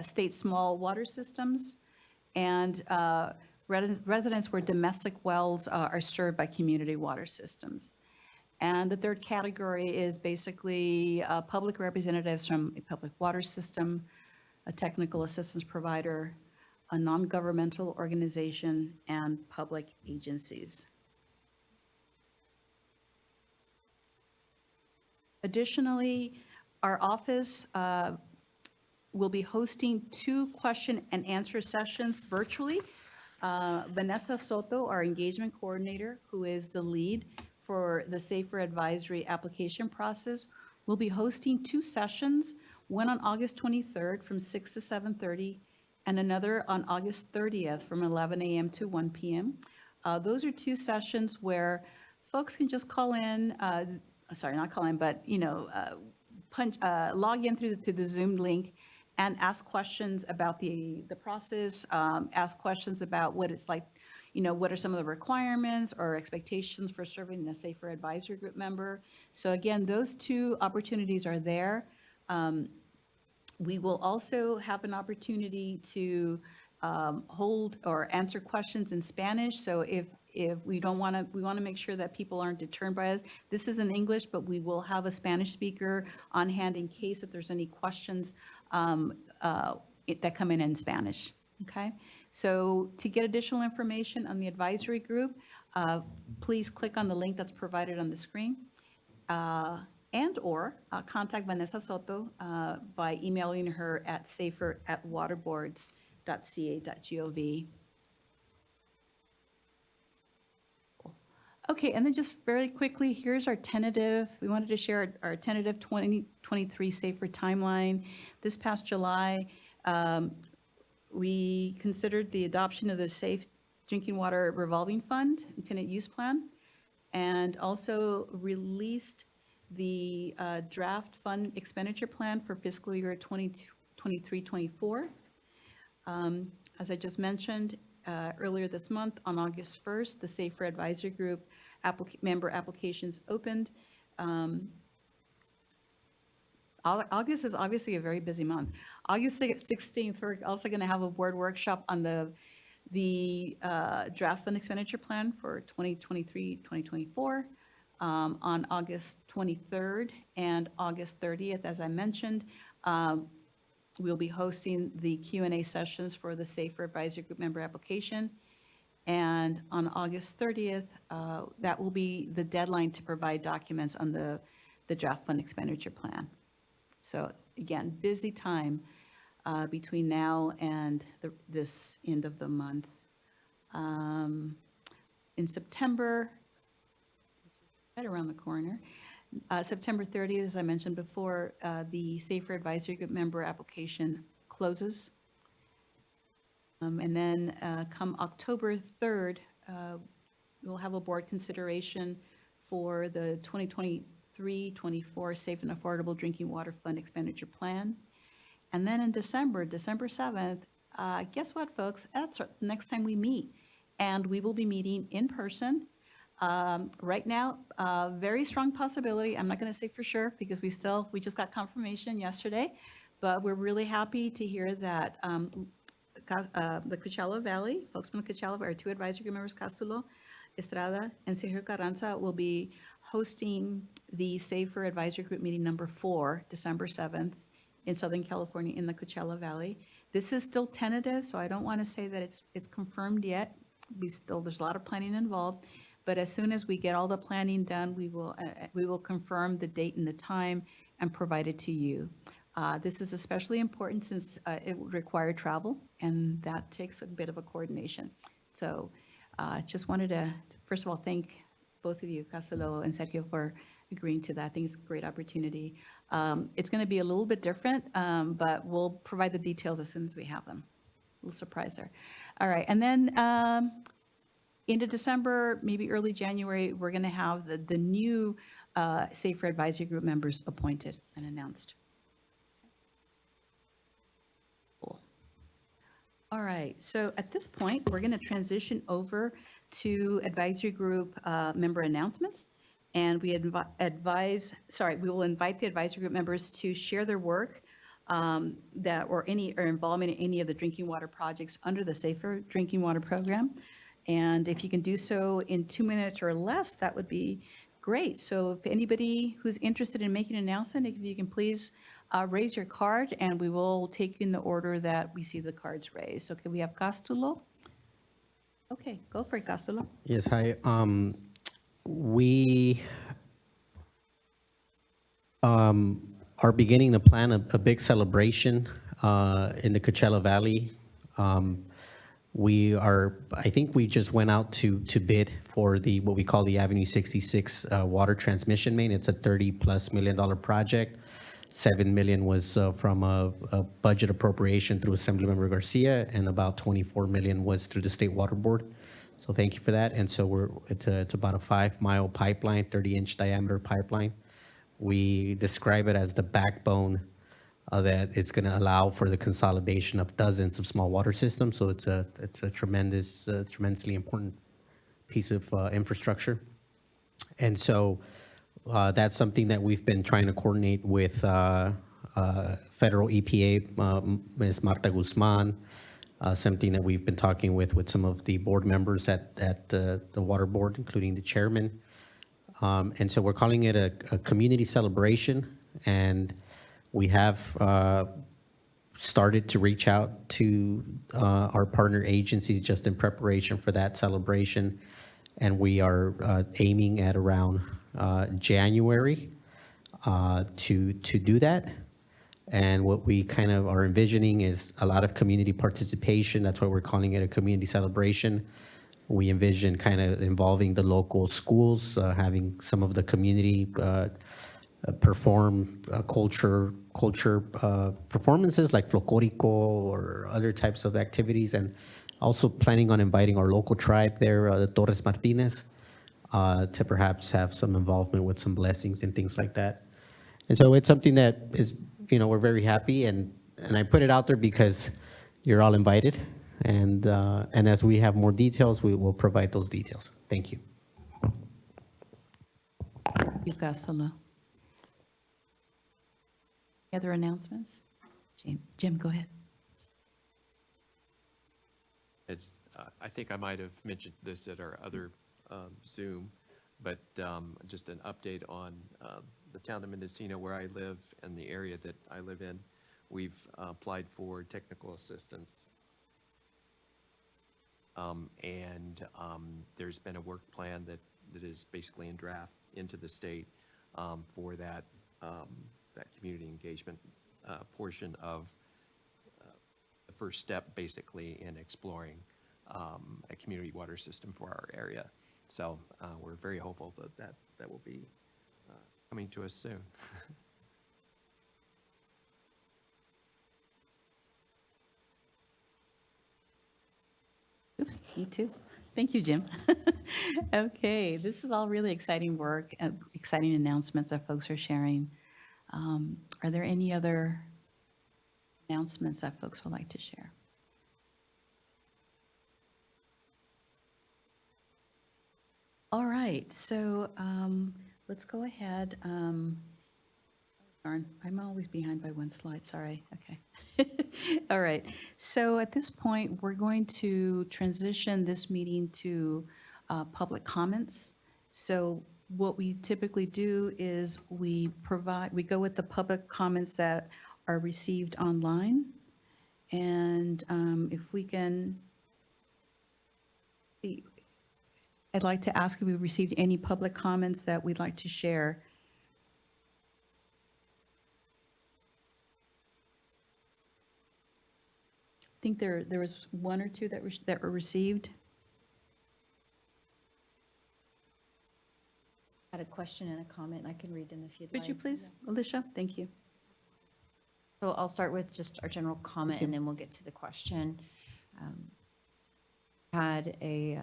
state small water systems, and residents where domestic wells are served by community water systems. And the third category is basically public representatives from a public water system, a technical assistance provider, a non-governmental organization, and public agencies. Additionally, our office will be hosting 2 question and answer sessions virtually. Vanessa Soto, our engagement coordinator, who is the lead for the Safer Advisory application process, will be hosting 2 sessions, one on August 23rd from 6 to 7:30, and another on August 30th from 11 a.m. to 1 p.m. Those are 2 sessions where folks can just call in, sorry, not call in, but, log in to the Zoom link and ask questions about the process, ask questions about what it's like, what are some of the requirements or expectations for serving a Safer Advisory Group member. So again, those 2 opportunities are there. We will also have an opportunity to hold or answer questions in Spanish. So if we want to make sure that people aren't deterred by us. This is in English, but we will have a Spanish speaker on hand in case if there's any questions that come in Spanish. Okay. So to get additional information on the advisory group, please click on the link that's provided on the screen. And/or contact Vanessa Soto by emailing her at safer@waterboards.ca.gov. Okay, and then just very quickly, here's our tentative. We wanted to share our tentative 2023 SAFER timeline. This past July, we considered the adoption of the Safe Drinking Water Revolving Fund and Tenant Use Plan, and also released the draft fund expenditure plan for fiscal year 2023-24. As I just mentioned, earlier this month, on August 1st, the Safer Advisory Group member applications opened. August is obviously a very busy month. August 16th, we're also going to have a board workshop on the draft fund expenditure plan for 2023-2024. On August 23rd and August 30th, as I mentioned, we'll be hosting the Q&A sessions for the Safer Advisory Group member application. And on August 30th, that will be the deadline to provide documents on the draft fund expenditure plan. So again, busy time between now and this end of the month. In September, right around the corner, September 30th, as I mentioned before, the Safer Advisory Group member application closes. And then come October 3rd, we'll have a board consideration for the 2023-24 Safe and Affordable Drinking Water Fund Expenditure Plan. And then in December 7th, guess what, folks? That's the next time we meet. And we will be meeting in person. Right now, very strong possibility. I'm not going to say for sure because we just got confirmation yesterday, but we're really happy to hear that the Coachella Valley, folks from the Coachella Valley, our 2 advisory group members, Cástulo Estrada and Sergio Carranza, will be hosting the Safer Advisory Group meeting number 4, December 7th in Southern California in the Coachella Valley. This is still tentative, so I don't want to say that it's confirmed yet. There's a lot of planning involved. But as soon as we get all the planning done, we will confirm the date and the time and provide it to you. This is especially important since it would require travel, and that takes a bit of a coordination. So just wanted to, first of all, thank both of you, Cástulo and Sergio, for agreeing to that. I think it's a great opportunity. It's going to be a little bit different, but we'll provide the details as soon as we have them. A little surprise there. All right, and then into December, maybe early January, we're going to have the new Safer Advisory Group members appointed and announced. Cool. All right, so at this point, we're going to transition over to Advisory Group member announcements. And we will invite the Advisory Group members to share their work that, or any, or involvement in any of the drinking water projects under the Safer Drinking Water Program. And if you can do so in 2 minutes or less, that would be great. So if anybody who's interested in making an announcement, if you can please raise your card, and we will take you in the order that we see the cards raised. So can we have Castulo? Okay, go for it, Castulo. Yes, hi. We are beginning to plan a big celebration in the Coachella Valley. I think we just went out to bid for what we call the Avenue 66 water transmission main. It's a $30+ million project. $7 million was from a budget appropriation through Assemblymember Garcia, and about $24 million was through the State Water Board. So thank you for that. And so it's about a 5-mile pipeline, 30-inch diameter pipeline. We describe it as the backbone that it's going to allow for the consolidation of dozens of small water systems. So it's a tremendously important piece of infrastructure. And so that's something that we've been trying to coordinate with federal EPA, Ms. Marta Guzman, something that we've been talking with some of the board members at the water board, including the chairman. And so we're calling it a community celebration, and we have started to reach out to our partner agencies just in preparation for that celebration. And we are aiming at around January to do that. And what we kind of are envisioning is a lot of community participation. That's why we're calling it a community celebration. We envision kind of involving the local schools, having some of the community perform culture performances like Folclórico or other types of activities, and also planning on inviting our local tribe there, the Torres Martinez, to perhaps have some involvement with some blessings and things like that. And so it's something that is, we're very happy, and I put it out there because you're all invited, and as we have more details, we will provide those details. Thank you. You've got some other announcements? Jim, go ahead. It's, I think I might have mentioned this at our other Zoom, but just an update on the town of Mendocino where I live and the area that I live in. We've applied for technical assistance. And there's been a work plan that is basically in draft into the state for that community engagement portion of the first step, basically, in exploring a community water system for our area. So we're very hopeful that will be coming to us soon. Oops, me too. Thank you, Jim. Okay, this is all really exciting work, exciting announcements that folks are sharing. Are there any other announcements that folks would like to share? All right, so let's go ahead. Darn, I'm always behind by one slide, sorry. Okay. All right, so at this point, we're going to transition this meeting to public comments. So what we typically do is we go with the public comments that are received online. And if we can, I'd like to ask if we received any public comments that we'd like to share. I think there was one or two that were received. I had a question and a comment, and I can read them if you'd like. Would you please, Alicia? Thank you. So I'll start with just our general comment, and then we'll get to the question. Had a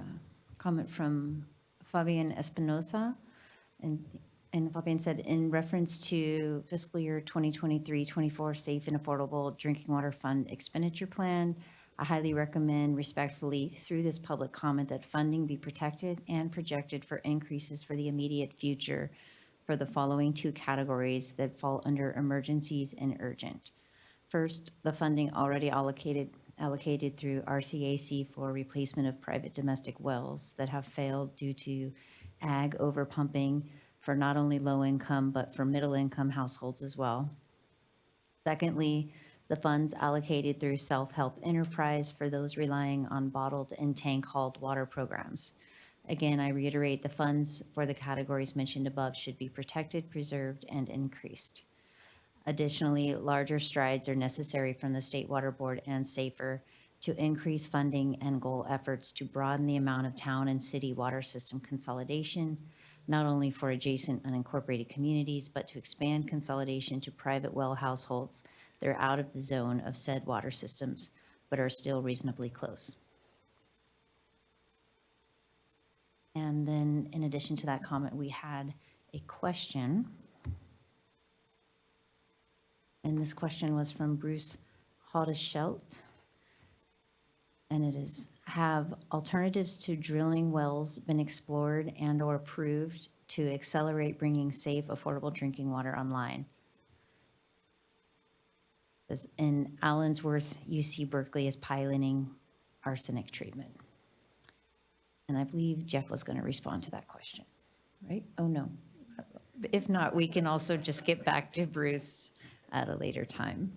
comment from Fabian Espinosa, and Fabian said, in reference to fiscal year 2023-24 Safe and Affordable Drinking Water Fund expenditure plan, I highly recommend respectfully through this public comment that funding be protected and projected for increases for the immediate future for the following two categories that fall under emergencies and urgent. First, the funding already allocated through RCAC for replacement of private domestic wells that have failed due to ag overpumping for not only low income, but for middle income households as well. Secondly, the funds allocated through self-help enterprise for those relying on bottled and tank hauled water programs. Again, I reiterate, the funds for the categories mentioned above should be protected, preserved, and increased. Additionally, larger strides are necessary from the State Water Board and SAFER to increase funding and goal efforts to broaden the amount of town and city water system consolidations, not only for adjacent unincorporated communities, but to expand consolidation to private well households that are out of the zone of said water systems, but are still reasonably close. And then in addition to that comment, we had a question. And this question was from Bruce Hodeschelt. And it is, have alternatives to drilling wells been explored and or approved to accelerate bringing safe, affordable drinking water online? As in Allensworth, UC Berkeley is piloting arsenic treatment. And I believe Jeff was going to respond to that question, right? Oh, no. If not, we can also just get back to Bruce at a later time.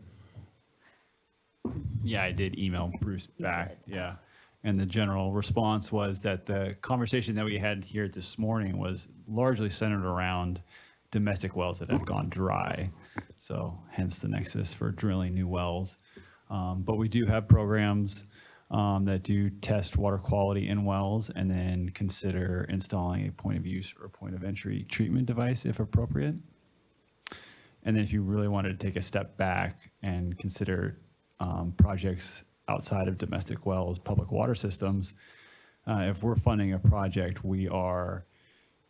Yeah, I did email Bruce back. Yeah. And the general response was that the conversation that we had here this morning was largely centered around domestic wells that have gone dry. So hence the nexus for drilling new wells. But we do have programs that do test water quality in wells and then consider installing a point of use or point of entry treatment device if appropriate. And then if you really wanted to take a step back and consider projects outside of domestic wells, public water systems, if we're funding a project, we are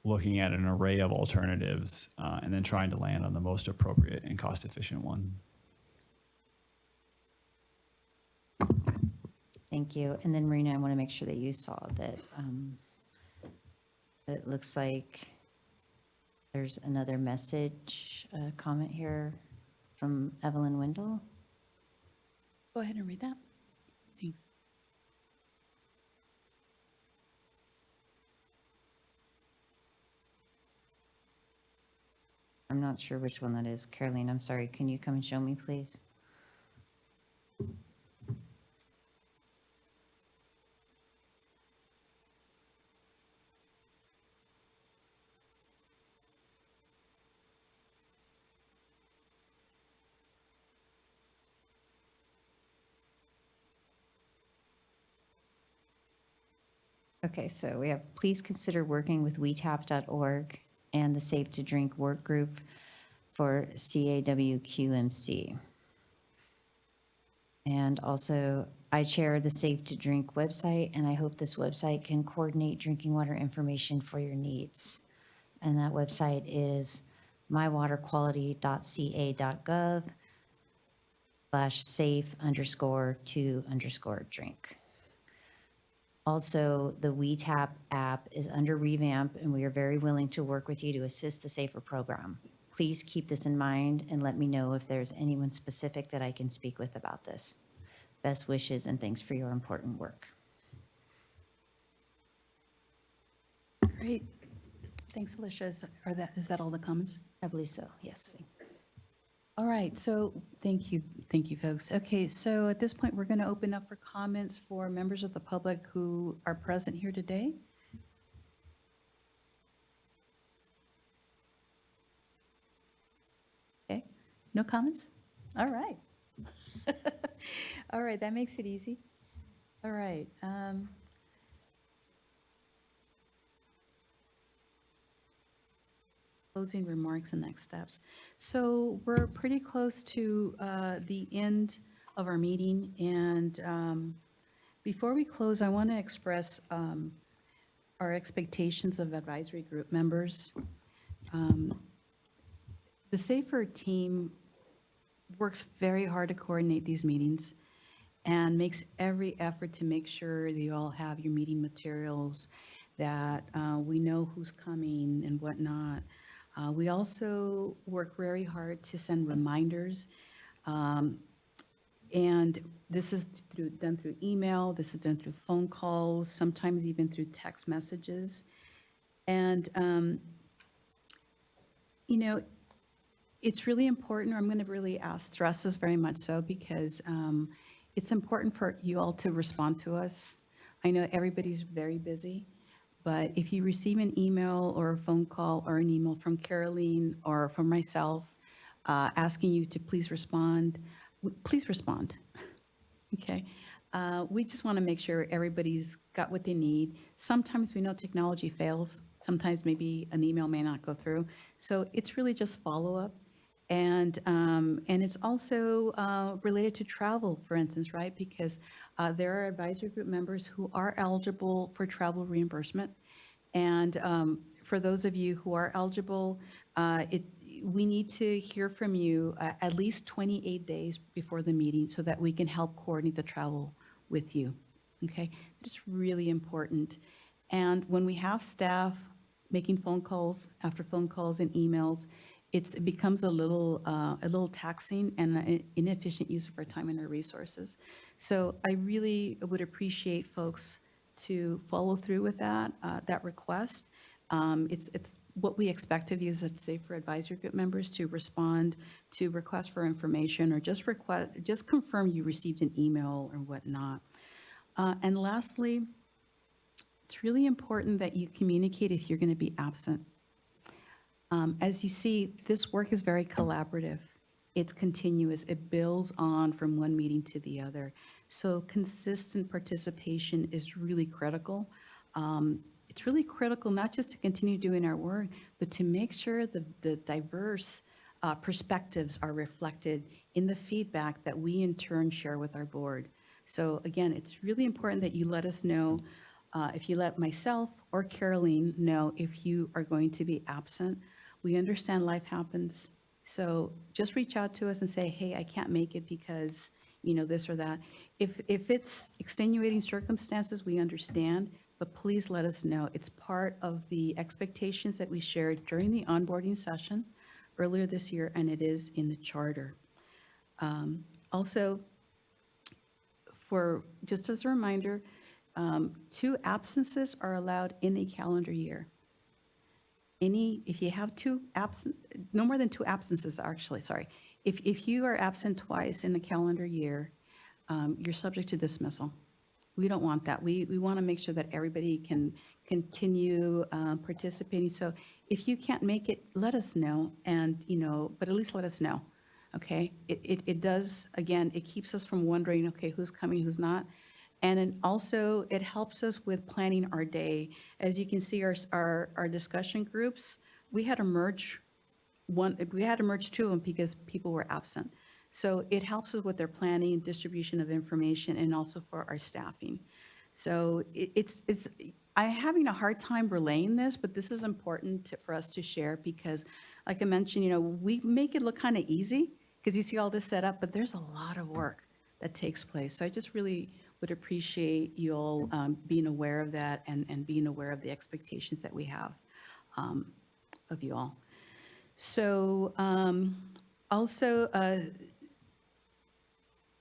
looking at an array of alternatives and then trying to land on the most appropriate and cost-efficient one. Thank you. And then Marina, I want to make sure that you saw that it looks like there's another message, comment here from Evelyn Wendell. Go ahead and read that. Thanks. I'm not sure which one that is. Caroline, I'm sorry. Can you come and show me, please? Okay, so we have, please consider working with WeTap.org and the Safe to Drink work group for CAWQMC. And also, I chair the Safe to Drink website, and I hope this website can coordinate drinking water information for your needs. And that website is mywaterquality.ca.gov/safe_to_drink. Also, the WeTap app is under revamp, and we are very willing to work with you to assist the SAFER program. Please keep this in mind and let me know if there's anyone specific that I can speak with about this. Best wishes and thanks for your important work. Great. Thanks, Alicia. Is that all the comments? I believe so, yes. All right, so thank you, folks. Okay, so at this point, we're going to open up for comments for members of the public who are present here today. Okay, no comments? All right. All right, that makes it easy. All right. Closing remarks and next steps. So we're pretty close to the end of our meeting, and before we close, I want to express our expectations of advisory group members. The SAFER team works very hard to coordinate these meetings and makes every effort to make sure that you all have your meeting materials, that we know who's coming and whatnot. We also work very hard to send reminders And this is done through email, this is done through phone calls, sometimes even through text messages. And, you know, it's really important, or I'm going to really stress this very much so, because it's important for you all to respond to us. I know everybody's very busy, but if you receive an email or a phone call or an email from Caroline or from myself asking you to please respond, please respond. Okay. We just want to make sure everybody's got what they need. Sometimes we know technology fails. Sometimes maybe an email may not go through. So it's really just follow-up. And it's also related to travel, for instance, right? Because there are advisory group members who are eligible for travel reimbursement. And for those of you who are eligible, we need to hear from you at least 28 days before the meeting so that we can help coordinate the travel with you. Okay? It's really important. And when we have staff making phone calls after phone calls and emails, it becomes a little taxing and an inefficient use of our time and our resources. So I really would appreciate folks to follow through with that request. It's what we expect of you as a safer advisory group members to respond to requests for information or just confirm you received an email or whatnot. And lastly, it's really important that you communicate if you're going to be absent. As you see, this work is very collaborative. It's continuous. It builds on from one meeting to the other. So consistent participation is really critical. It's really critical not just to continue doing our work, but to make sure the diverse perspectives are reflected in the feedback that we in turn share with our board. So again, it's really important that you let us know, if you let myself or Caroline know if you are going to be absent. We understand life happens. So just reach out to us and say, hey, I can't make it because, you know, this or that. If it's extenuating circumstances, we understand, but please let us know. It's part of the expectations that we shared during the onboarding session earlier this year, and it is in the charter. Also, just as a reminder, 2 absences are allowed in a calendar year. If you have no more than 2 absences, actually, sorry. If you are absent twice in the calendar year, you're subject to dismissal. We don't want that. We want to make sure that everybody can continue participating. So if you can't make it, let us know, and but at least let us know. Okay? It does, again, it keeps us from wondering, okay, who's coming, who's not. And then also, it helps us with planning our day. As you can see, our discussion groups, we had to merge 2 of them because people were absent. So it helps us with their planning, distribution of information, and also for our staffing. So I'm having a hard time relaying this, but this is important for us to share because, like I mentioned, we make it look kind of easy because you see all this set up, but there's a lot of work that takes place. So I just really would appreciate you all being aware of that and being aware of the expectations that we have of you all. So also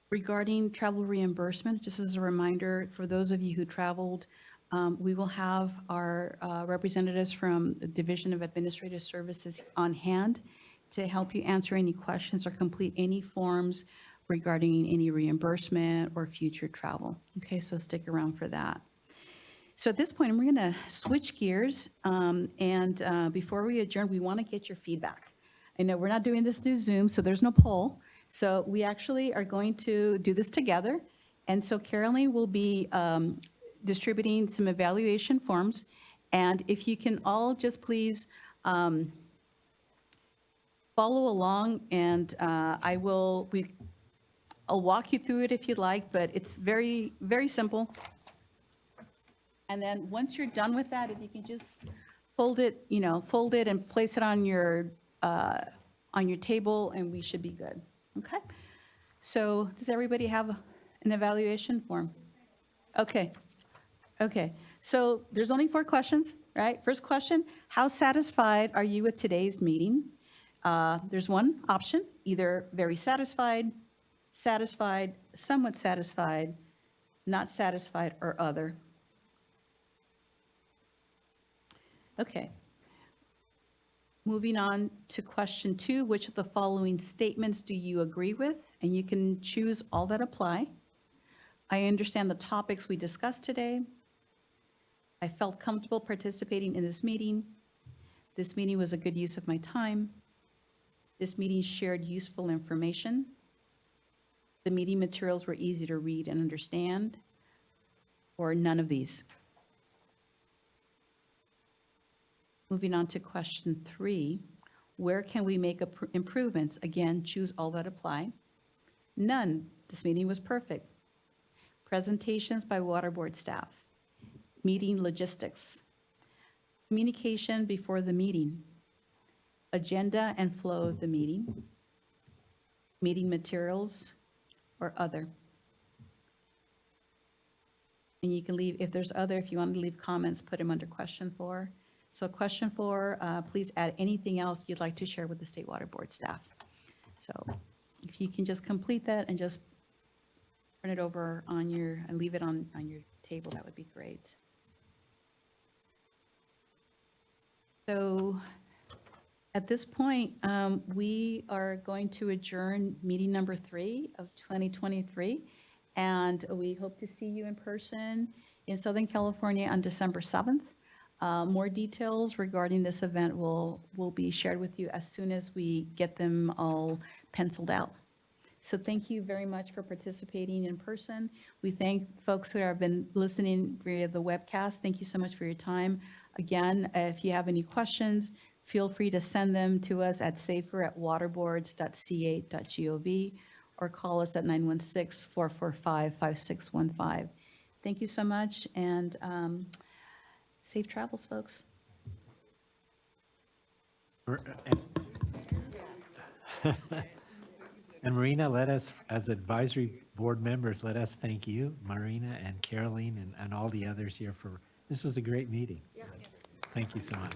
regarding travel reimbursement, just as a reminder, for those of you who traveled, we will have our representatives from the Division of Administrative Services on hand to help you answer any questions or complete any forms regarding any reimbursement or future travel. Okay, so stick around for that. So at this point, we're going to switch gears, and before we adjourn, we want to get your feedback. I know we're not doing this through Zoom, so there's no poll. So we actually are going to do this together, and so Caroline will be distributing some evaluation forms, and if you can all just please follow along, and I'll walk you through it if you'd like, but it's very, very simple. And then once you're done with that, if you can just fold it and place it on your table, and we should be good. Okay? So does everybody have an evaluation form? Okay. Okay. So there's only 4 questions, right? First question, how satisfied are you with today's meeting? There's one option, either very satisfied, satisfied, somewhat satisfied, not satisfied, or other. Okay. Moving on to question 2, which of the following statements do you agree with? And you can choose all that apply. I understand the topics we discussed today. I felt comfortable participating in this meeting. This meeting was a good use of my time. This meeting shared useful information. The meeting materials were easy to read and understand, or none of these. Moving on to question 3, where can we make improvements? Again, choose all that apply. None, this meeting was perfect. Presentations by water board staff. Meeting logistics. Communication before the meeting. Agenda and flow of the meeting. Meeting materials, or other. And you can leave, if there's other, if you want to leave comments, put them under question 4. So question 4, please add anything else you'd like to share with the State Water Board staff. So if you can just complete that and just turn it over on your, and leave it on your table, that would be great. So at this point, we are going to adjourn meeting number 3 of 2023. And we hope to see you in person in Southern California on December 7th. More details regarding this event will be shared with you as soon as we get them all penciled out. So thank you very much for participating in person. We thank folks who have been listening via the webcast. Thank you so much for your time. Again, if you have any questions, feel free to send them to us at safer@waterboards.ca.gov or call us at 916-445-5615. Thank you so much, and safe travels, folks. And Marina, let us, as advisory board members, let us thank you, Marina and Caroline, and all the others here for, this was a great meeting. Thank you so much.